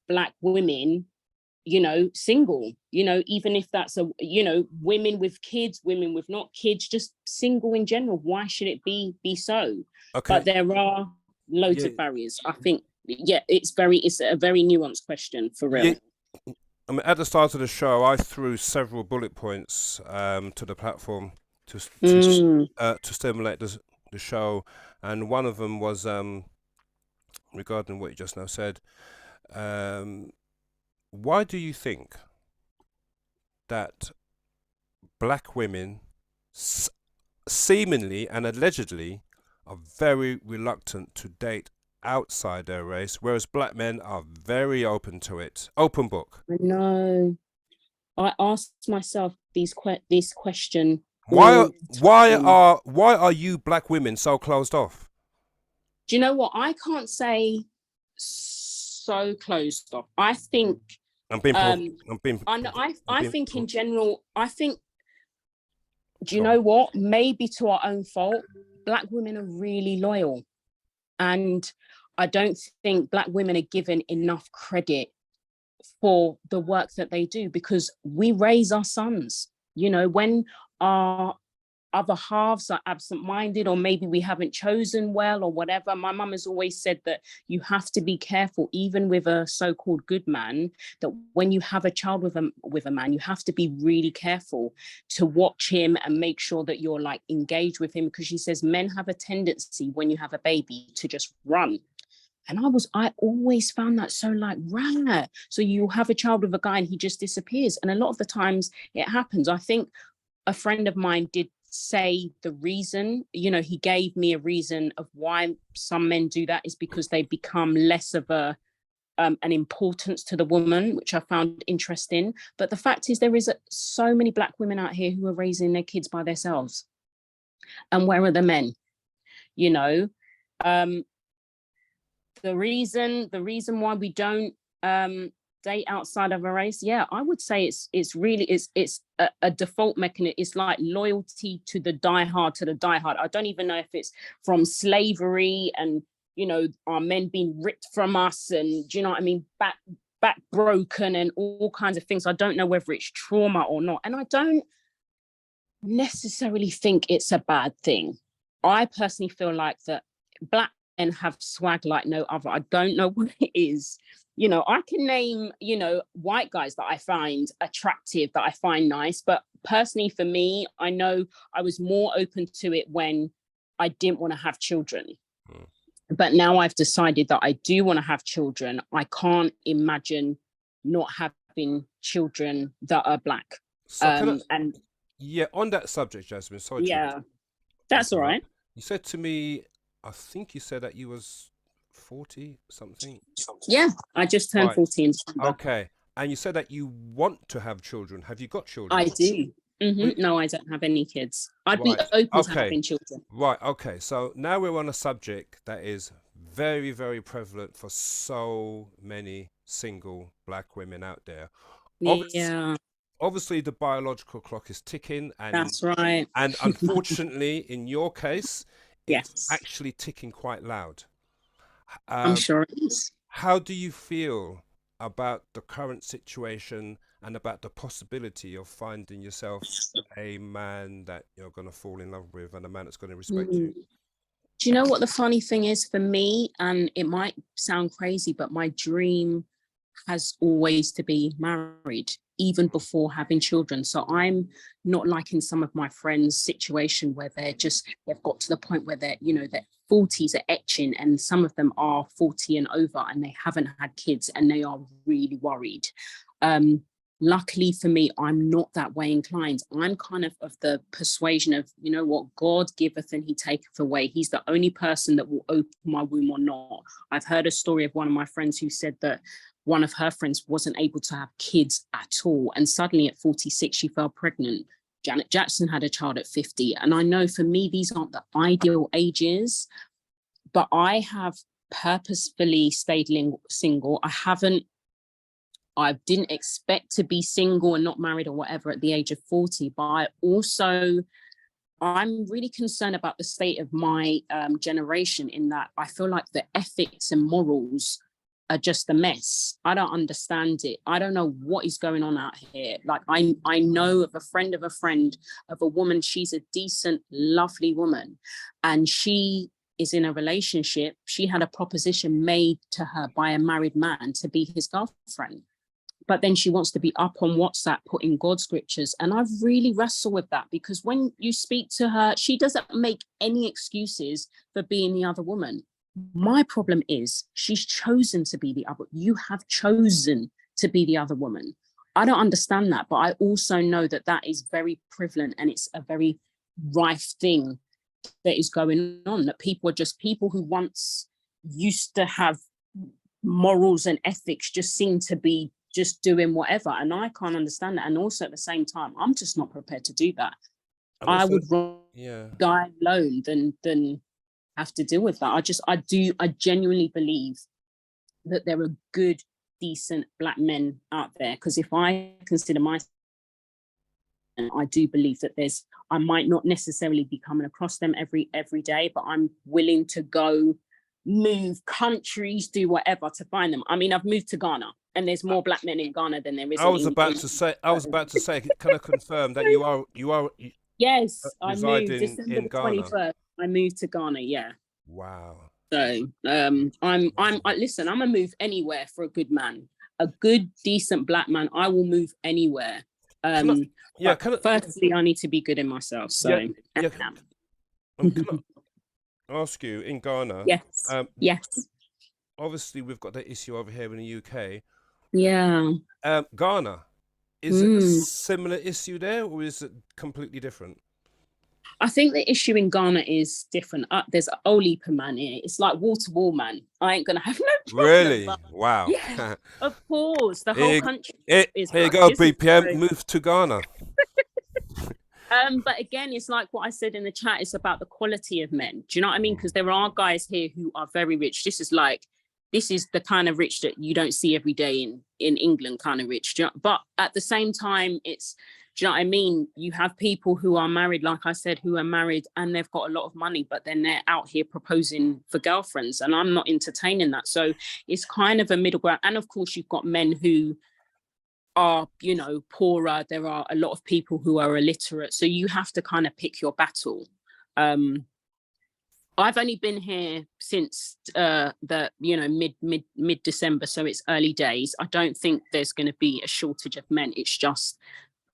black women, you know, single, you know, even if that's a, you know, women with kids, women with not kids, just single in general. Why should it be so? Okay. But there are loads of barriers. I think, yeah, it's a very nuanced question for real. Yeah. I mean, at the start of the show, I threw several bullet points to the platform to stimulate the show, and one of them was regarding what you just now said. Why do you think that black women seemingly and allegedly are very reluctant to date outside their race, whereas black men are very open to it? Open book. I know. I asked myself this question. Why are you black women so closed off? Do you know what? I can't say so closed off. I think I think in general, do you know what? Maybe to our own fault, black women are really loyal. And I don't think black women are given enough credit for the work that they do, because we raise our sons. You know, when our other halves are absent-minded, or maybe we haven't chosen well or whatever, my mum has always said that you have to be careful, even with a so-called good man, that when you have a child with a man, you have to be really careful to watch him and make sure that you're like engaged with him, because she says men have a tendency when you have a baby to just run. And I always found that so like rare. So you have a child with a guy and he just disappears. And a lot of the times it happens. I think a friend of mine did say the reason, you know, he gave me a reason of why some men do that is because they become less of an importance to the woman, which I found interesting. But the fact is, there is so many black women out here who are raising their kids by themselves. And where are the men? You know, the reason why we don't date outside of a race, yeah, I would say it's really a default mechanism. It's like loyalty to the diehard. I don't even know if it's from slavery and, you know, our men being ripped from us, and do you know what I mean, back broken and all kinds of things. I don't know whether it's trauma or not, and I don't necessarily think it's a bad thing. I personally feel like that black men have swag like no other. I don't know what it is. You know, I can name, you know, white guys that I find attractive, that I find nice. But personally, for me, I know I was more open to it when I didn't want to have children. But now I've decided that I do want to have children. I can't imagine not having children that are black. So yeah, on that subject, Jasmine, sorry. Yeah, that's all right. You said to me, I think you said that you was 40 something. Yeah, I just turned 14. Okay, and you said that you want to have children. Have you got children? I do. No, I don't have any kids. I'd be open to having children. Right. Okay. So now we're on a subject that is very, very prevalent for so many single black women out there. Obviously, the biological clock is ticking, and that's right. And unfortunately, in your case, it's actually ticking quite loud. I'm sure it is. How do you feel about the current situation and about the possibility of finding yourself a man that you're going to fall in love with and a man that's going to respect you? Do you know what the funny thing is for me? And it might sound crazy, but my dream has always to be married, even before having children. So I'm not like in some of my friends' situation where they've got to the point where they're, you know, their 40s are etching, and some of them are 40 and over and they haven't had kids and they are really worried. Luckily for me, I'm not that way inclined. I'm kind of the persuasion of, you know what, God giveth and he taketh away. He's the only person that will open my womb or not. I've heard a story of one of my friends who said that one of her friends wasn't able to have kids at all. And suddenly at 46, she fell pregnant. Janet Jackson had a child at 50. And I know for me, these aren't the ideal ages, but I have purposefully stayed single. I didn't expect to be single and not married or whatever at the age of 40, but I'm really concerned about the state of my generation, in that I feel like the ethics and morals are just a mess. I don't understand it. I don't know what is going on out here. Like I know of a friend of a woman. She's a decent, lovely woman, and she is in a relationship. She had a proposition made to her by a married man to be his girlfriend. But then she wants to be up on WhatsApp putting God scriptures. And I've really wrestled with that, because when you speak to her, she doesn't make any excuses for being the other woman. My problem is she's chosen to be the other. You have chosen to be the other woman. I don't understand that, but I also know that that is very prevalent, and it's a very rife thing that is going on, that people are just people who once used to have morals and ethics just seem to be just doing whatever, and I can't understand that. And also at the same time, I'm just not prepared to do that. I would rather die alone than have to deal with that. I genuinely believe that there are good, decent Black men out there, because if I consider myself, I do believe that I might not necessarily be coming across them every day, but I'm willing to go move countries, do whatever to find them. I mean, I've moved to Ghana, and there's more Black men in Ghana than there is. I was about to say, can I confirm that you are? Yes, I moved in December Ghana. 21st. I moved to Ghana. Yeah. Wow. So, listen, I'm gonna move anywhere for a good man, a good, decent Black man. I will move anywhere. Firstly, I need to be good in myself. So, can I ask you, in Ghana? Yes. Yes. Obviously, we've got that issue over here in the UK. Yeah. Ghana, is it a similar issue there, or is it completely different? I think the issue in Ghana is different. There's a whole heap of man here. It's like wall to wall, man. I ain't gonna have no problem. Really? Wow. Yeah, of course. The whole country is. Here you go, BPM. Move to Ghana. But again, it's like what I said in the chat. It's about the quality of men. Do you know what I mean? Because there are guys here who are very rich. This is the kind of rich that you don't see every day in England, kind of rich. But at the same time, do you know what I mean? You have people who are married, like I said, who are married and they've got a lot of money, but then they're out here proposing for girlfriends, and I'm not entertaining that. So it's kind of a middle ground. And of course, you've got men who are, poorer. There are a lot of people who are illiterate. So you have to kind of pick your battle. I've only been here since mid December, so it's early days. I don't think there's going to be a shortage of men. It's just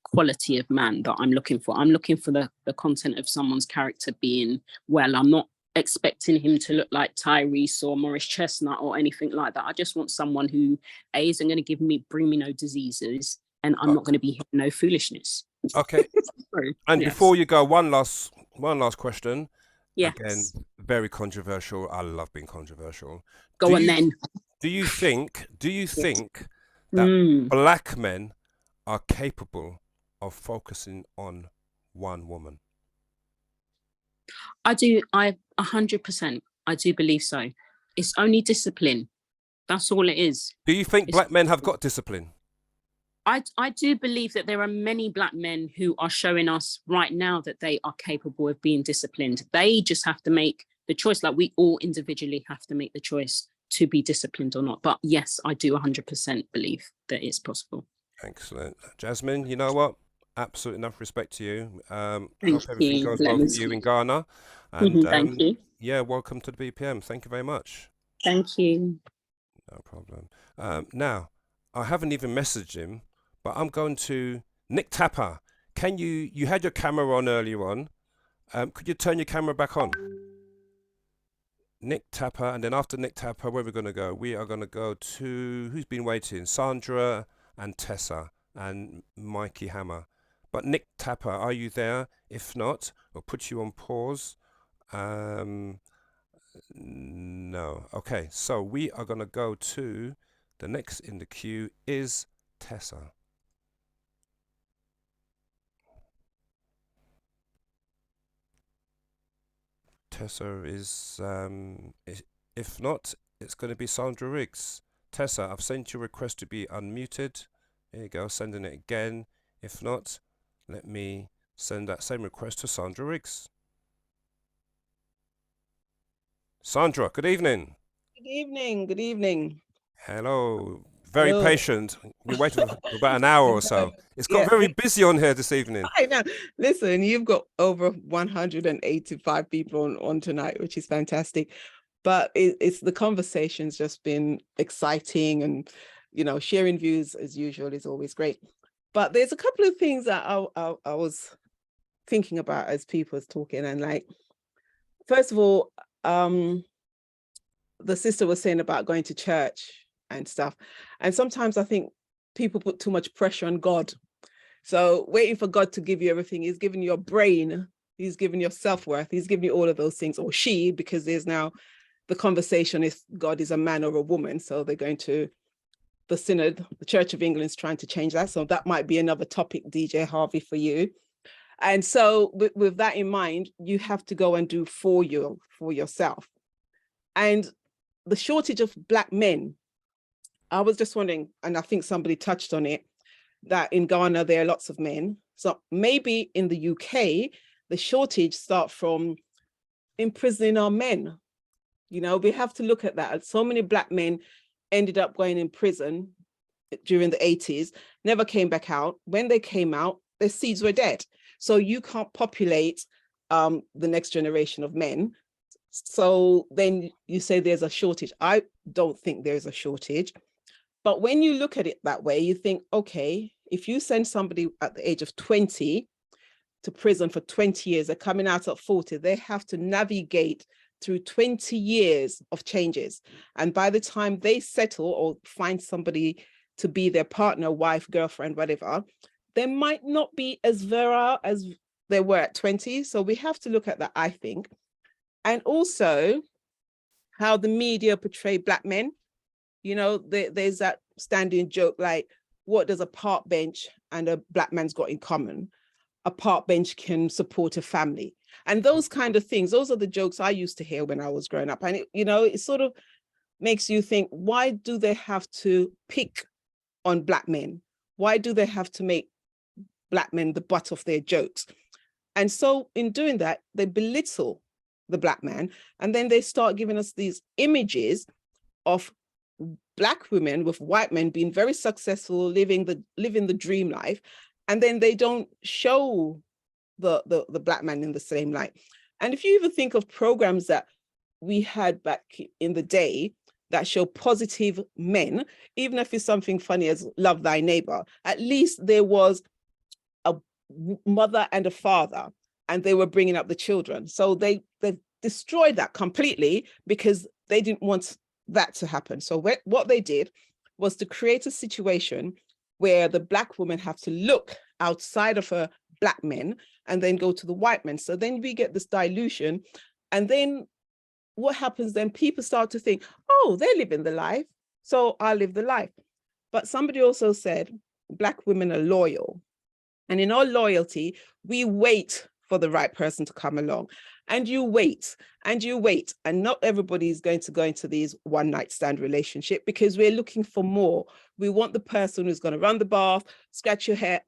quality of man that I'm looking for. I'm looking for the content of someone's character being well. I'm not expecting him to look like Tyrese or Morris Chestnut or anything like that. I just want someone who isn't going to bring me no diseases, and I'm not going to be hitting no foolishness. Okay. And before you go, one last question. Yes. Again, very controversial. I love being controversial. Go on then. Do you think that Black men are capable of focusing on one woman? I do. 100%. I do believe so. It's only discipline. That's all it is. Do you think Black men have got discipline? I do believe that there are many Black men who are showing us right now that they are capable of being disciplined. They just have to make the choice. Like, we all individually have to make the choice to be disciplined or not. But yes, I do 100% believe that it's possible. Excellent. Jasmine, you know what? Absolute enough respect to you. Hope Thank everything you. goes well for you in Ghana. And Thank you. Yeah, welcome to the BPM. Thank you very much. Thank you. No problem. Now, I haven't even messaged him, but I'm going to Nick Tapper. Can you had your camera on earlier on. Could you turn your camera back on? Nick Tapper, and then after Nick Tapper, where are we going to go? We are going to go to, who's been waiting? Sandra and Tessa. and Mikey Hammer. But Nick Tapper, are you there? If not, we'll put you on pause. No. Okay, so we are going to go to the next in the queue is Tessa. Tessa is, if not, it's going to be Sandra Riggs. Tessa, I've sent you a request to be unmuted. There you go, sending it again. If not, let me send that same request to Sandra Riggs. Sandra, good evening. Good evening. Good evening. Hello. Very Hello. patient. Been waiting for about an hour or so. It's got Yeah. very busy on here this evening. I know. Listen, you've got over 185 people on tonight, which is fantastic. But it's the conversation's just been exciting, and sharing views as usual is always great. But there's a couple of things that I was thinking about as people was talking, and like, first of all, the sister was saying about going to church and stuff. And sometimes I think people put too much pressure on God. So waiting for God to give you everything, he's giving you your brain, he's giving your self-worth, he's giving you all of those things, or she, because there's now the conversation if God is a man or a woman. So they're going to the synod, the Church of England is trying to change that. So that might be another topic, DJ Harvey, for you. And so with that in mind, you have to go and do for yourself. And the shortage of Black men, I was just wondering, and I think somebody touched on it, that in Ghana, there are lots of men. So maybe in the UK, the shortage starts from imprisoning our men. We have to look at that. So many Black men ended up going in prison during the 80s, never came back out. When they came out, their seeds were dead. So you can't populate the next generation of men. So then you say there's a shortage. I don't think there's a shortage. But when you look at it that way, you think, okay, if you send somebody at the age of 20 to prison for 20 years, they're coming out at 40, they have to navigate through 20 years of changes. And by the time they settle or find somebody to be their partner, wife, girlfriend, whatever, they might not be as virile as they were at 20. So we have to look at that, I think. And also how the media portray Black men. There's that standing joke, like, what does a park bench and a Black man's got in common? A park bench can support a family. And those kind of things, those are the jokes I used to hear when I was growing up. And it sort of makes you think, why do they have to pick on Black men? Why do they have to make Black men the butt of their jokes? And so in doing that, they belittle the Black man. And then they start giving us these images of Black women with white men being very successful, living the dream life. And then they don't show the Black man in the same light. And if you even think of programs that we had back in the day that show positive men, even if it's something funny as Love Thy Neighbor, at least there was a mother and a father, and they were bringing up the children. So they destroyed that completely because they didn't want that to happen. So what they did was to create a situation where the Black women have to look outside of her Black men and then go to the white men. So then we get this dilution. And then what happens then? People start to think, oh, they're living the life, so I'll live the life. But somebody also said, Black women are loyal. And in all loyalty, we wait for the right person to come along. And you wait, and you wait. And not everybody is going to go into these one-night stand relationship because we're looking for more. We want the person who's going to run the bath, scratch your hair,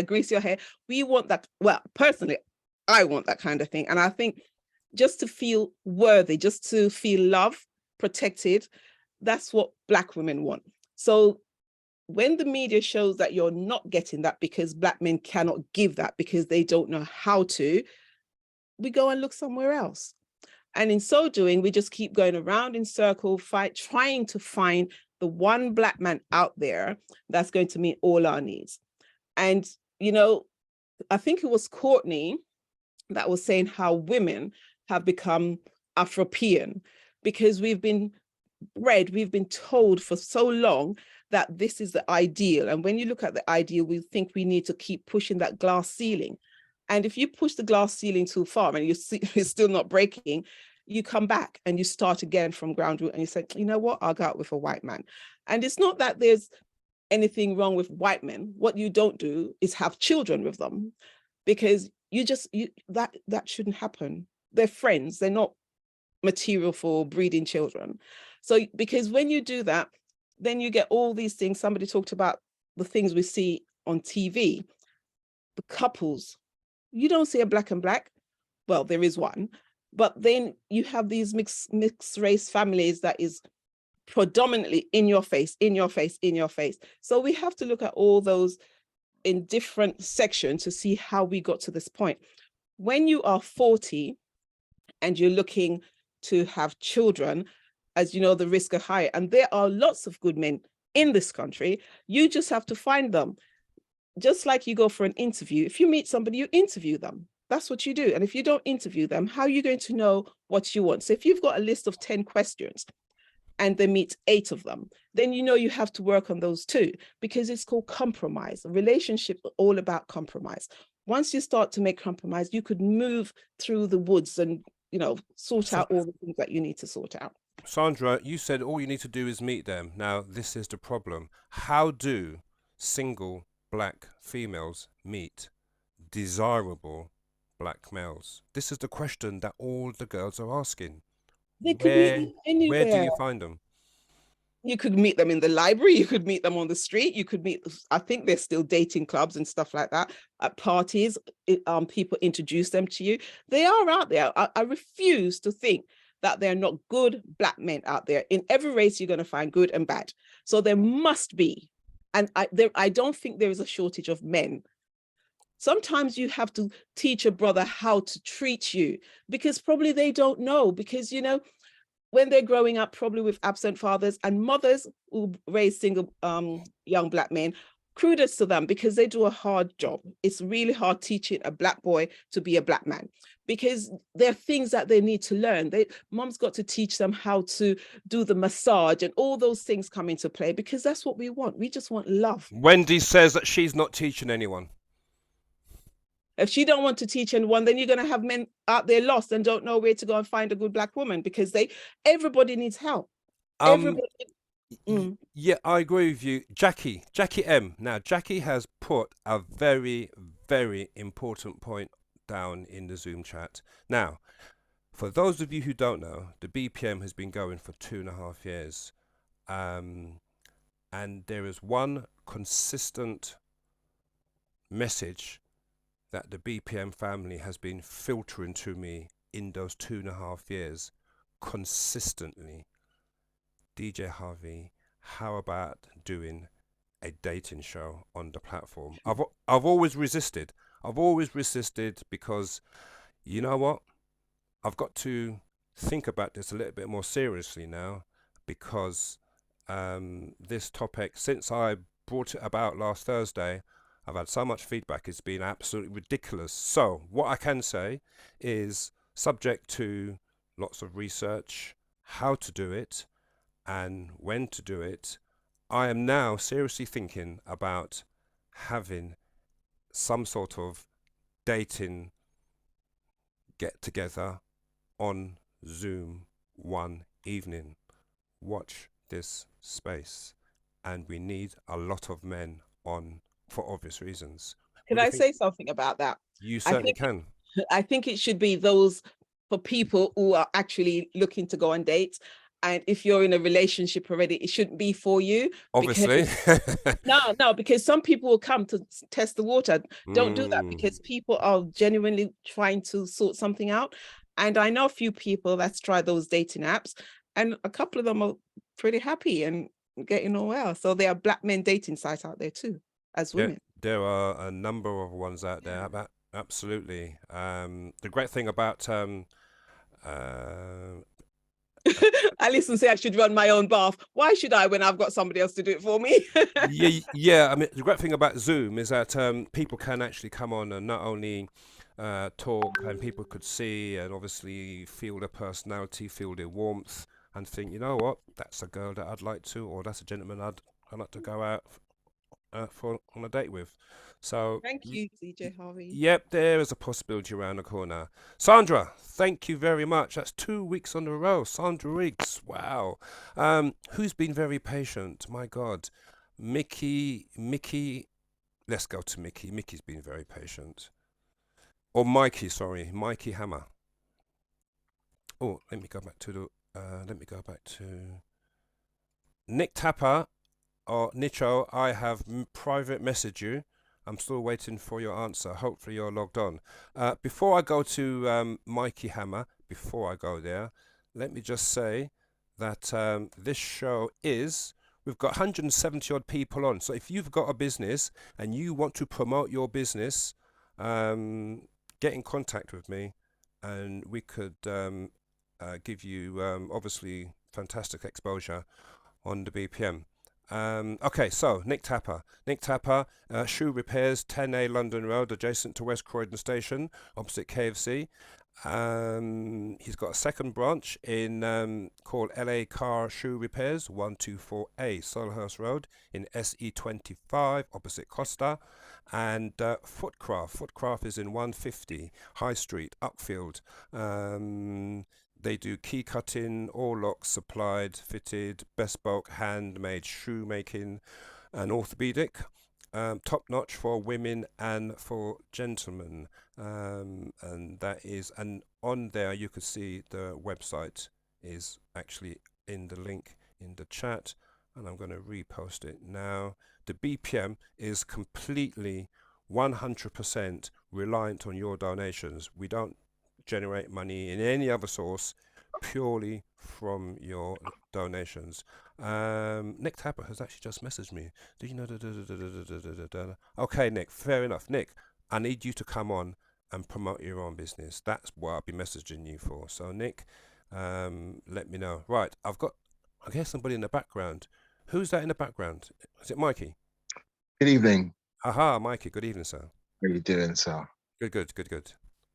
grease your hair. We want that. Well, personally, I want that kind of thing. And I think just to feel worthy, just to feel loved, protected, that's what Black women want. So when the media shows that you're not getting that because Black men cannot give that because they don't know how to, we go and look somewhere else. And in so doing, we just keep going around in circles, trying to find the one Black man out there that's going to meet all our needs. And, I think it was Courtney that was saying how women have become Afropean because we've been bred, we've been told for so long that this is the ideal. And when you look at the ideal, we think we need to keep pushing that glass ceiling. And if you push the glass ceiling too far and it's still not breaking, you come back and you start again from ground root and you say, you know what, I'll go out with a white man. And it's not that there's anything wrong with white men. What you don't do is have children with them, because that shouldn't happen. They're friends. They're not material for breeding children. So because when you do that, then you get all these things. Somebody talked about the things we see on TV, the couples. You don't see a black and black. Well, there is one, but then you have these mixed race families that is predominantly in your face, in your face, in your face. So we have to look at all those in different sections to see how we got to this point. When you are 40 and you're looking to have children, as you know, the risks are high. And there are lots of good men in this country. You just have to find them. Just like you go for an interview, if you meet somebody, you interview them. That's what you do. And if you don't interview them, how are you going to know what you want? So if you've got a list of 10 questions and they meet 8 of them, then you know you have to work on those too, because it's called compromise. A relationship is all about compromise. Once you start to make compromise, you could move through the woods and, you know, sort out all the things that you need to sort out. Sandra, you said all you need to do is meet them. Now, this is the problem. How do single black females meet desirable black males? This is the question that all the girls are asking. They could meet them anywhere. Where do you find them? You could meet them in the library. You could meet them on the street. You could meet, I think there's still dating clubs and stuff like that. At parties, people introduce them to you. They are out there. I refuse to think that there are not good black men out there. In every race, you're going to find good and bad. So there must be. And I don't think there is a shortage of men. Sometimes you have to teach a brother how to treat you, because probably they don't know, because, you know, when they're growing up, probably with absent fathers and mothers who raise single young black men, kudos to them, because they do a hard job. It's really hard teaching a black boy to be a black man, because there are things that they need to learn. Mom's got to teach them how to do the massage, and all those things come into play, because that's what we want. We just want love. Wendy says that she's not teaching anyone. If she don't want to teach anyone, then you're going to have men out there lost and don't know where to go and find a good black woman, because everybody needs help. Everybody. Yeah, I agree with you. Jackie M. Now, Jackie has put a very, very important point down in the Zoom chat. Now, for those of you who don't know, the BPM has been going for 2.5 years. And there is one consistent message that the BPM family has been filtering to me in those 2.5 years consistently. DJ Harvey, how about doing a dating show on the platform? I've always resisted. I've always resisted because, you know what? I've got to think about this a little bit more seriously now, because this topic, since I brought it about last Thursday, I've had so much feedback. It's been absolutely ridiculous. So what I can say is, subject to lots of research, how to do it and when to do it, I am now seriously thinking about having some sort of dating get together on Zoom one evening. Watch this space. And we need a lot of men on, for obvious reasons. Can I say something about that? You certainly can. I think it should be those for people who are actually looking to go on dates. And if you're in a relationship already, it shouldn't be for you. Obviously. No, because some people will come to test the water. Don't do that, because people are genuinely trying to sort something out. And I know a few people that's tried those dating apps, and a couple of them are pretty happy and getting on well. So there are black men dating sites out there too, as women. There are a number of ones out there. Absolutely. The great thing about Alison say I should run my own bath. Why should I when I've got somebody else to do it for me? yeah. I mean, the great thing about Zoom is that people can actually come on and not only talk, and people could see and obviously feel their personality, feel their warmth, and think, you know what, that's a girl that I'd like to, or that's a gentleman I like to go out on a date with. So Thank you, DJ Harvey. yep, there is a possibility around the corner. Sandra, thank you very much. That's 2 weeks on a row. Sandra Riggs, wow. Who's been very patient? My God. Mickey, let's go to Mickey. Mickey's been very patient. Or Mikey, sorry, Mikey Hammer. Oh, let me go back to Nick Tapper or Nicho. I have private messaged you. I'm still waiting for your answer. Hopefully you're logged on. Before I go to Mikey Hammer, before I go there, let me just say that this show we've got 170 odd people on. So if you've got a business and you want to promote your business, get in contact with me and we could give you obviously fantastic exposure on the BPM. Okay, so Nick Tapper, shoe repairs, 10A London Road, adjacent to West Croydon Station, opposite KFC. He's got a second branch in called LA Car Shoe Repairs, 124A Solhurst Road in SE25, opposite Costa. And Footcraft is in 150 High Street, Uckfield. They do key cutting, all locks supplied, fitted, bespoke, handmade shoemaking and orthopedic. Top notch for women and for gentlemen. And that is, and on there you can see the website is actually in the link in the chat. And I'm going to repost it now. The BPM is completely 100% reliant on your donations. We don't generate money in any other source, purely from your donations. Nick Tapper has actually just messaged me. Do you know? Okay, Nick, fair enough. Nick, I need you to come on and promote your own business. That's what I'll be messaging you for. So Nick, let me know. Right, I hear somebody in the background. Who's that in the background? Is it Mikey? Good evening. Aha, Mikey. Good evening, sir. How are you doing, sir? Good.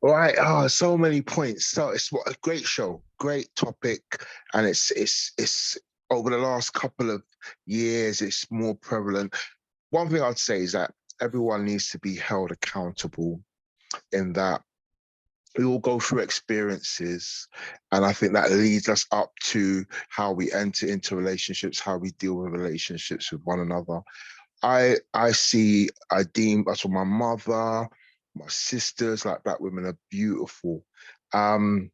All right. Oh, so many points. So it's what a great show, great topic, and it's over the last couple of years, it's more prevalent. One thing I'd say is that everyone needs to be held accountable in that we all go through experiences, and I think that leads us up to how we enter into relationships, how we deal with relationships with one another. I deem that's what my mother, my sisters, like Black women, are beautiful. And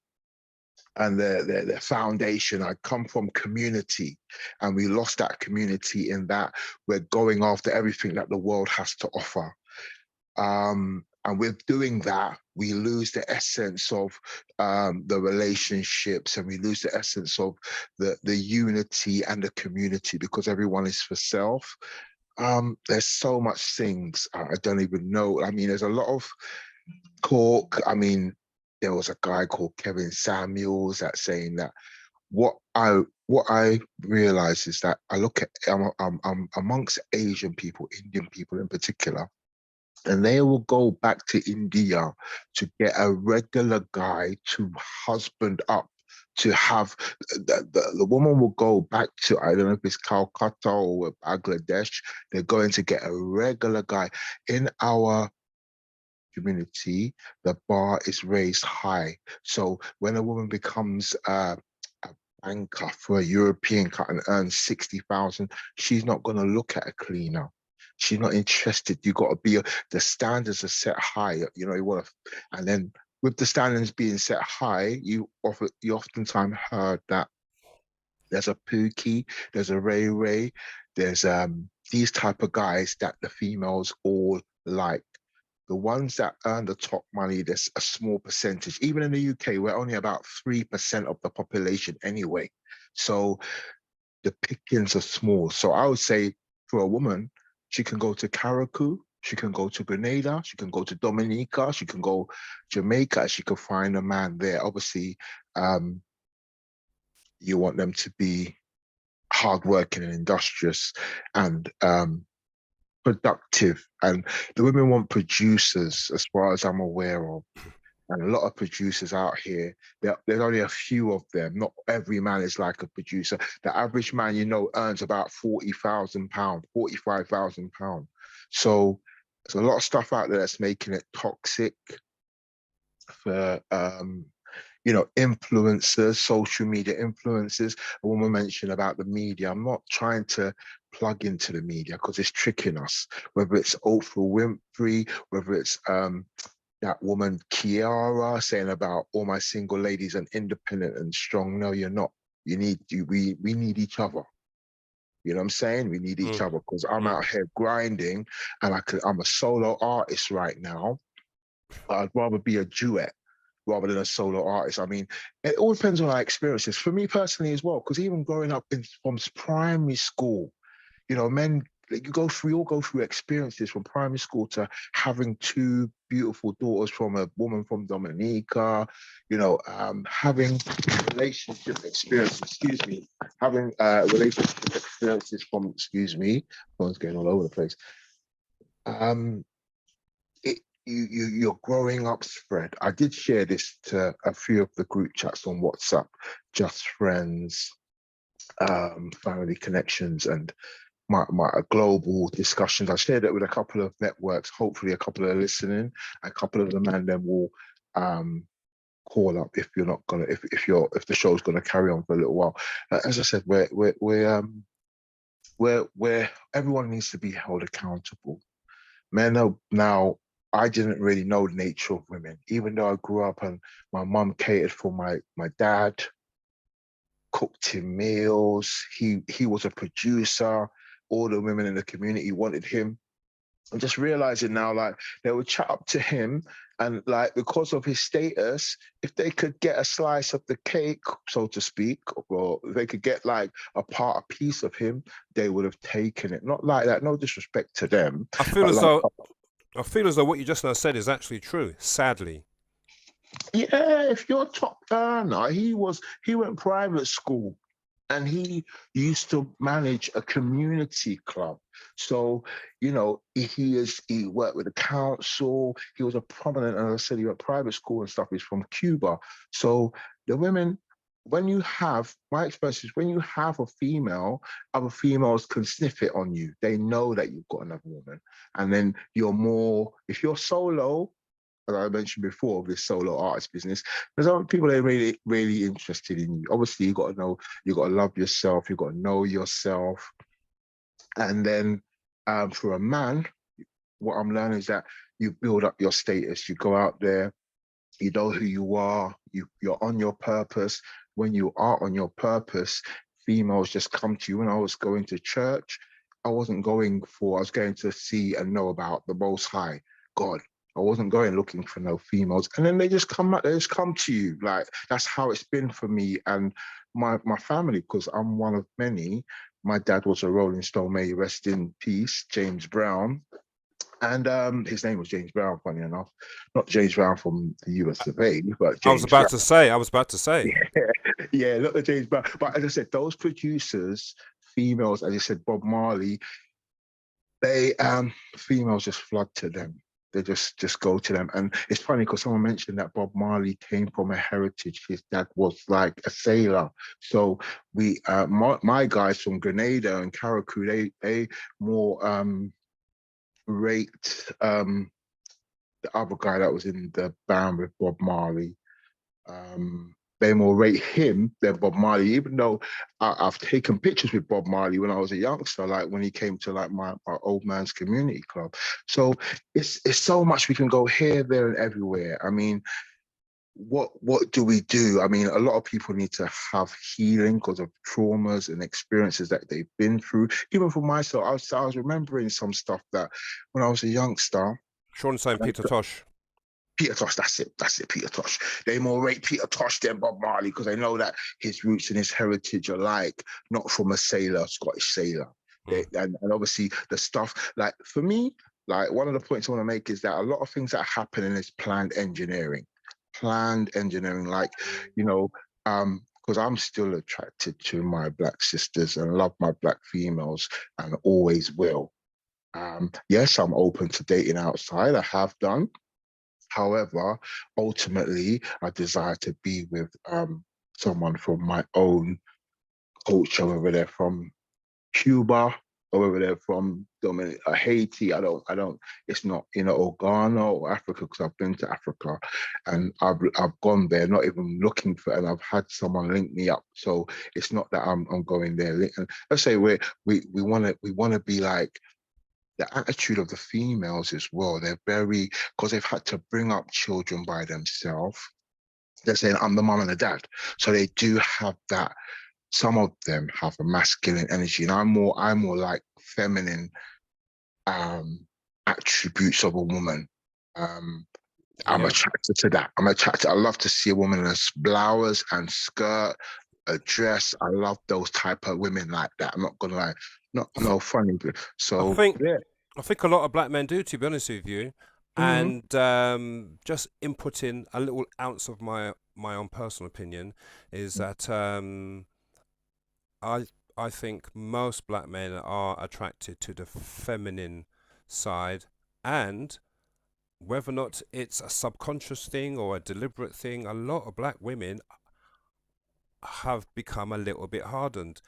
their foundation. I come from community, and we lost that community in that we're going after everything that the world has to offer. And with doing that, we lose the essence of the relationships, and we lose the essence of the unity and the community, because everyone is for self. There's so much things I don't even know. I mean, there's a lot of talk. I mean, there was a guy called Kevin Samuels that's saying that what I realize is that I look at I'm amongst Asian people, Indian people in particular, and they will go back to India to get a regular guy to husband up, to have the woman will go back to, I don't know if it's Calcutta or Bangladesh, they're going to get a regular guy. In our community, the bar is raised high. So when a woman becomes a banker for a European cut and earns 60,000, she's not going to look at a cleaner. She's not interested. You got to be, the standards are set high. You know, you want to, and then with the standards being set high, you oftentimes heard that there's a Pookie, there's a Ray Ray, there's these type of guys that the females all like. The ones that earn the top money, there's a small percentage. Even in the UK, we're only about 3% of the population anyway. So the pickings are small. So I would say for a woman, she can go to Carriacou, she can go to Grenada, she can go to Dominica, she can go Jamaica, she can find a man there. Obviously, you want them to be hardworking and industrious and productive. And the women want producers, as far as I'm aware of. And a lot of producers out here, there's only a few of them. Not every man is like a producer. The average man, you know, earns about £40,000, £45,000. So there's a lot of stuff out there that's making it toxic for you know, influencers, social media influencers. A woman mentioned about the media. I'm not trying to plug into the media because it's tricking us, whether it's Oprah Winfrey, whether it's that woman Kiara saying about all my single ladies and independent and strong. No, you're not. We need each other. You know what I'm saying? We need each other, because I'm out here grinding, and I'm a solo artist right now. But I'd rather be a duet rather than a solo artist. I mean, it all depends on our experiences. For me personally as well, because even growing up from primary school, you know, we all go through experiences from primary school to having two beautiful daughters from a woman from Dominica, you know, having relationship experiences from, phone's going all over the place. You're growing up spread. I did share this to a few of the group chats on WhatsApp, just friends, family connections, and my global discussions. I shared it with a couple of networks. Hopefully a couple are listening. A couple of them and then will call up if you're not gonna, if the show's gonna carry on for a little while. As I said, where everyone needs to be held accountable. Men now, I didn't really know the nature of women, even though I grew up and my mum catered for my dad, cooked him meals. He was a producer. All the women in the community wanted him. I'm just realizing now, like, they would chat up to him, and like, because of his status, if they could get a slice of the cake, so to speak, or if they could get like a piece of him, they would have taken it. Not like that, no disrespect to them. I feel as though what you just now said is actually true, sadly. Yeah, if you're a top earner, he went private school, and he used to manage a community club. So, you know, he worked with the council. He was a prominent, and as I said, he went private school and stuff. He's from Cuba. So the women, when you have, my experience is, when you have a female, other females can sniff it on you. They know that you've got another woman. And then you're more, if you're solo, as I mentioned before, this solo artist business, there's other people that are really, really interested in you. Obviously, you got to know, you got to love yourself, you got to know yourself. And then for a man, what I'm learning is that you build up your status. You go out there, you know who you are, you're on your purpose. When you are on your purpose, females just come to you. When I was going to church, I was going to see and know about the Most High, God. I wasn't going looking for no females. And then they just come to you. Like, that's how it's been for me and my family, because I'm one of many. My dad was a Rolling Stone, may he rest in peace, James Brown. And his name was James Brown, funny enough. Not James Brown from the US of A, but James I was about to say. Yeah, not the James Brown. But as I said, those producers, females, as I said, Bob Marley, they females just flood to them. They just go to them. And it's funny because someone mentioned that Bob Marley came from a heritage. His dad was like a sailor. So we, my guys from Grenada and Carriacou, they more rate the other guy that was in the band with Bob Marley. They more rate him than Bob Marley, even though I've taken pictures with Bob Marley when I was a youngster, like when he came to like my old man's community club. So it's so much we can go here, there, and everywhere. I mean, what do we do? I mean, a lot of people need to have healing because of traumas and experiences that they've been through. Even for myself, I was remembering some stuff that when I was a youngster. Sean saying Peter Tosh. Peter Tosh, that's it, Peter Tosh. They more rate Peter Tosh than Bob Marley because they know that his roots and his heritage are like not from a sailor, Scottish sailor. And obviously the stuff, like for me, like one of the points I want to make is that a lot of things that happen in this planned engineering, like, you know, because I'm still attracted to my Black sisters and love my Black females and always will. Yes, I'm open to dating outside. I have done. However, ultimately, I desire to be with someone from my own culture, whether they're from Cuba or whether they're from Haiti. I don't, it's not, or Ghana or Africa, because I've been to Africa and I've gone there, not even looking for it, and I've had someone link me up. So it's not that I'm going there. And let's say we want to be like, the attitude of the females as well. They're very, because they've had to bring up children by themselves. They're saying, I'm the mom and the dad. So they do have that. Some of them have a masculine energy, and I'm more like feminine attributes of a woman. I'm attracted to that. I love to see a woman in a blouse and skirt, a dress. I love those type of women like that. I'm not gonna lie, no funny. So I think a lot of black men do, to be honest with you. And just inputting a little ounce of my own personal opinion is that I think most black men are attracted to the feminine side, and whether or not it's a subconscious thing or a deliberate thing, a lot of black women have become a little bit hardened.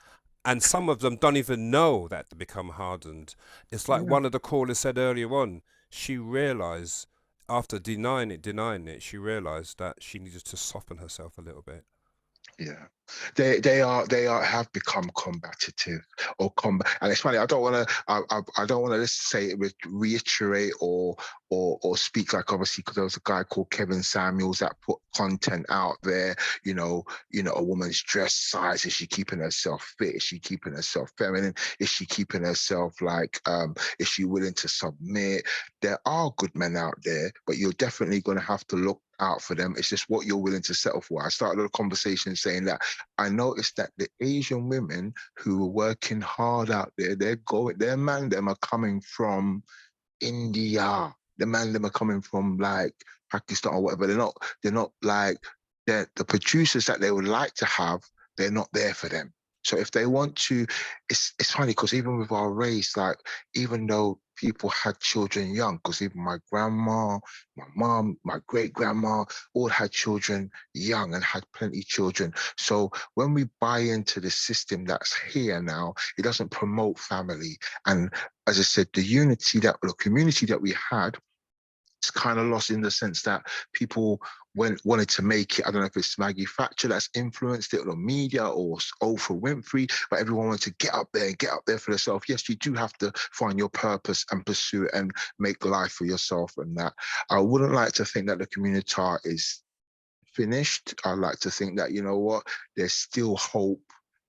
And some of them don't even know that they become hardened. It's like one of the callers said earlier on, she realized after denying it, she realized that she needed to soften herself a little bit. Yeah, they have become combative or and it's funny. I don't want to just say it with reiterate or speak like, obviously, because there was a guy called Kevin Samuels that put content out there. A woman's dress size, is she keeping herself fit? Is she keeping herself feminine? Is she keeping herself like? Is she willing to submit? There are good men out there, but you're definitely going to have to look out for them. It's just what you're willing to settle for. I started a conversation saying that I noticed that the Asian women who were working hard out there, their man them are coming from India. The man them are coming from like Pakistan or whatever. They're not like the producers that they would like to have, they're not there for them. So if they want to, it's funny because even with our race, like even though people had children young, because even my grandma, my mom, my great grandma, all had children young and had plenty of children. So when we buy into the system that's here now, it doesn't promote family. And as I said, the community that we had, it's kind of lost in the sense that people wanted to make it. I don't know if it's Maggie Thatcher that's influenced it, or the media, or Oprah Winfrey, but everyone wanted to get up there for themselves. Yes, you do have to find your purpose and pursue it and make life for yourself and that. I wouldn't like to think that the community is finished. I like to think that, you know what, there's still hope,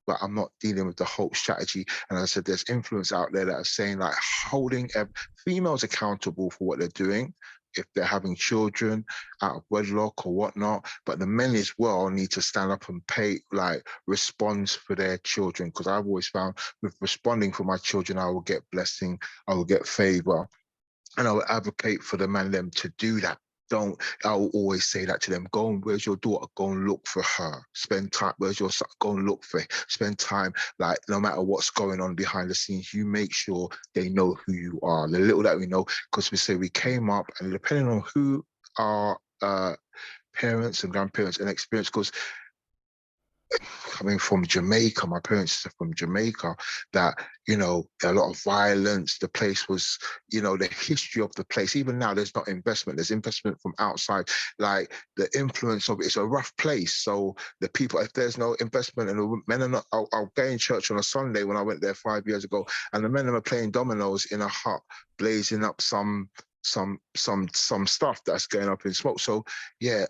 but I'm not dealing with the hope strategy. And as I said, there's influence out there that are saying like holding females accountable for what they're doing, if they're having children out of wedlock or whatnot, but the men as well need to stand up and respond for their children. Because I've always found with responding for my children, I will get blessing, I will get favor, and I will advocate for the man them to do that. I will always say that to them. Where's your daughter? Go and look for her. Spend time. Where's your son? Go and look for her. Spend time. Like, no matter what's going on behind the scenes, you make sure they know who you are. The little that we know, because we say we came up, and depending on who our parents and grandparents and experience, because coming from Jamaica, my parents are from Jamaica, that, a lot of violence, the place was, the history of the place, even now there's not investment, there's investment from outside, like the influence of it's a rough place. So the people, if there's no investment, and the men are not, I'll go in church on a Sunday when I went there 5 years ago, and the men are playing dominoes in a hut, blazing up some stuff that's going up in smoke. So yeah,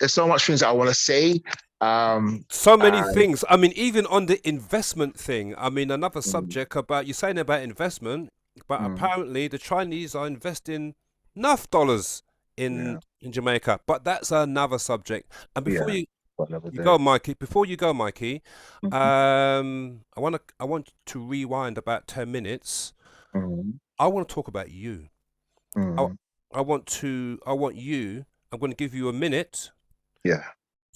there's so much things that I want to say. So many things. I mean, even on the investment thing, I mean, another subject about, you're saying about investment, but apparently the Chinese are investing enough dollars in Jamaica, but that's another subject. And before you go, Mikey, I want to rewind about 10 minutes. I want to talk about you. I'm going to give you a minute. Yeah.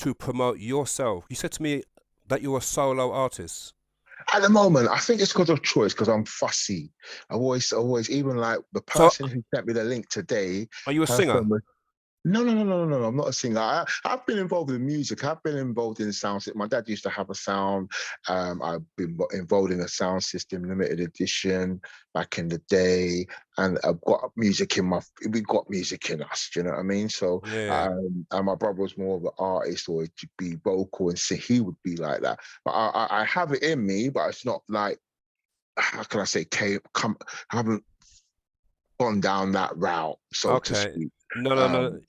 To promote yourself. You said to me that you're a solo artist. At the moment, I think it's because of choice, because I'm fussy. I always, even like the So, person who sent me the link today, are you a her singer? phone was, no. I'm not a singer. I've been involved in music. I've been involved in sound. My dad used to have a sound. I've been involved in a sound system, limited edition, back in the day. And I've got music in we got music in us. Do you know what I mean? So, Yeah. and my brother was more of an artist, or to be vocal and sing. He would be like that. But I have it in me, but it's not like, how can I say, I haven't gone down that route, so to Okay. speak. No.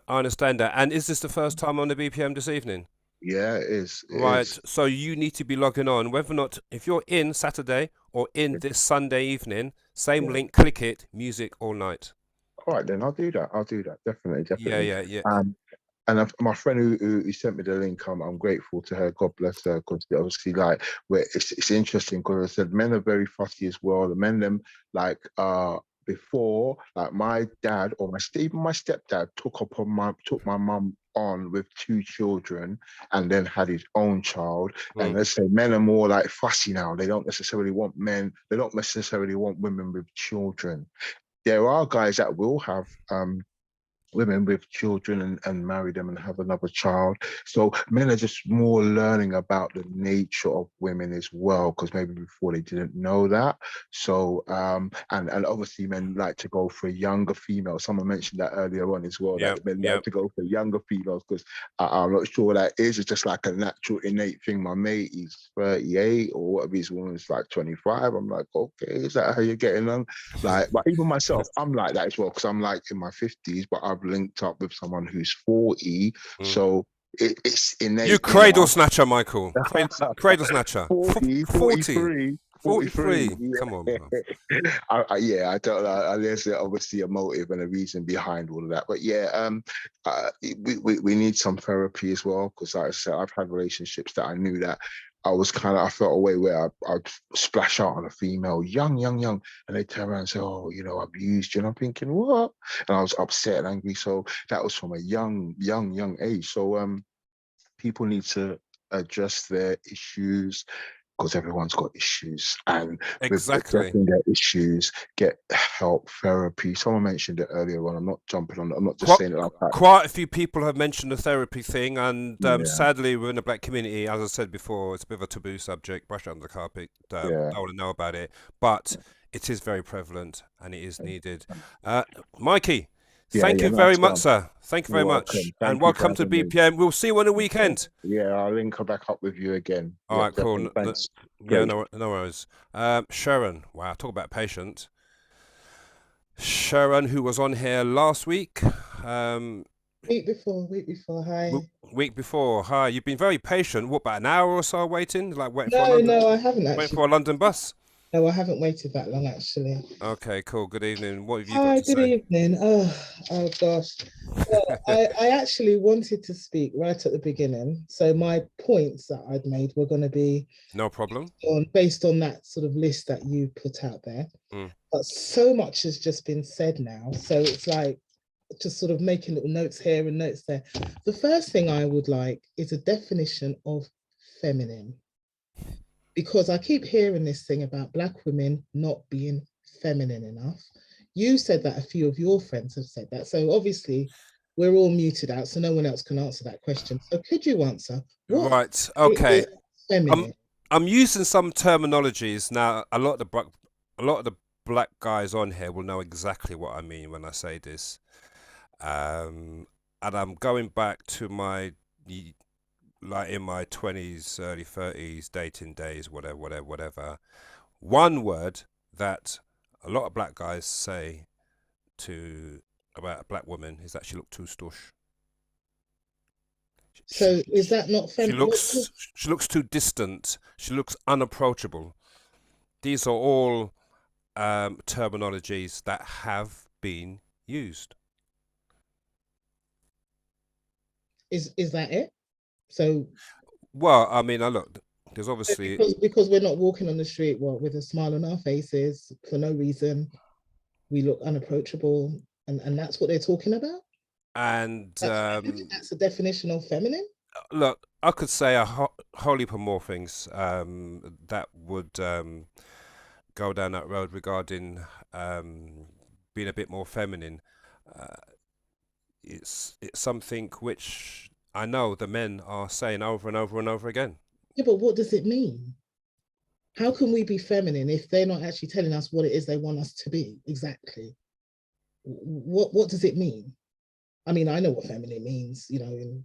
I understand that. And is this the first time on the BPM this evening? Yeah, it is. Right. So you need to be logging on, whether or not, if you're in Saturday or in this Sunday evening, same link, click it, music all night. All right, then I'll do that. Definitely. Yeah. And my friend who sent me the link, I'm grateful to her. God bless her, because obviously, like, it's interesting, because I said men are very fussy as well. The men them like before, like my dad or even my stepdad took my mum on with 2 children and then had his own child. And let's say men are more like fussy now. They don't necessarily want men. They don't necessarily want women with children. There are guys that will have women with children and marry them and have another child. So men are just more learning about the nature of women as well, because maybe before they didn't know that. So and obviously men like to go for a younger female. Someone mentioned that earlier on as well, that men like to go for younger females, because I'm not sure what that is. It's just like a natural innate thing. My mate, he's 38 or whatever, his woman's like 25. I'm like, okay, is that how you're getting on? Like, but even myself, I'm like that as well, because I'm like in my 50s, but I've linked up with someone who's 40. So it's innate. You cradle snatcher, Michael. Cradle snatcher. 43. Come on, bro. I don't know. There's obviously a motive and a reason behind all of that. But yeah, we need some therapy as well, because like I said, I've had relationships that I knew that I felt a way where I'd splash out on a female, young, and they turn around and say, oh, I've used you. And I'm thinking, what? And I was upset and angry. So that was from a young age. So people need to address their issues, because everyone's got issues, and with addressing their issues, get help, therapy. Someone mentioned it earlier on. I'm not jumping on. I'm not just saying it like that. Quite a few people have mentioned the therapy thing, and sadly, we're in the black community. As I said before, it's a bit of a taboo subject. Brush it under the carpet. Don't want to know about it, but it is very prevalent and it is needed. Mikey, thank you very much, sir. Thank you very much, and welcome to BPM. We'll see you on the weekend. Yeah, I'll link back up with you again. All right, cool. Thanks. Yeah, no worries. Sharon, wow, talk about patient. Sharon, who was on here last week. Week before, hi. Week before, hi. You've been very patient. What, about an hour or so waiting? Like waiting for a London? No, I haven't actually. Waiting for a London bus? No, I haven't waited that long actually. Okay, cool. Good evening. What have you got to say? Good evening. Oh gosh. Well, I actually wanted to speak right at the beginning. So my points that I'd made were going to be no problem based on that sort of list that you put out there. But so much has just been said now. So it's like just sort of making little notes here and notes there. The first thing I would like is a definition of feminine. Because I keep hearing this thing about Black women not being feminine enough. You said that, a few of your friends have said that. So obviously we're all muted out, so no one else can answer that question. So could you answer? Right, okay. I'm using some terminologies now. A lot of the black guys on here will know exactly what I mean when I say this. And I'm going back to my like in my 20s, early 30s, dating days, whatever. One word that a lot of black guys say about a black woman is that she looked too stush. So is that not feminine? She looks too distant. She looks unapproachable. These are all terminologies that have been used. Is that it? So, well, I mean, look, there's obviously because we're not walking on the street with a smile on our faces for no reason, we look unapproachable, and that's what they're talking about. And that's the definition of feminine. Look, I could say a whole heap of more things that would go down that road regarding being a bit more feminine. Uh, it's something which I know the men are saying over and over and over again. Yeah, but what does it mean? How can we be feminine if they're not actually telling us what it is they want us to be exactly? What does it mean? I mean, I know what feminine means, you know, in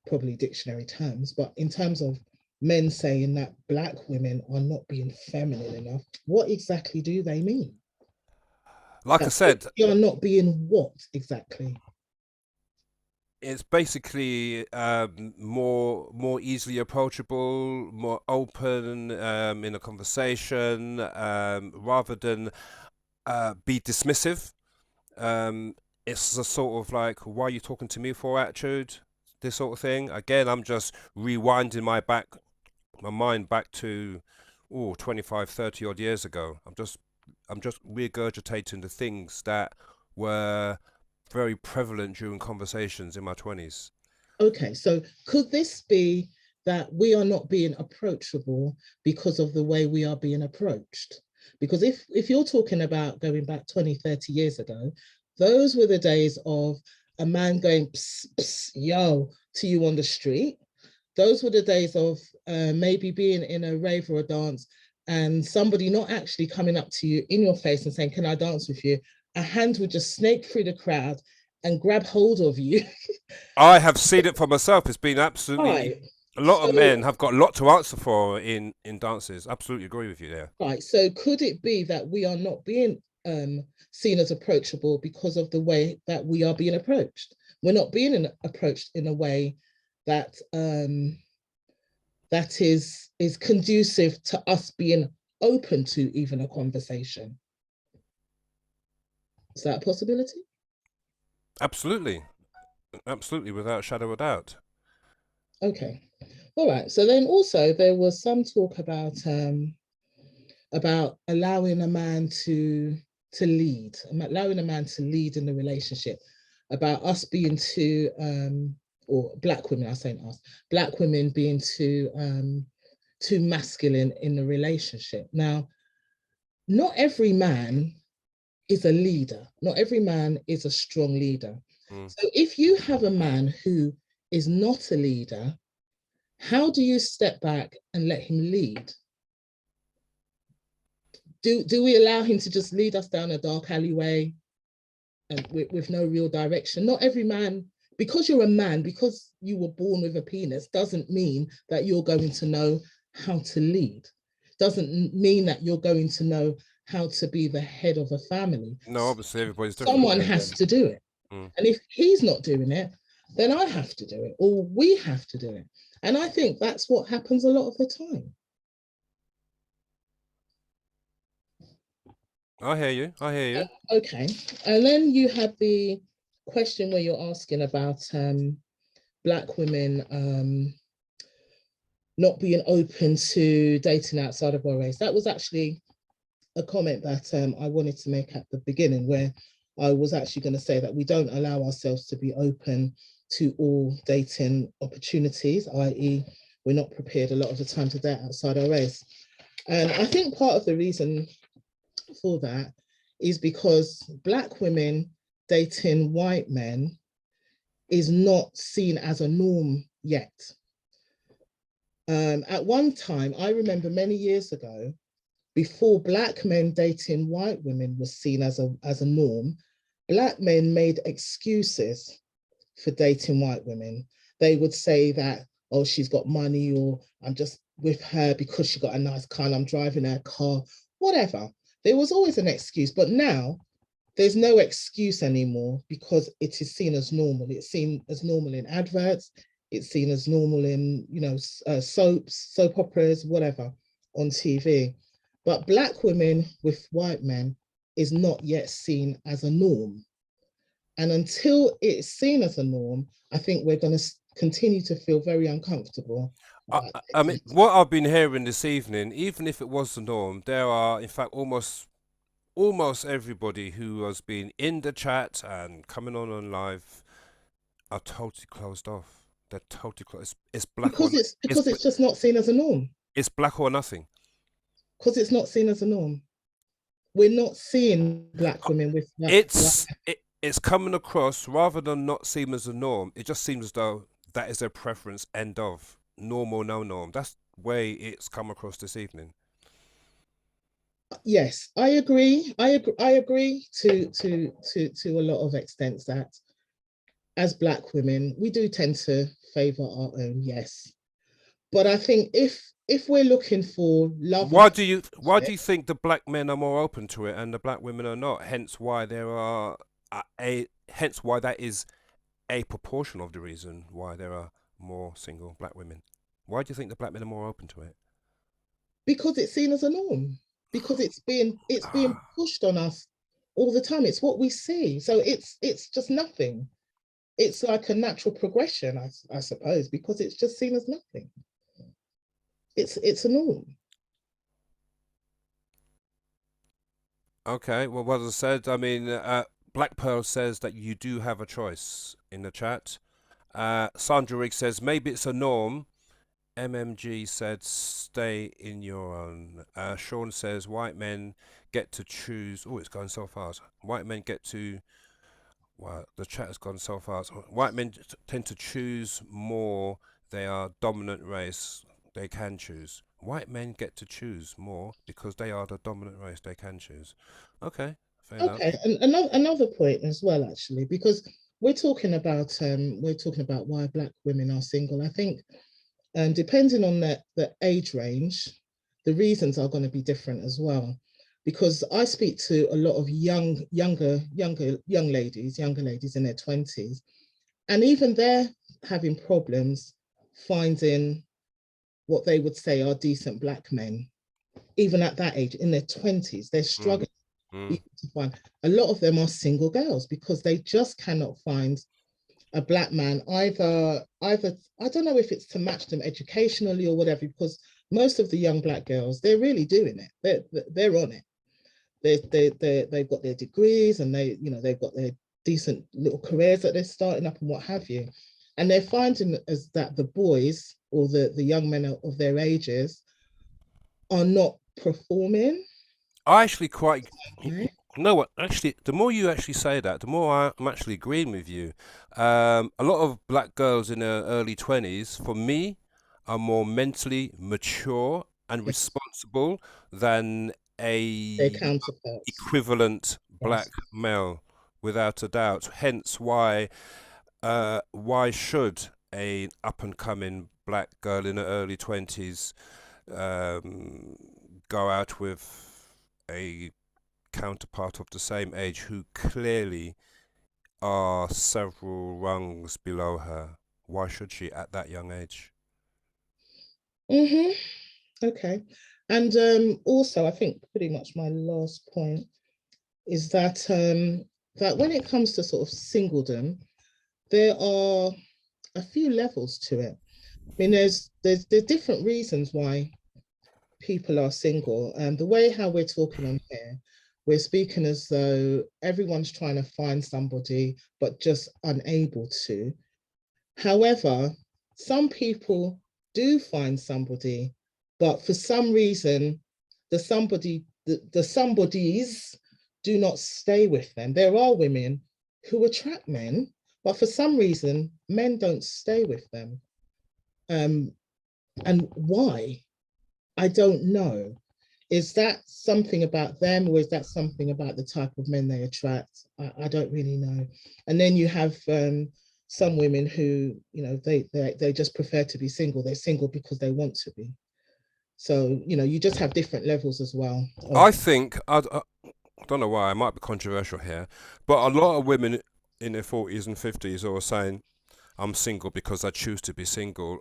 probably dictionary terms, but in terms of men saying that Black women are not being feminine enough, what exactly do they mean? Like I said, they are not being what exactly? it's basically more easily approachable, more open in a conversation, rather than be dismissive. It's a sort of like, why are you talking to me for attitude? This sort of thing. Again, I'm just rewinding my mind back to 25, 30 odd years ago. I'm just regurgitating the things that were very prevalent during conversations in my 20s. Okay, so could this be that we are not being approachable because of the way we are being approached? Because if you're talking about going back 20, 30 years ago, those were the days of a man going psst, psst, yo to you on the street. Those were the days of maybe being in a rave or a dance and somebody not actually coming up to you in your face and saying, can I dance with you? A hand would just snake through the crowd and grab hold of you. I have seen it for myself. It's been absolutely... Right. A lot of men have got a lot to answer for in dances. Absolutely agree with you there. Right. So could it be that we are not being seen as approachable because of the way that we are being approached? We're not being approached in a way that that is conducive to us being open to even a conversation. Is that a possibility? Absolutely. Absolutely, without a shadow of a doubt. Okay. All right. So then also there was some talk about allowing a man to lead, allowing a man to lead in the relationship, about us being too or Black women, I'm saying us, Black women being too masculine in the relationship. Now, not every man is a leader. Not every man is a strong leader. So if you have a man who is not a leader, how do you step back and let him lead? Do we allow him to just lead us down a dark alleyway and with no real direction? Not every man, because you're a man, because you were born with a penis, doesn't mean that you're going to know how to lead. Doesn't mean that you're going to know how to be the head of a family. No, obviously everybody's different. Someone has to do it. And if he's not doing it, then I have to do it, or we have to do it. And I think that's what happens a lot of the time. I hear you. I hear you. Okay. And then you had the question where you're asking about Black women not being open to dating outside of our race. That was actually a comment that I wanted to make at the beginning, where I was actually going to say that we don't allow ourselves to be open to all dating opportunities, i.e. we're not prepared a lot of the time to date outside our race. And I think part of the reason for that is because Black women dating white men is not seen as a norm yet. At one time, I remember many years ago, before Black men dating white women was seen as a norm, Black men made excuses for dating white women. They would say that, oh, she's got money, or I'm just with her because she got a nice car and I'm driving her car, whatever. There was always an excuse, but now there's no excuse anymore because it is seen as normal. It's seen as normal in adverts. It's seen as normal in, you know, soaps, soap operas, whatever, on TV. But Black women with white men is not yet seen as a norm. And until it's seen as a norm, I think we're going to continue to feel very uncomfortable. I mean, what I've been hearing this evening, even if it was the norm, there are, in fact, almost everybody who has been in the chat and coming on live are totally closed off. They're totally close. It's black because or it's just not seen as a norm. It's black or nothing. Because it's not seen as a norm. We're not seeing black women with It's coming across, rather than not seem as a norm, it just seems as though that is their preference. End of. Norm or no norm. That's the way it's come across this evening. Yes, I agree. I agree to a lot of extents that as black women we do tend to favor our own. Yes, but I think if we're looking for love, why do you think the black men are more open to it and the black women are not? Hence why there are hence why that is a proportion of the reason why there are more single black women. Why do you think the black men are more open to it? Because it's seen as a norm. Because it's being pushed on us all the time. It's what we see. So it's just nothing. It's like a natural progression, I suppose, because it's just seen as nothing. It's a norm. Okay, well, what I said, I mean, Black Pearl says that you do have a choice in the chat. Sandra Riggs says maybe it's a norm. MMG said stay in your own. Sean says white men get to choose. Oh, it's going so fast. White men get to. Wow, the chat has gone so fast. White men tend to choose more. They are dominant race. They can choose. White men get to choose more because they are the dominant race. They can choose. Okay, fair enough. Okay, and another point as well, actually, because we're talking about why black women are single. I think, depending on the age range, the reasons are going to be different as well. Because I speak to a lot of younger ladies in their 20s, and even they're having problems finding what they would say are decent black men, even at that age, in their 20s. They're struggling to find. A lot of them are single girls because they just cannot find a black man, either I don't know if it's to match them educationally or whatever, because most of the young black girls, they're really doing it. They're on it. They've got their degrees and they've got their decent little careers that they're starting up and what have you. And they're finding as that the boys or the young men of their ages are not performing. I actually quite. You know what? Actually, the more you actually say that, the more I'm actually agreeing with you. A lot of black girls in their early 20s, for me, are more mentally mature and responsible than a equivalent black male, without a doubt. Hence why should a up and coming black girl in her early 20s go out with a counterpart of the same age who clearly are several rungs below her? Why should she at that young age? Okay. And also, I think pretty much my last point is that that when it comes to sort of singledom, there are a few levels to it. I mean, there's different reasons why people are single, and the way how we're talking on here, we're speaking as though everyone's trying to find somebody but just unable to. However, some people do find somebody, but for some reason, the somebodies do not stay with them. There are women who attract men, but for some reason, men don't stay with them. And why? I don't know. Is that something about them, or is that something about the type of men they attract? I don't really know. And then you have some women who, they just prefer to be single. They're single because they want to be. So, you just have different levels as well. I think, I don't know why, I might be controversial here, but a lot of women in their 40s and 50s are saying, I'm single because I choose to be single.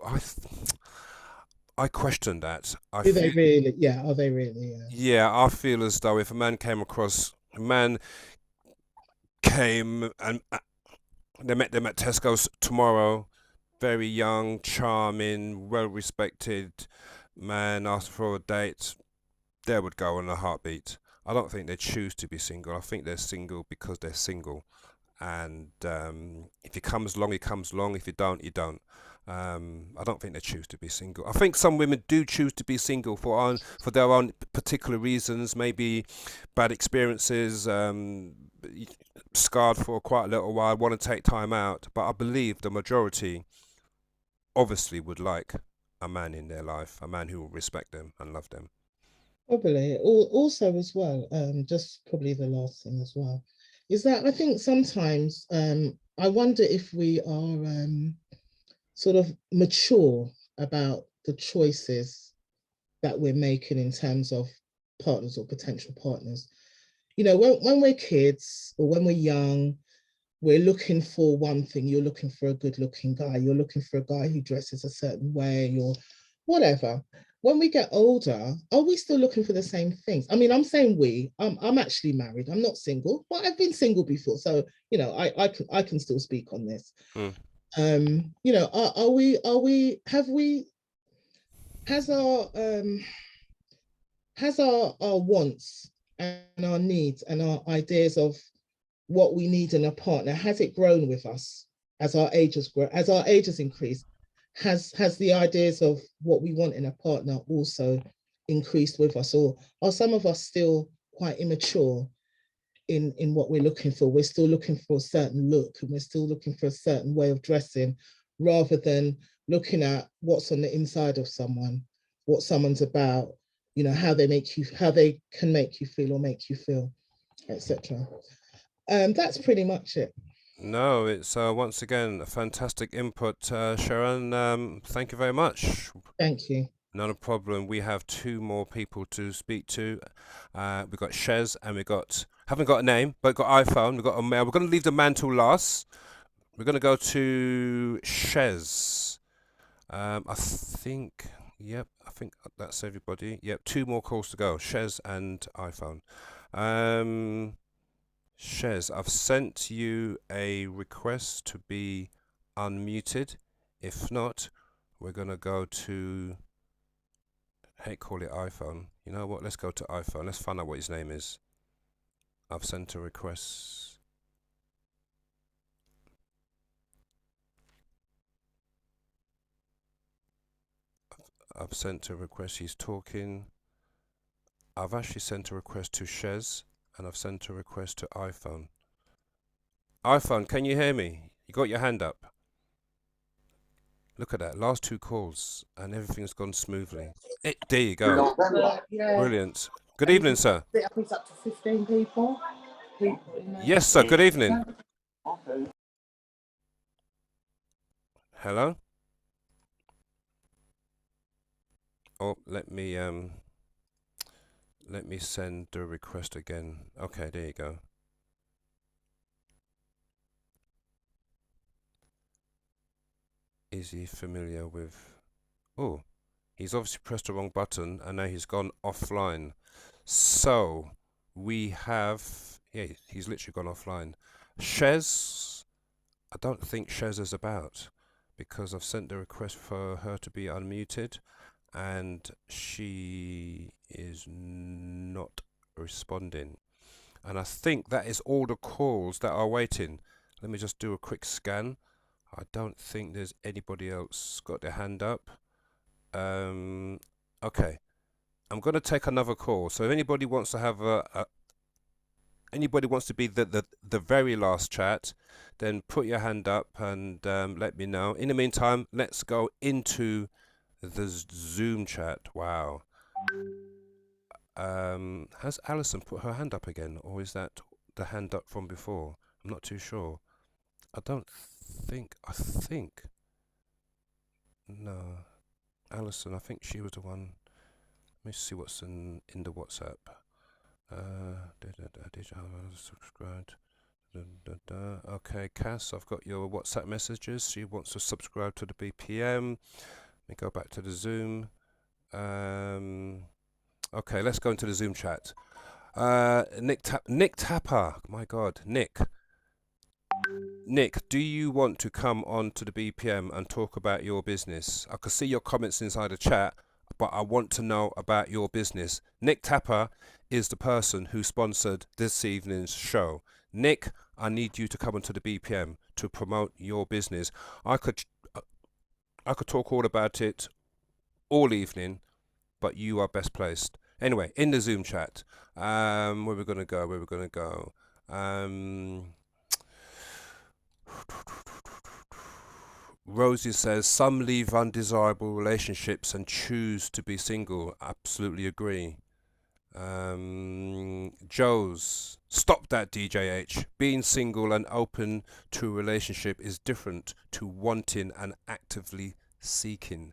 I question that. Do they really? Yeah, are they really? Yeah, I feel as though if a man came and they met them at Tesco's tomorrow, very young, charming, well-respected man, asked for a date, they would go on a heartbeat. I don't think they choose to be single. I think they're single because they're single. and if he comes along, he comes along. If you don't, you don't. I don't think they choose to be single. I think some women do choose to be single for their own particular reasons, maybe bad experiences, scarred for quite a little while, want to take time out. But I believe the majority obviously would like a man in their life, a man who will respect them and love them. Probably. Also as well, just probably the last thing as well, is that I think sometimes I wonder if we are sort of mature about the choices that we're making in terms of partners or potential partners. You know, when we're kids or when we're young, we're looking for one thing. You're looking for a good looking guy. You're looking for a guy who dresses a certain way or whatever. When we get older, are we still looking for the same things? I mean, I'm saying I'm actually married. I'm not single, but I've been single before. So, you know, I can still speak on this. You know, has our wants and our needs and our ideas of what we need in a partner, has it grown with us as our age has increased? Has the ideas of what we want in a partner also increased with us, or are some of us still quite immature in what we're looking for? We're still looking for a certain look, and we're still looking for a certain way of dressing, rather than looking at what's on the inside of someone, what someone's about, you know, how they can make you feel or make you feel, etc. That's pretty much it. No, it's once again a fantastic input, Sharon. Thank you very much. Thank you. Not a problem. We have two more people to speak to. We've got Shez and haven't got a name, but got iPhone. We've got a mail. We're going to leave the man till last. We're going to go to Shez. I think that's everybody. Yep, two more calls to go. Shez and iPhone. Shez, I've sent you a request to be unmuted. If not, we're going to go to, call it iPhone. You know what? Let's go to iPhone. Let's find out what his name is. I've sent a request. I've sent a request. He's talking. I've actually sent a request to Shez. And I've sent a request to iPhone. iPhone, can you hear me? You got your hand up. Look at that. Last two calls and everything's gone smoothly. There you go. Brilliant. Good evening, sir. I think it's up to 15 people. Yes, sir. Good evening. Hello? Oh, let me send the request again. Okay, there you go. Is he familiar with... Oh, he's obviously pressed the wrong button and now he's gone offline. So, we have... Yeah, he's literally gone offline. Shez, I don't think Shez is about because I've sent the request for her to be unmuted and she is not responding. And I think that is all the calls that are waiting. Let me just do a quick scan. I don't think there's anybody else got their hand up. Okay. I'm going to take another call. So if anybody wants to have anybody wants to be the very last chat, then put your hand up and let me know. In the meantime, let's go into the Zoom chat. Wow. Has Alison put her hand up again, or is that the hand up from before? I'm not too sure. I think. No. Alison, I think she was the one. Let me see what's in the WhatsApp. Subscribed. Okay, Cass, I've got your WhatsApp messages. She wants to subscribe to the BPM. Let me go back to the Zoom. Okay, let's go into the Zoom chat. Nick Tapper. My God, Nick, do you want to come on to the BPM and talk about your business? I can see your comments inside the chat, but I want to know about your business. Nick Tapper is the person who sponsored this evening's show. Nick, I need you to come onto the BPM to promote your business. I could talk all about it all evening, but you are best placed. Anyway, in the Zoom chat, where we're gonna go. Rosie says some leave undesirable relationships and choose to be single. Absolutely agree. Joe's, stop that, DJH. Being single and open to a relationship is different to wanting and actively seeking.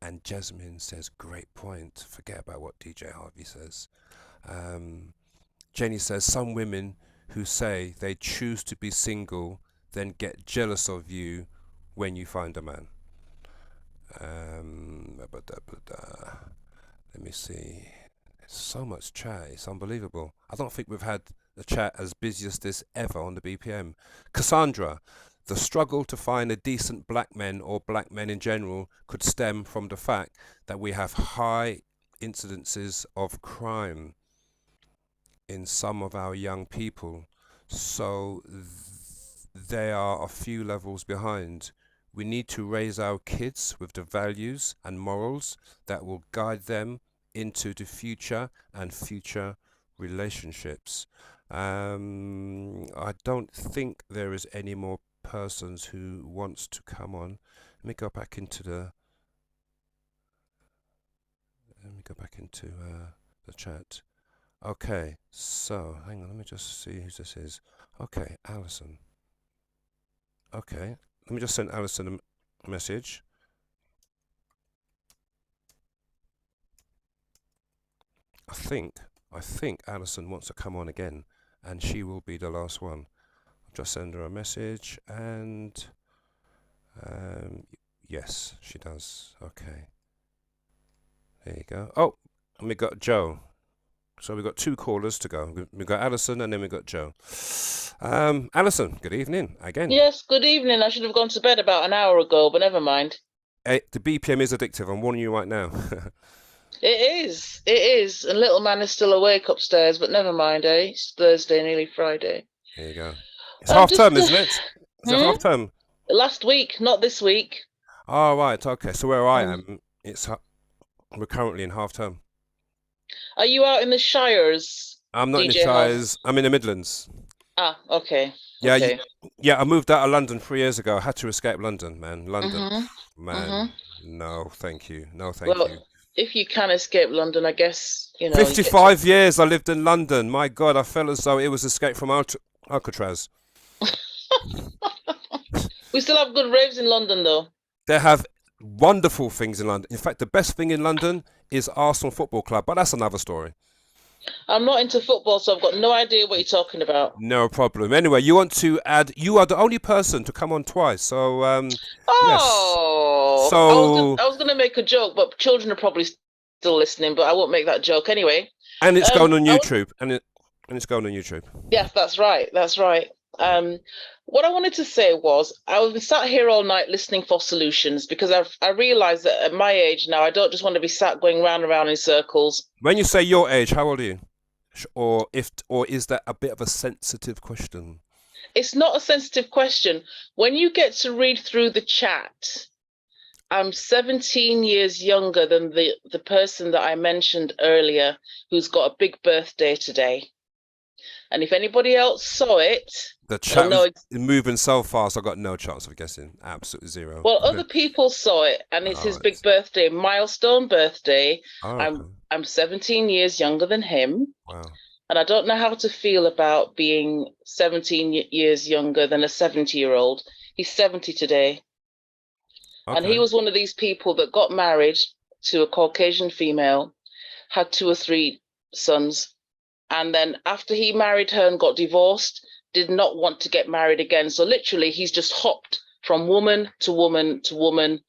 And Jasmine says, great point. Forget about what DJ Harvey says. Jenny says, some women who say they choose to be single then get jealous of you when you find a man. Let me see. So much chat, it's unbelievable. I don't think we've had a chat as busy as this ever on the BPM. Cassandra, the struggle to find a decent black men or black men in general could stem from the fact that we have high incidences of crime in some of our young people, so they are a few levels behind. We need to raise our kids with the values and morals that will guide them into the future and future relationships. I don't think there is any more persons who wants to come on. Let me go back into the chat. Okay, so hang on, let me just see who this is. Okay, Alison. Okay, let me just send Alison a message. I think Alison wants to come on again, and she will be the last one. I'll just send her a message, and yes, she does. Okay, there you go. Oh, and we got Joe. So we've got two callers to go. We've got Alison, and then we've got Joe. Alison, good evening again. Yes, good evening. I should have gone to bed about an hour ago, but never mind. The BPM is addictive. I'm warning you right now. It is. It is. And little man is still awake upstairs, but never mind, eh? It's Thursday, nearly Friday. There you go. It's half term, isn't it? Is it half term? Last week, not this week. Oh, right. Okay. So where I am, we're currently in half term. Are you out in the Shires? I'm not in the Shires. I'm in the Midlands. Ah, okay. Yeah, okay. I moved out of London 3 years ago. I had to escape London, man. London, man. No, thank you. No, thank you. If you can escape London, I guess, 55 years I lived in London. My God, I felt as though it was Escape from Alcatraz. We still have good raves in London, though. They have wonderful things in London. In fact, the best thing in London is Arsenal Football Club, but that's another story. I'm not into football, so I've got no idea what you're talking about. No problem. Anyway, you want to add, you are the only person to come on twice, so yes. So I was going to make a joke, but children are probably still listening, but I won't make that joke anyway. And it's going on YouTube, and it's going on YouTube. Yes, that's right. That's right. What I wanted to say was I was sat here all night listening for solutions because I realized that at my age now, I don't just want to be sat going round and round in circles. When you say your age, how old are you? Or is that a bit of a sensitive question? It's not a sensitive question. When you get to read through the chat, I'm 17 years younger than the person that I mentioned earlier who's got a big birthday today. And if anybody else saw it, the chat is moving so fast, I got no chance of guessing. Absolutely zero. Well, other people saw it, and it's his big birthday, milestone birthday. I'm 17 years younger than him. Wow. And I don't know how to feel about being 17 years younger than a 70-year-old. He's 70 today. Okay. And he was one of these people that got married to a Caucasian female, had 2 or 3 sons. And then after he married her and got divorced, did not want to get married again. So literally, he's just hopped from woman to woman to woman.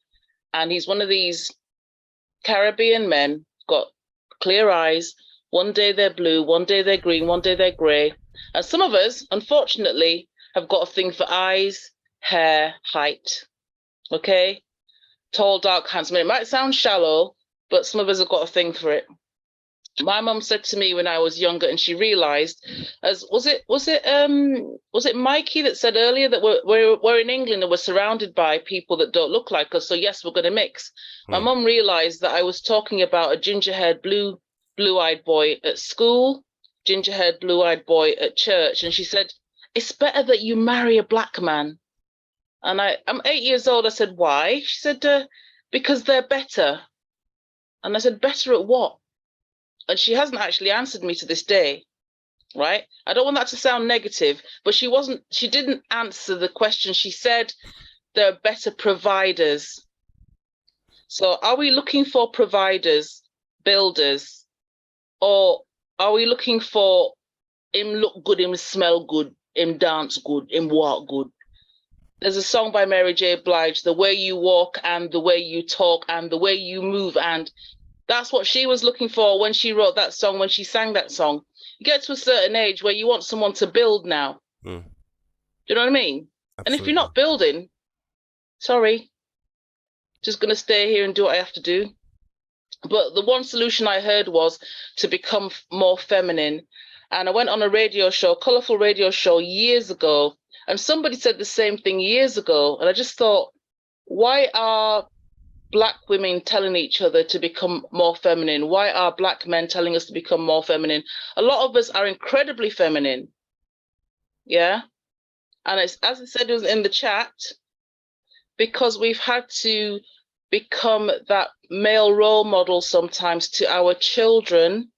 And he's one of these Caribbean men, got clear eyes. One day they're blue, one day they're green, one day they're grey. And some of us, unfortunately, have got a thing for eyes, hair, height. Okay? Tall, dark, handsome. It might sound shallow, but some of us have got a thing for it. My mum said to me when I was younger, and she realised, as was it Mikey that said earlier that we're in England and we're surrounded by people that don't look like us. So yes, we're going to mix. My mum realised that I was talking about a ginger-haired, blue-eyed boy at school, ginger-haired, blue-eyed boy at church, and she said, "It's better that you marry a black man." And I'm 8 years old. I said, "Why?" She said, "Because they're better." And I said, "Better at what?" And she hasn't actually answered me to this day, right? I don't want that to sound negative, but she didn't answer the question. She said they're better providers. So are we looking for providers, builders, or are we looking for him look good, him smell good, him dance good, him walk good? There's a song by Mary J. Blige, "The way you walk and the way you talk and the way you move," and that's what she was looking for when she wrote that song, when she sang that song. You get to a certain age where you want someone to build now. Do you know what I mean? Absolutely. And if you're not building, sorry, just going to stay here and do what I have to do. But the one solution I heard was to become more feminine. And I went on a radio show, colourful radio show years ago, and somebody said the same thing years ago. And I just thought, why are Black women telling each other to become more feminine? Why are Black men telling us to become more feminine? A lot of us are incredibly feminine. Yeah. And it's, as I said in the chat, because we've had to become that male role model sometimes to our children.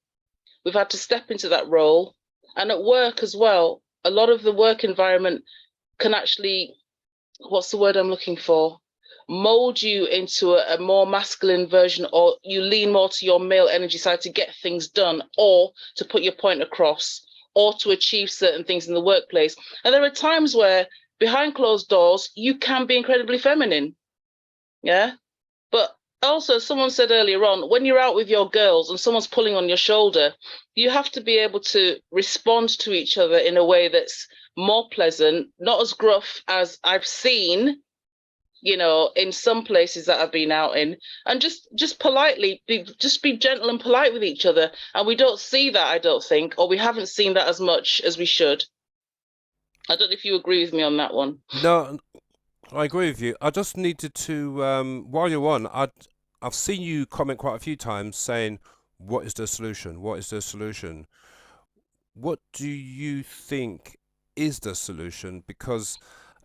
We've had to step into that role. And at work as well, a lot of the work environment can actually, what's the word I'm looking for? Mold you into a more masculine version, or you lean more to your male energy side to get things done, or to put your point across, or to achieve certain things in the workplace. And there are times where behind closed doors, you can be incredibly feminine. Yeah. But also, someone said earlier on, when you're out with your girls and someone's pulling on your shoulder, you have to be able to respond to each other in a way that's more pleasant, not as gruff as I've seen, you know, in some places that I've been out in, and just politely, just be gentle and polite with each other. And we don't see that, I don't think, or we haven't seen that as much as we should. I don't know if you agree with me on that one. No, I agree with you. I just needed to, while you're on, I've seen you comment quite a few times saying, what is the solution? What is the solution? What do you think is the solution? Because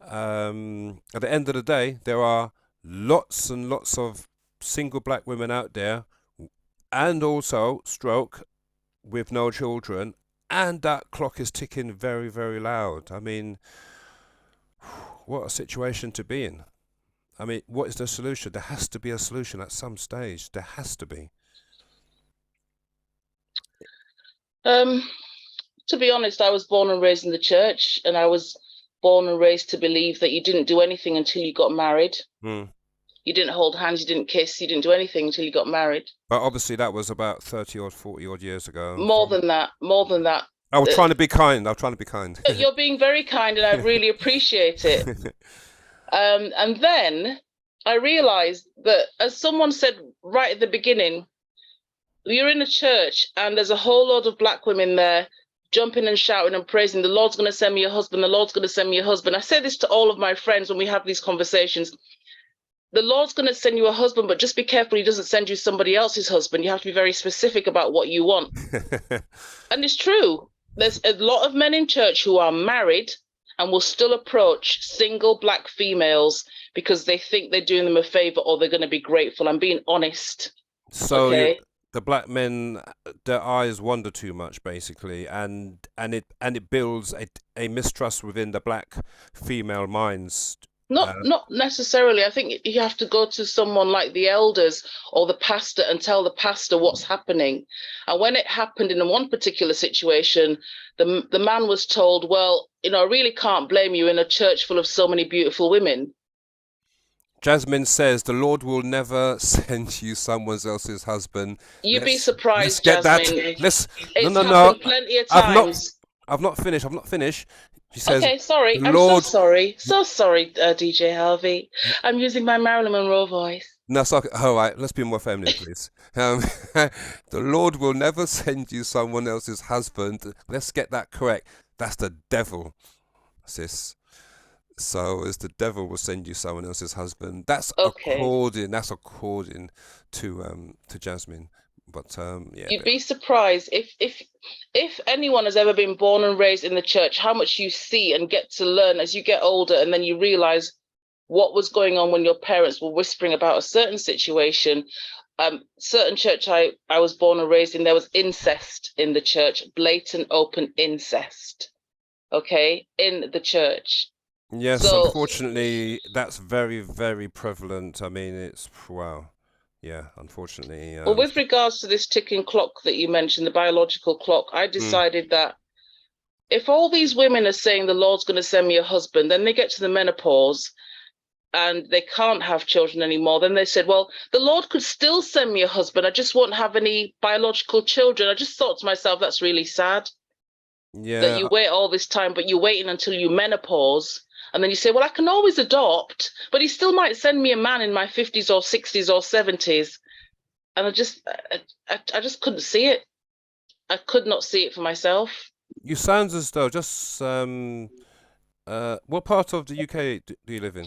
at the end of the day, there are lots and lots of single Black women out there, and also stroke with no children, and that clock is ticking very, very loud. I mean, what a situation to be in. I mean, what is the solution? There has to be a solution at some stage. There has to be. To be honest, I was born and raised in the church, and I was born and raised to believe that you didn't do anything until you got married. You didn't hold hands, you didn't kiss, you didn't do anything until you got married. But obviously that was about 30 or 40 odd years ago. More than that. I was trying to be kind. You're being very kind, and I really appreciate it. And then I realized that, as someone said right at the beginning, you're in a church and there's a whole load of Black women there jumping and shouting and praising, the Lord's going to send me a husband, the Lord's going to send me a husband. I say this to all of my friends when we have these conversations. The Lord's going to send you a husband, but just be careful he doesn't send you somebody else's husband. You have to be very specific about what you want. And it's true. There's a lot of men in church who are married and will still approach single Black females because they think they're doing them a favor or they're going to be grateful. I'm being honest. So okay? The Black men, their eyes wander too much, basically, and it builds a mistrust within the Black female minds. Not necessarily. I think you have to go to someone like the elders or the pastor and tell the pastor what's happening. And when it happened in one particular situation, the man was told, well, you know, I really can't blame you in a church full of so many beautiful women. Jasmine says the Lord will never send you someone else's husband. You'd be surprised, let's get Jasmine. that. Let's It's no. happened plenty of times. I've not finished. She says, okay, sorry. Lord... I'm so sorry. DJ Harvey. I'm using my Marilyn Monroe voice. No, sorry. All right, let's be more feminine, please. The Lord will never send you someone else's husband. Let's get that correct. That's the devil, sis. So as the devil will send you someone else's husband. That's according. That's according to Jasmine. But yeah. You'd be surprised if anyone has ever been born and raised in the church, how much you see and get to learn as you get older, and then you realize what was going on when your parents were whispering about a certain situation. Certain church I was born and raised in, there was incest in the church, blatant open incest, okay, in the church. Yes, So, unfortunately, that's very, very prevalent. I mean, it's wow. Yeah, unfortunately. well, with regards to this ticking clock that you mentioned, the biological clock, I decided that if all these women are saying the Lord's going to send me a husband, then they get to the menopause and they can't have children anymore. Then they said, well, the Lord could still send me a husband. I just won't have any biological children. I just thought to myself, that's really sad. Yeah. That you wait all this time, but you're waiting until you menopause. And then you say, well, I can always adopt, but he still might send me a man in my 50s or 60s or 70s. And I just couldn't see it. I could not see it for myself. You sound as though just what part of the UK do you live in?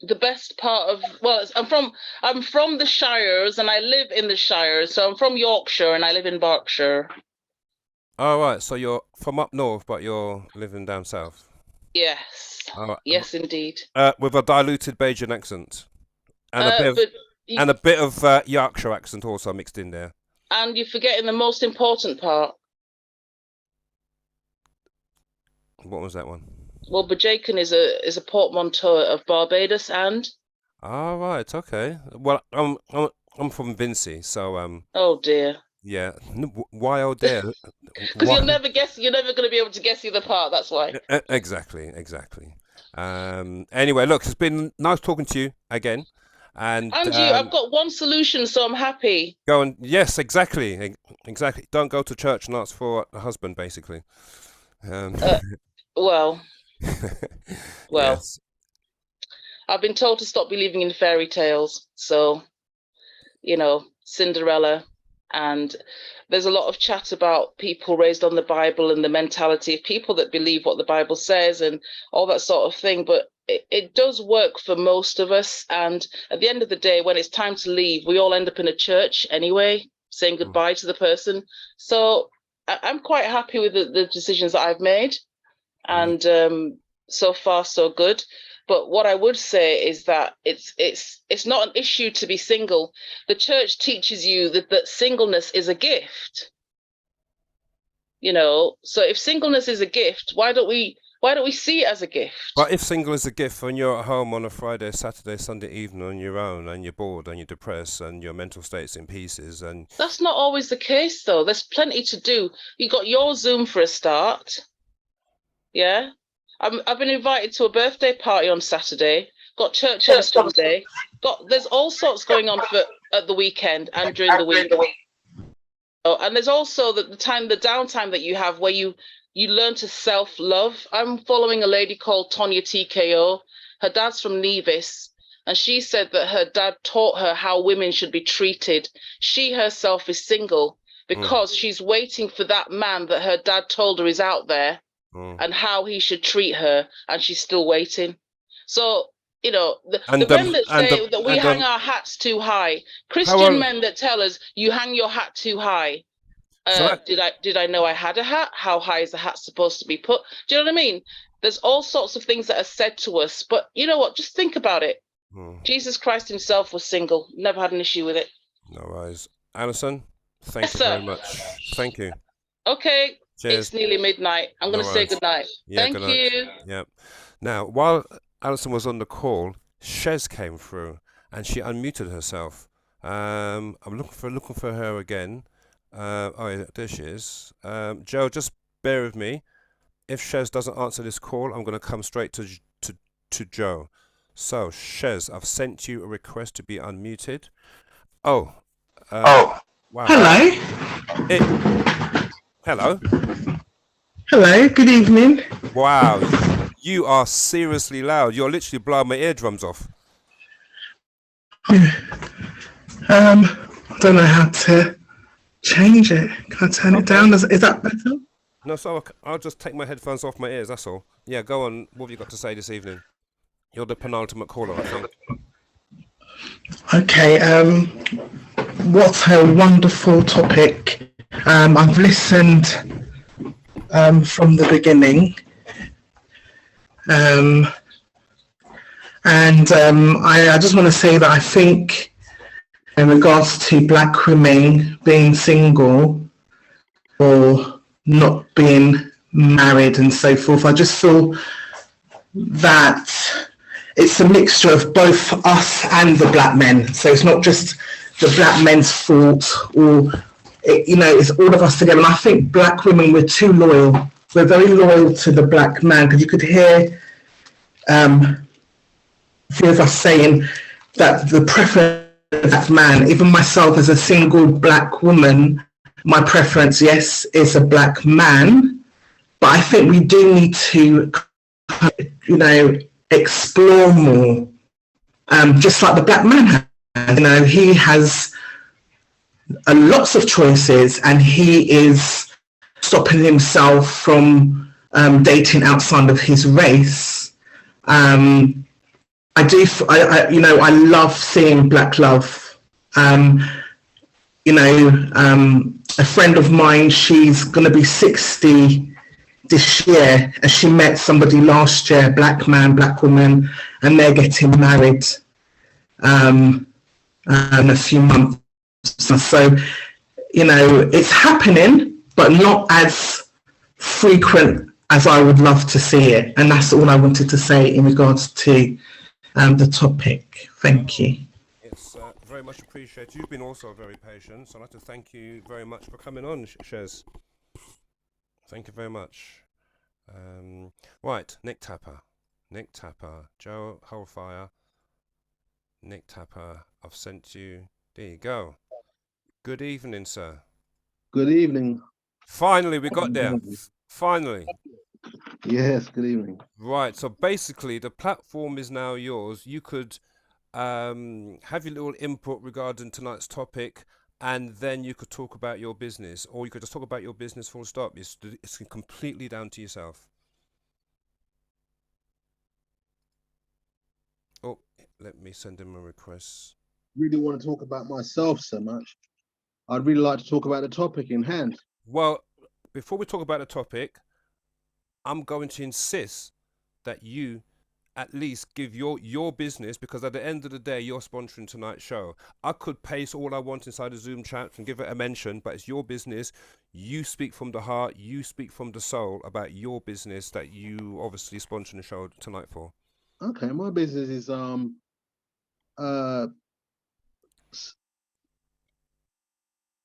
The best part of, well, I'm from the Shires and I live in the Shires. So I'm from Yorkshire and I live in Berkshire. Oh, right. So you're from up north, but you're living down south. Yes. All right. Yes, indeed. With a diluted Bajan accent and a bit of Yorkshire accent also mixed in there. And you're forgetting the most important part. What was that one? Well, Bajakan is a portmanteau of Barbados and. Oh, right. Okay. Well, I'm from Vincy, so Oh dear. Yeah. Why oh dear? Because you'll never guess. You're never going to be able to guess either part. That's why. Exactly. Anyway, look, it's been nice talking to you again. And you, I've got one solution, so I'm happy. Go on. Yes, exactly. Don't go to church and ask for a husband, basically. Well, yes. I've been told to stop believing in fairy tales. So, Cinderella. And there's a lot of chat about people raised on the Bible and the mentality of people that believe what the Bible says and all that sort of thing. But it does work for most of us. And at the end of the day, when it's time to leave, we all end up in a church anyway, saying goodbye to the person. So I'm quite happy with the decisions that I've made. And so far, so good. But what I would say is that it's not an issue to be single. The church teaches you that singleness is a gift. So if singleness is a gift, why don't we see it as a gift? But if single is a gift when you're at home on a Friday, Saturday, Sunday evening on your own and you're bored and you're depressed and your mental state's in pieces and that's not always the case though. There's plenty to do. You got your Zoom for a start. Yeah. I've been invited to a birthday party on Saturday. Got church on Sunday. There's all sorts going on at the weekend and during the week. Oh, and there's also the downtime that you have where you learn to self-love. I'm following a lady called Tonya TKO. Her dad's from Nevis, and she said that her dad taught her how women should be treated. She herself is single because she's waiting for that man that her dad told her is out there. And how he should treat her, and she's still waiting. So, the men that say that we hang our hats too high, Christian men that tell us you hang your hat too high. Did I know I had a hat? How high is the hat supposed to be put? Do you know what I mean? There's all sorts of things that are said to us, but you know what? Just think about it. Jesus Christ himself was single, never had an issue with it. No worries. Alison, thank you very much. Thank you. Okay. Cheers. It's nearly midnight. I'm going to say good night. Yeah, Thank you. Yeah. Now, while Alison was on the call, Shez came through and she unmuted herself. I'm looking for her again. Oh, yeah, there she is. Joe, just bear with me. If Shez doesn't answer this call, I'm going to come straight to Joe. So, Shez, I've sent you a request to be unmuted. Oh. Wow. Hello. Hello. Hello, good evening. Wow, you are seriously loud. You're literally blowing my eardrums off. I don't know how to change it. Can I turn it down? Is that better? No, so I'll just take my headphones off my ears, that's all. Yeah, go on. What have you got to say this evening? You're the penultimate caller, I think. Okay, what a wonderful topic. I've listened from the beginning. I just want to say that I think in regards to black women being single or not being married and so forth, I just feel that it's a mixture of both us and the black men. So it's not just the black men's fault, or it's all of us together. And I think black women, we're too loyal. We're very loyal to the black man, because you could hear a few of us saying that the preference of that man, even myself as a single black woman, my preference, yes, is a black man. But I think we do need to, explore more, just like the black man has. He has lots of choices, and he is stopping himself from dating outside of his race. I love seeing black love. A friend of mine, she's going to be 60 this year, and she met somebody last year, black man, black woman, and they're getting married in a few months. So, it's happening, but not as frequent as I would love to see it. And that's all I wanted to say in regards to the topic. Thank you. It's very much appreciated. You've been also very patient, so I'd like to thank you very much for coming on, Shez. Thank you very much. Right, Nick Tapper, Joe Holfire, Nick Tapper, I've sent you. There you go. Good evening, sir. Good evening. Finally, we got there. Finally. Yes, good evening. Right, so basically the platform is now yours. You could have your little input regarding tonight's topic, and then you could talk about your business, or you could just talk about your business full stop. It's completely down to yourself. Oh, let me send him a request. Really want to talk about myself so much. I'd really like to talk about the topic in hand. Well, before we talk about the topic, I'm going to insist that you at least give your business, because at the end of the day, you're sponsoring tonight's show. I could paste all I want inside the Zoom chat and give it a mention, but it's your business. You speak from the heart, you speak from the soul about your business that you obviously sponsoring the show tonight for. Okay, my business is a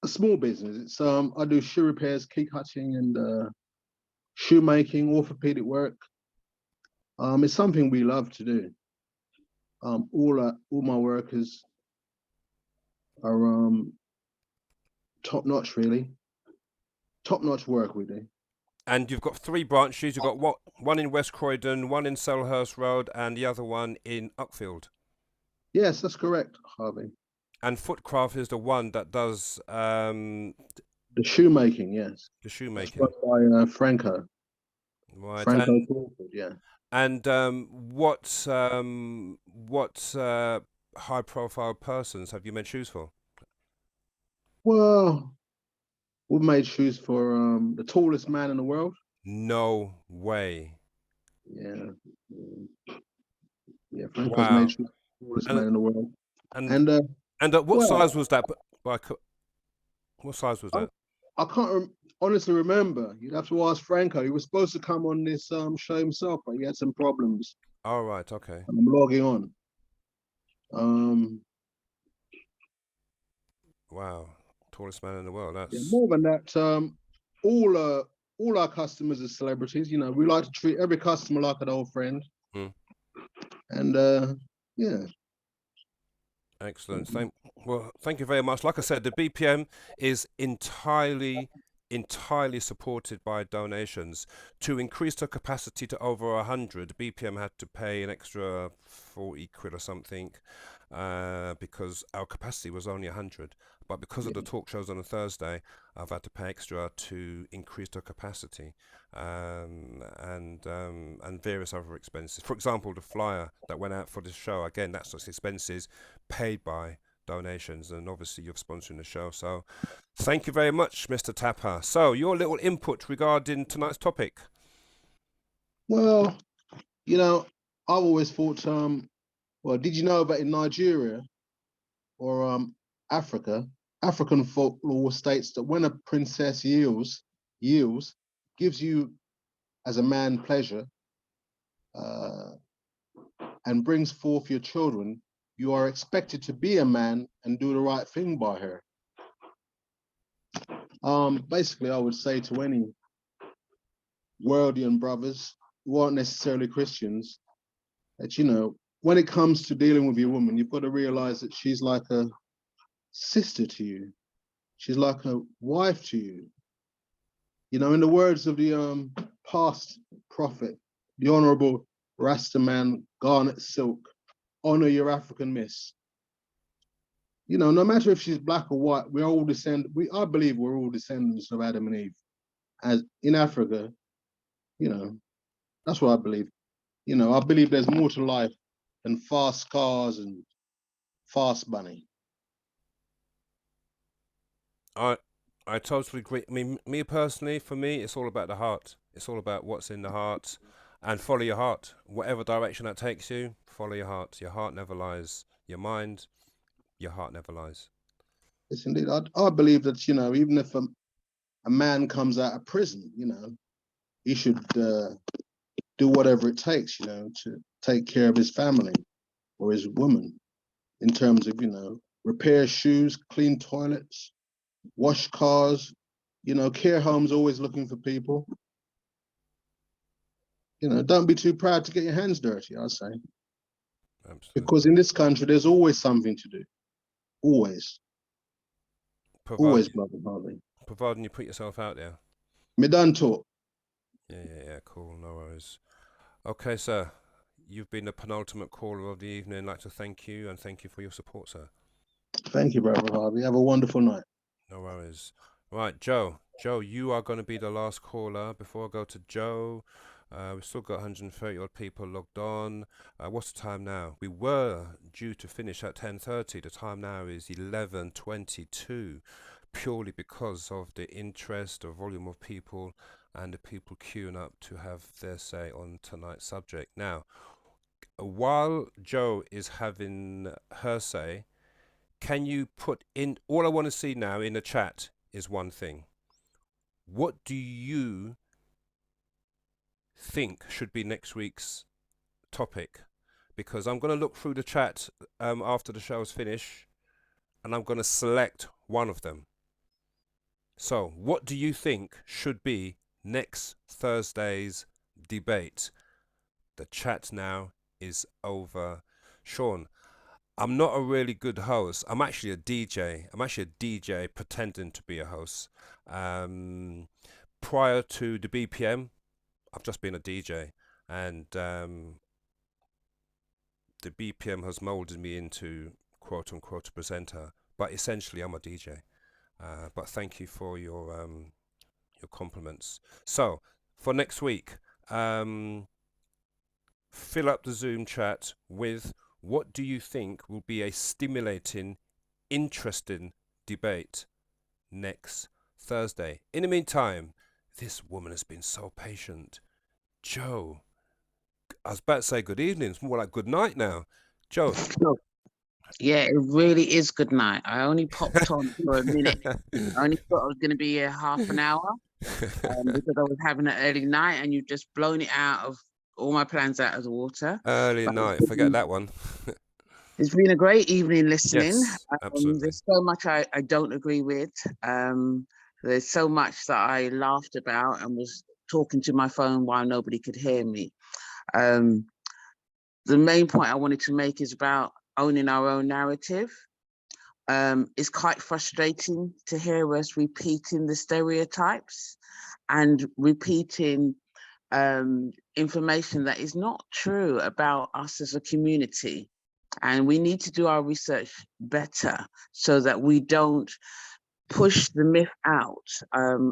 small business. It's I do shoe repairs, key cutting, and shoemaking, orthopedic work. It's something we love to do. All my workers are top notch, really. Top notch work we do. And you've got 3 branches. You've got one in West Croydon, one in Selhurst Road, and the other one in Uckfield. Yes, that's correct, Harvey. And Footcraft is the one that does the shoemaking. Yes, the shoemaking. That's by Franco. Right. Franco Crawford, yeah. And what high-profile persons have you made shoes for? Well, we've made shoes for the tallest man in the world. No way. Yeah. Yeah, Franco's Wow. made shoes for the tallest man in the world. And what size was that? What size was that? I can't honestly remember. You'd have to ask Franco. He was supposed to come on this show himself, but he had some problems. All right, okay. And I'm logging on. Wow, tallest man in the world. That's more than that. All our customers are celebrities. You know, we like to treat every customer like an old friend. And yeah. Excellent. Thank you very much. Like I said, the BPM is entirely entirely supported by donations. To increase the capacity to over 100, BPM had to pay an extra 40 quid or something, because our capacity was only 100. But because of the talk shows on a Thursday, I've had to pay extra to increase the capacity, and various other expenses. For example, the flyer that went out for this show, again, that's just expenses paid by donations, and obviously you're sponsoring the show. So thank you very much, Mr. Tapper. So your little input regarding tonight's topic. Well, you know, I've always thought, well, did you know about in Nigeria or Africa, African folklore states that when a princess yields, gives you as a man pleasure, and brings forth your children, you are expected to be a man and do the right thing by her. Basically, I would say to any worldian brothers who aren't necessarily Christians, that, you know, when it comes to dealing with your woman, you've got to realize that she's like a sister to you. She's like a wife to you. You know, in the words of the past prophet, the Honorable Rastaman Garnet Silk, honor your African miss. You know, no matter if she's black or white, we're all I believe we're all descendants of Adam and Eve. As in Africa, you know, that's what I believe. You know, I believe there's more to life than fast cars and fast money. I totally agree. I mean, me personally, for me, it's all about the heart. It's all about what's in the heart, and follow your heart. Whatever direction that takes you, follow your heart. Your heart never lies. Your mind, your heart never lies. Yes, indeed. I believe that, you know, even if a man comes out of prison, you know, he should do whatever it takes, you know, to take care of his family or his woman, in terms of, you know, repair shoes, clean toilets, wash cars, you know, care homes always looking for people. You know, don't be too proud to get your hands dirty, I say. Absolutely. Because in this country, there's always something to do. Always. Always, brother Harvey. Providing you put yourself out there. Me done talk. Yeah, cool, no worries. Okay, sir. You've been the penultimate caller of the evening. I'd like to thank you, and thank you for your support, sir. Thank you, brother Harvey. Have a wonderful night. No worries. Right, Joe. Joe, you are going to be the last caller. Before I go to Joe, we've still got 130 odd people logged on. What's the time now? We were due to finish at 10:30. The time now is 11:22, purely because of the interest, the volume of people, and the people queuing up to have their say on tonight's subject. Now, while Joe is having her say, can you put in, all I want to see now in the chat is one thing. What do you think should be next week's topic? Because I'm going to look through the chat after the show's finished, and I'm going to select one of them. So, what do you think should be next Thursday's debate? The chat now is over. Sean, I'm not a really good host. I'm actually a DJ. I'm actually a DJ pretending to be a host. Prior to the BPM, I've just been a DJ, and the BPM has molded me into quote unquote a presenter. But essentially, I'm a DJ. But thank you for your compliments. So for next week, fill up the Zoom chat with what do you think will be a stimulating, interesting debate next Thursday. In the meantime, this woman has been so patient. Joe, I was about to say good evening. It's more like good night now. Joe. Yeah, it really is good night. I only popped on for a minute. I only thought I was going to be here half an hour because I was having an early night, and you've just blown it out of all my plans out of the water. Early night, forget that one. It's been a great evening listening. Yes, absolutely. There's so much I don't agree with. There's so much that I laughed about and was talking to my phone while nobody could hear me. The main point I wanted to make is about owning our own narrative. it's quite frustrating to hear us repeating the stereotypes and repeating information that is not true about us as a community. And we need to do our research better so that we don't push the myth out.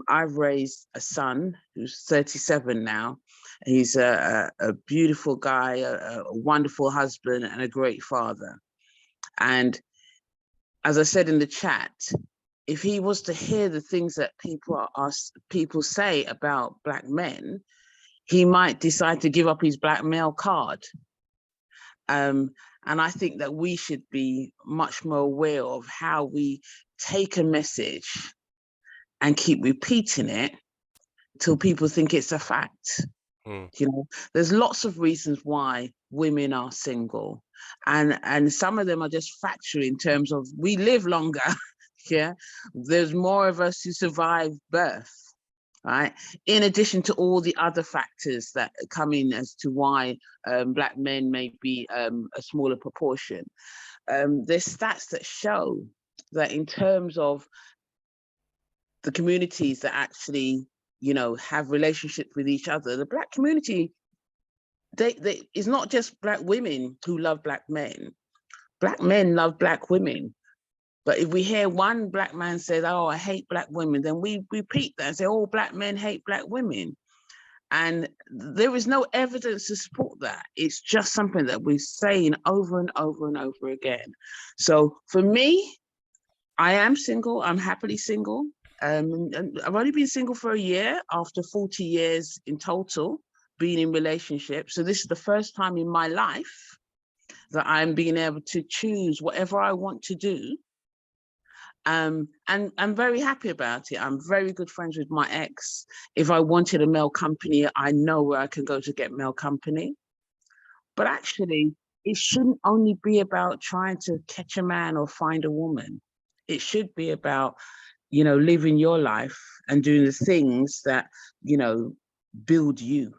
I've raised a son who's 37 now. He's a beautiful guy, a wonderful husband, and a great father. And as I said in the chat, if he was to hear the things that people say about Black men, he might decide to give up his black male card. And I think that we should be much more aware of how we take a message and keep repeating it till people think it's a fact. You know, there's lots of reasons why women are single, and some of them are just factual in terms of we live longer. Yeah, there's more of us who survive birth, right? In addition to all the other factors that come in as to why Black men may be a smaller proportion. There's stats that show that in terms of the communities that actually, you know, have relationships with each other, the Black community, it's not just Black women who love Black men. Black men love Black women. But if we hear one Black man say, oh, I hate Black women, then we repeat that and say, oh, Black men hate Black women. And there is no evidence to support that. It's just something that we're saying over and over and over again. So for me, I am single. I'm happily single. And I've only been single for a year after 40 years in total being in relationships. So this is the first time in my life that I'm being able to choose whatever I want to do. And I'm very happy about it. I'm very good friends with my ex. If I wanted a male company, I know where I can go to get male company. But actually, it shouldn't only be about trying to catch a man or find a woman. It should be about, you know, living your life and doing the things that, you know, build you.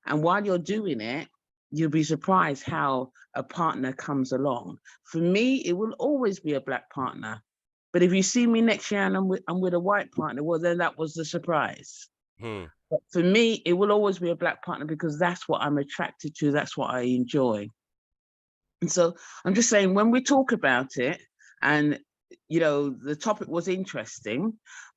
And while you're doing it, you'll be surprised how a partner comes along. For me, it will always be a Black partner. But if you see me next year and I'm with a white partner, well, then that was the surprise. But for me, it will always be a Black partner because that's what I'm attracted to. That's what I enjoy. And so I'm just saying, when we talk about it, and, you know, the topic was interesting,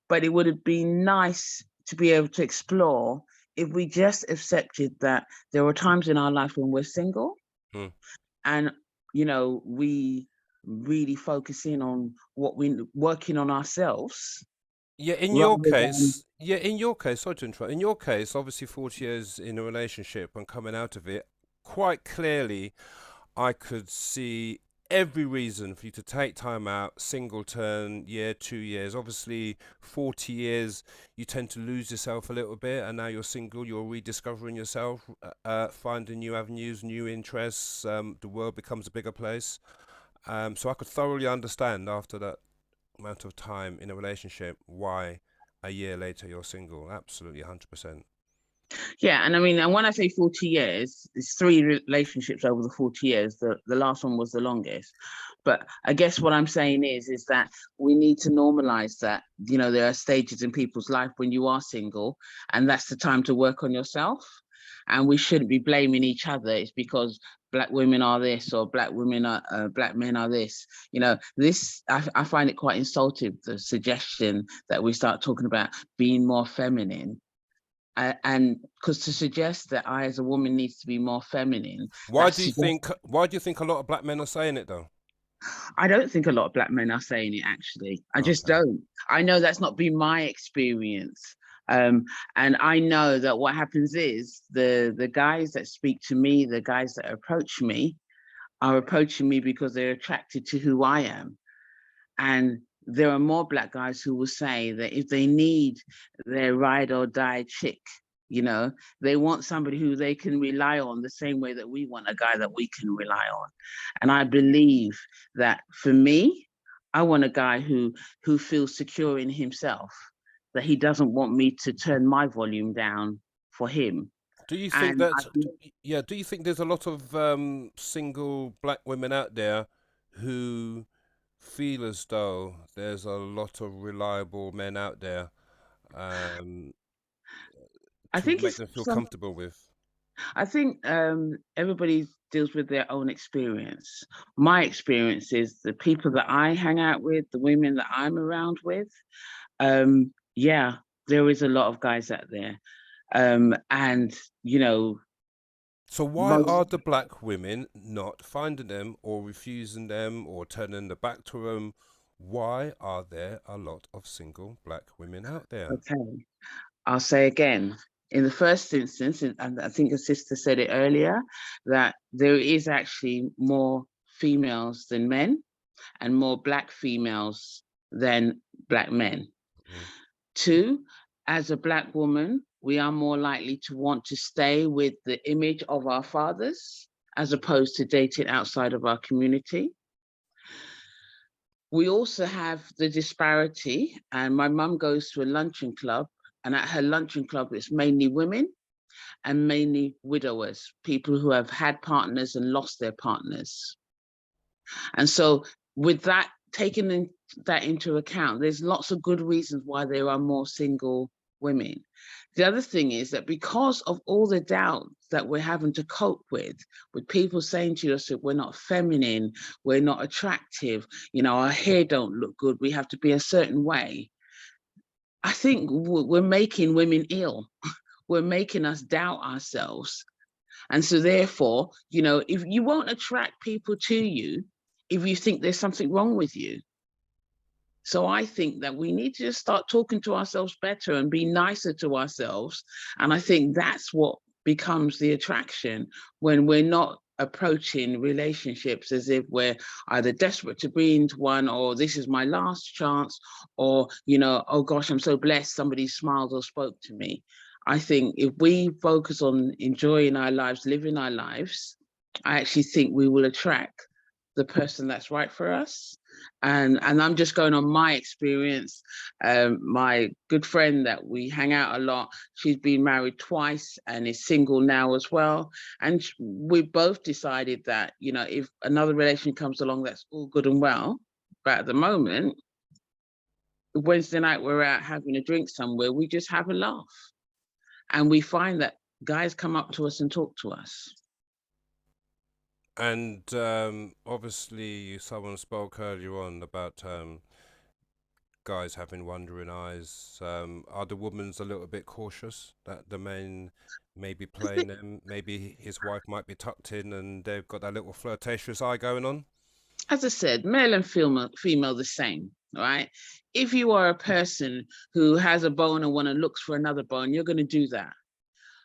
but it would have been nice to be able to explore if we just accepted that there are times in our life when we're single and, you know, we really focus in on what we're working on ourselves. Yeah, in your case, sorry to interrupt. In your case, obviously 40 years in a relationship and coming out of it, quite clearly, I could see every reason for you to take time out, singleton, year, 2 years. Obviously, 40 years, you tend to lose yourself a little bit, and now you're single, you're rediscovering yourself, finding new avenues, new interests. The world becomes a bigger place. So I could thoroughly understand after that amount of time in a relationship why a year later you're single. Absolutely, 100%. Yeah, and I mean, and when I say 40 years, it's 3 relationships over the 40 years. The last one was the longest. But I guess what I'm saying is that we need to normalize that, you know, there are stages in people's life when you are single, and that's the time to work on yourself. And we shouldn't be blaming each other. It's because Black women are this, or Black women are Black men are this. You know, this I find it quite insulting, the suggestion that we start talking about being more feminine. And because to suggest that I as a woman needs to be more feminine. Why do you think a lot of Black men are saying it though? I don't think a lot of Black men are saying it, actually. I just don't. I know that's not been my experience. And I know that what happens is the guys that speak to me, the guys that approach me, are approaching me because they're attracted to who I am. And there are more Black guys who will say that if they need their ride or die chick, you know, they want somebody who they can rely on the same way that we want a guy that we can rely on. And I believe that for me, I want a guy who feels secure in himself, that he doesn't want me to turn my volume down for him. Do you think do you think there's a lot of single Black women out there who feel as though there's a lot of reliable men out there I to think make it's them feel some. comfortable with. I think everybody deals with their own experience. My experience is the people that I hang out with, the women that I'm around with. Yeah, there is a lot of guys out there, and you know. So why are the black women not finding them or refusing them or turning their back to them? Why are there a lot of single black women out there? Okay, I'll say again, in the first instance, and I think a sister said it earlier, that there is actually more females than men and more black females than black men. Two, as a black woman, we are more likely to want to stay with the image of our fathers as opposed to dating outside of our community. We also have the disparity, and my mum goes to a luncheon club, and at her luncheon club, it's mainly women and mainly widowers, people who have had partners and lost their partners. And so with that, taking that into account, there's lots of good reasons why there are more single women. The other thing is that because of all the doubt that we're having to cope with people saying to us that we're not feminine, we're not attractive, you know, our hair don't look good, we have to be a certain way. I think we're making women ill. We're making us doubt ourselves. And so therefore, you know, if you won't attract people to you, if you think there's something wrong with you. So I think that we need to just start talking to ourselves better and be nicer to ourselves. And I think that's what becomes the attraction when we're not approaching relationships as if we're either desperate to be into one, or this is my last chance, or, you know, oh gosh, I'm so blessed somebody smiled or spoke to me. I think if we focus on enjoying our lives, living our lives, I actually think we will attract the person that's right for us. And I'm just going on my experience. My good friend that we hang out a lot, she's been married twice and is single now as well. And we both decided that, you know, if another relation comes along, that's all good and well. But at the moment, Wednesday night, we're out having a drink somewhere, we just have a laugh. And we find that guys come up to us and talk to us. And obviously, someone spoke earlier on about guys having wandering eyes. Are the women's a little bit cautious that the men may be playing them? Maybe his wife might be tucked in and they've got that little flirtatious eye going on? As I said, male and female the same, right? If you are a person who has a bone and one and looks for another bone, you're going to do that.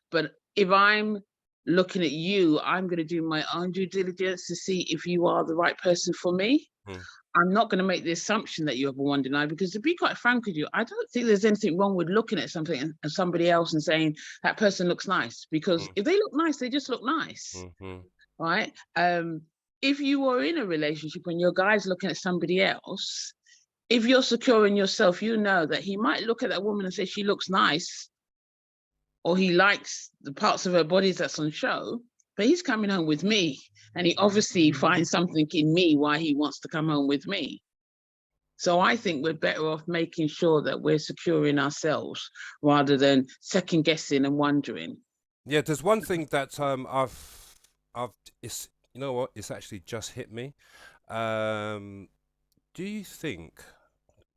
But if I'm looking at you, I'm going to do my own due diligence to see if you are the right person for me. I'm not going to make the assumption that you have a wandering eye, because to be quite frank with you, I don't think there's anything wrong with looking at something and somebody else and saying that person looks nice, because if they look nice, they just look nice, right? If you are in a relationship and your guy's looking at somebody else, if you're secure in yourself, you know that he might look at that woman and say she looks nice, or he likes the parts of her body that's on show, but he's coming home with me. And he obviously finds something in me why he wants to come home with me. So I think we're better off making sure that we're secure in ourselves rather than second guessing and wondering. Yeah, there's one thing that it's, you know what, it's actually just hit me. Do you think,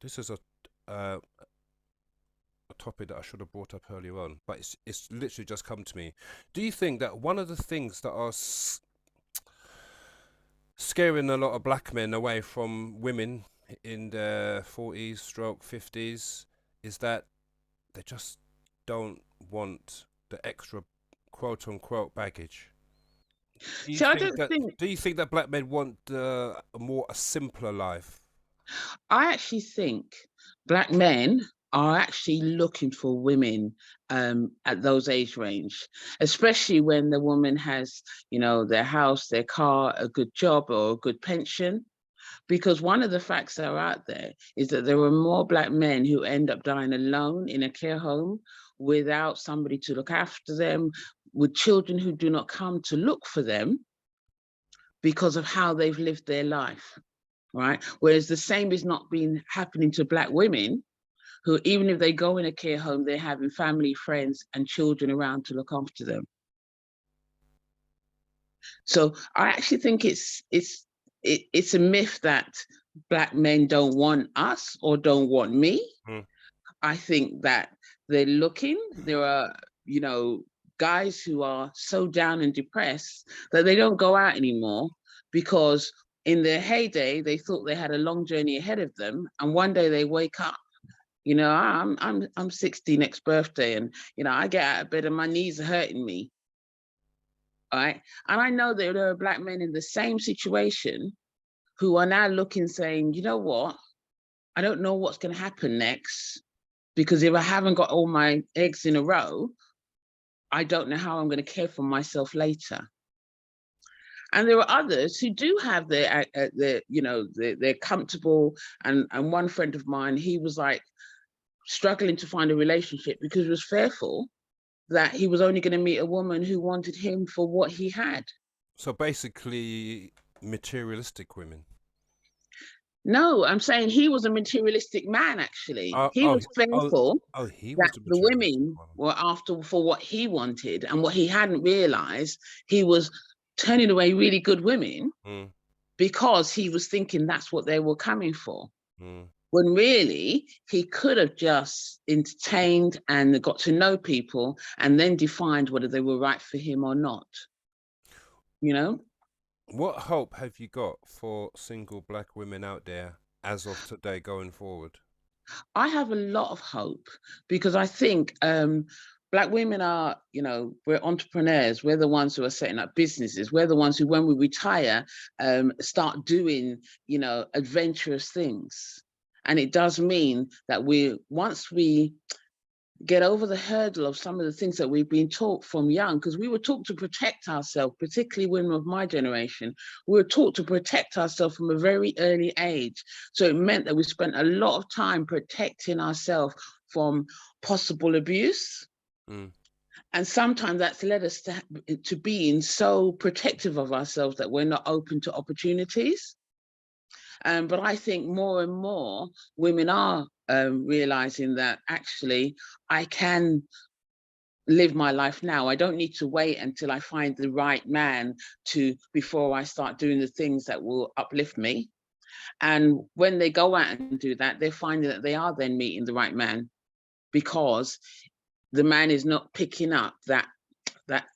this is a topic that I should have brought up earlier on, but it's literally just come to me. Do you think that one of the things that are scaring a lot of black men away from women in their 40s stroke 50s is that they just don't want the extra quote unquote baggage? Do you think that black men want a simpler life? I actually think black men are actually looking for women at those age range, especially when the woman has, you know, their house, their car, a good job or a good pension. Because one of the facts that are out there is that there are more black men who end up dying alone in a care home without somebody to look after them, with children who do not come to look for them because of how they've lived their life. right? Whereas the same is not being happening to Black women who, even if they go in a care home, they're having family, friends, and children around to look after them. So I actually think it's a myth that Black men don't want us or don't want me. I think that they're looking. There are, you know, guys who are so down and depressed that they don't go out anymore because in their heyday they thought they had a long journey ahead of them, and one day they wake up. You know, I'm 60 next birthday, and you know I get out of bed and my knees are hurting me. All right, and I know that there are Black men in the same situation who are now looking, saying, you know what, I don't know what's going to happen next, because if I haven't got all my eggs in a row, I don't know how I'm going to care for myself later. And there are others who do have their you know, they're comfortable. And one friend of mine, he was like struggling to find a relationship because he was fearful that he was only going to meet a woman who wanted him for what he had. So basically, materialistic women. No, I'm saying he was a materialistic man, actually. He was fearful he that was the women were after for what he wanted, and what he hadn't realized, he was turning away really good women because he was thinking that's what they were coming for. When really he could have just entertained and got to know people and then defined whether they were right for him or not. You know? What hope have you got for single Black women out there as of today going forward? I have a lot of hope because I think Black women are, you know, we're entrepreneurs. We're the ones who are setting up businesses. We're the ones who, when we retire, start doing, you know, adventurous things. And it does mean that once we get over the hurdle of some of the things that we've been taught from young, because we were taught to protect ourselves, particularly women of my generation. We were taught to protect ourselves from a very early age. So it meant that we spent a lot of time protecting ourselves from possible abuse. And sometimes that's led us to being so protective of ourselves that we're not open to opportunities. But I think more and more women are realizing that actually I can live my life now. I don't need to wait until I find the right man before I start doing the things that will uplift me. And when they go out and do that, they're finding that they are then meeting the right man, because the man is not picking up that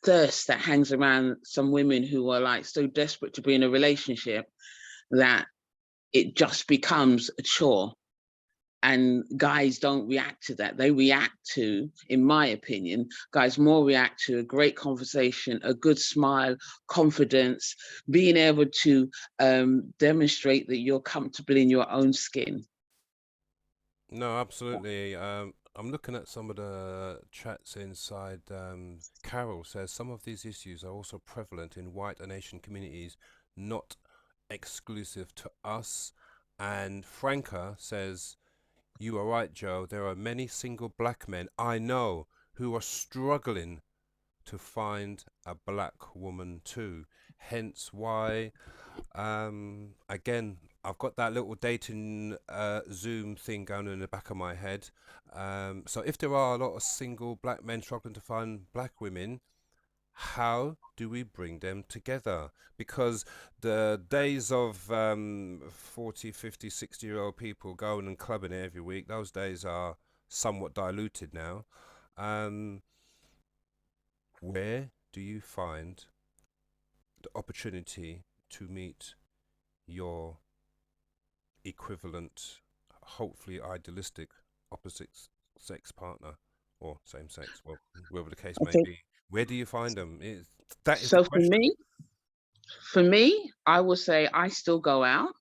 thirst that hangs around some women who are like so desperate to be in a relationship that it just becomes a chore. And guys don't react to that. They react to, in my opinion, guys more react to a great conversation, a good smile, confidence, being able to demonstrate that you're comfortable in your own skin. No, absolutely. I'm looking at some of the chats inside. Carol says some of these issues are also prevalent in white and Asian communities, not exclusive to us. And Franca says, you are right, Joe. There are many single Black men I know who are struggling to find a Black woman too. Hence why, again, I've got that little dating Zoom thing going in the back of my head. So if there are a lot of single Black men struggling to find Black women, how do we bring them together? Because the days of 40, 50, 60-year-old people going and clubbing it every week, those days are somewhat diluted now. Where do you find the opportunity to meet your equivalent, hopefully idealistic, opposite sex partner or same sex, well, whatever the case may be? Where do you find them? That is so the question. For me, I will say I still go out.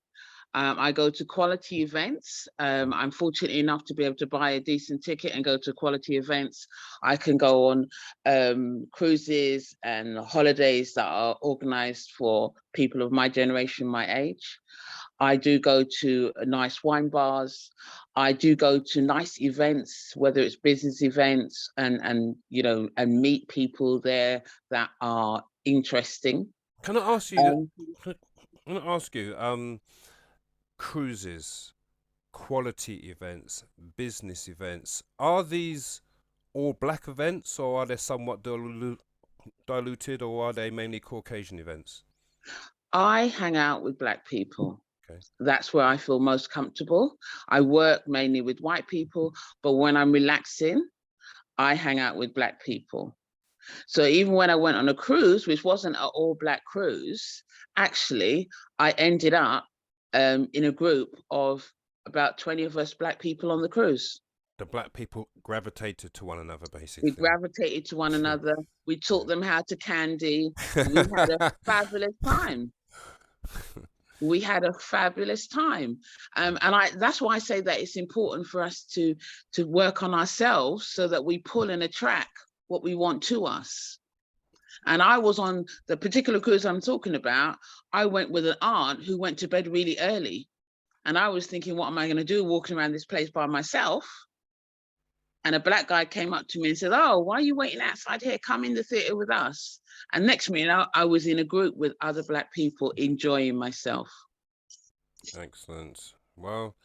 I go to quality events. I'm fortunate enough to be able to buy a decent ticket and go to quality events. I can go on cruises and holidays that are organized for people of my generation, my age. I do go to nice wine bars. I do go to nice events, whether it's business events, and you know, and meet people there that are interesting. Can I ask you? Can I ask you? cruises, quality events, business events, are these all black events, or are they somewhat diluted, or are they mainly Caucasian events? I hang out with black people. Okay. That's where I feel most comfortable. I work mainly with white people, but when I'm relaxing, I hang out with black people. So even when I went on a cruise, which wasn't an all black cruise, actually, I ended up in a group of about 20 of us black people on the cruise. The black people gravitated to one another, basically. We gravitated to one another. We taught them how to candy. We had a fabulous time. We had a fabulous time. And that's why I say that it's important for us to work on ourselves so that we pull and attract what we want to us. And I was on the particular cruise I'm talking about. I went with an aunt who went to bed really early. And I was thinking, what am I going to do walking around this place by myself? And a black guy came up to me and said, oh, why are you waiting outside here? Come in the theater with us. And next minute, I was in a group with other black people enjoying myself. Excellent. Well,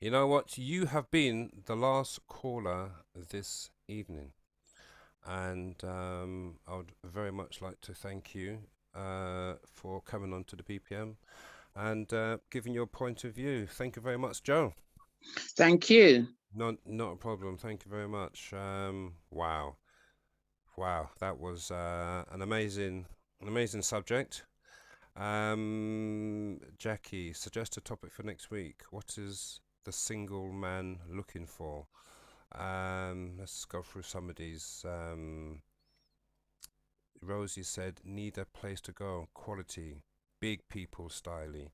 you know what? You have been the last caller this evening. And I would very much like to thank you for coming on to the BPM and giving your point of view. Thank you very much, Joe. Thank you. Not a problem. Thank you very much. Wow, that was an amazing subject. Jackie, suggest a topic for next week. What is the single man looking for? Let's go through some of these. Rosie said, need a place to go. Quality, big people styly.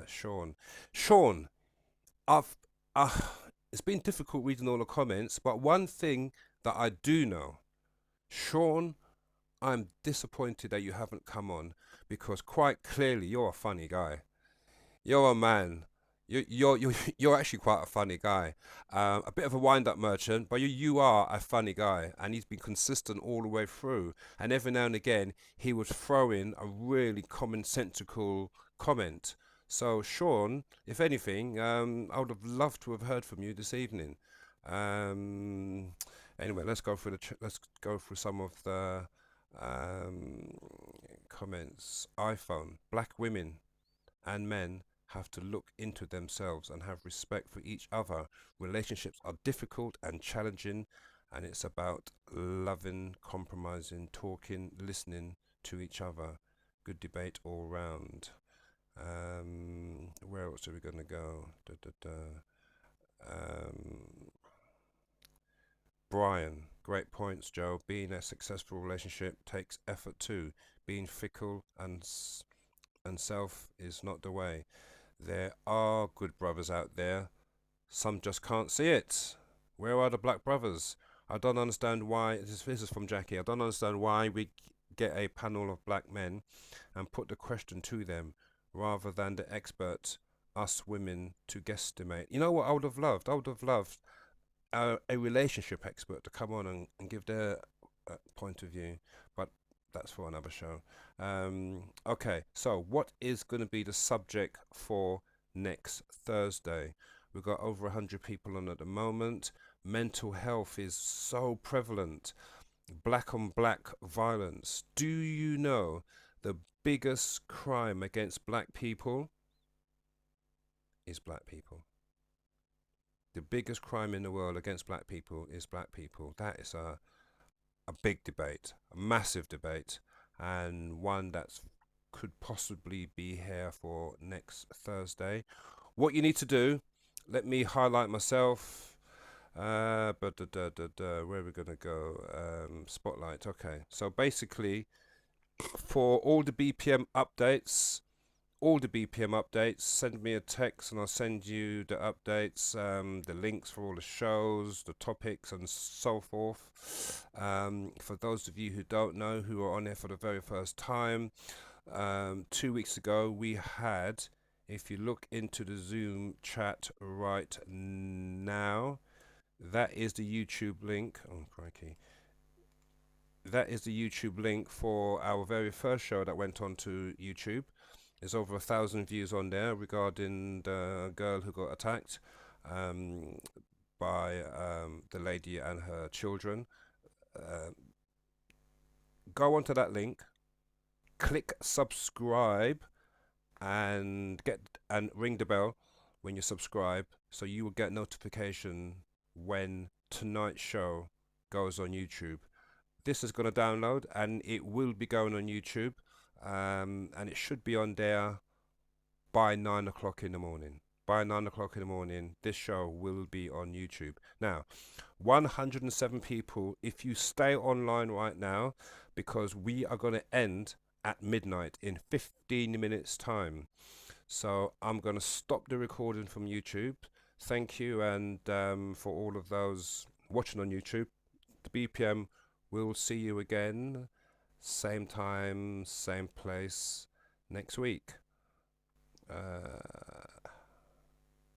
Sean, it's been difficult reading all the comments, but one thing that I do know, Sean, I'm disappointed that you haven't come on, because quite clearly you're a funny guy. You're a man. You're actually quite a funny guy. A bit of a wind-up merchant, but you are a funny guy, and he's been consistent all the way through. And every now and again, he would throw in a really commonsensical comment. So, Sean, if anything, I would have loved to have heard from you this evening. Anyway, let's go through some of the comments. iPhone, black women and men have to look into themselves and have respect for each other. Relationships are difficult and challenging, and it's about loving, compromising, talking, listening to each other. Good debate all round. Where else are we going to go? Brian, great points, Joe. Being a successful relationship takes effort too. Being fickle and self is not the way. There are good brothers out there. Some just can't see it. Where are the black brothers? I don't understand why. This is from Jackie. I don't understand why we get a panel of black men and put the question to them, rather than the expert, us women, to guesstimate. You know what I would have loved? I would have loved a relationship expert to come on and give their point of view, but that's for another show. Okay, so what is going to be the subject for next Thursday? We've got over 100 people on at the moment. Mental health is so prevalent. Black on black violence. Do you know the biggest crime against black people is black people? The biggest crime in the world against black people is black people. That is a big debate, a massive debate, and one that could possibly be here for next Thursday. What you need to do, let me highlight myself. Where are we going to go? Spotlight. Okay, so basically, for all the BPM updates, send me a text and I'll send you the updates, the links for all the shows, the topics and so forth. For those of you who don't know, who are on here for the very first time, 2 weeks ago we had, if you look into the Zoom chat right now, that is the YouTube link. Oh, crikey. That is the YouTube link for our very first show that went on to YouTube. There's over 1,000 views on there regarding the girl who got attacked by the lady and her children. Go onto that link, click subscribe, and ring the bell when you subscribe, so you will get notification when tonight's show goes on YouTube. This is going to download and it will be going on YouTube, and it should be on there by 9 o'clock in the morning. By 9 o'clock in the morning, this show will be on YouTube. Now, 107 people, if you stay online right now, because we are going to end at midnight in 15 minutes time. So I'm going to stop the recording from YouTube. Thank you, and for all of those watching on YouTube, the BPM will see you again, same time, same place next week.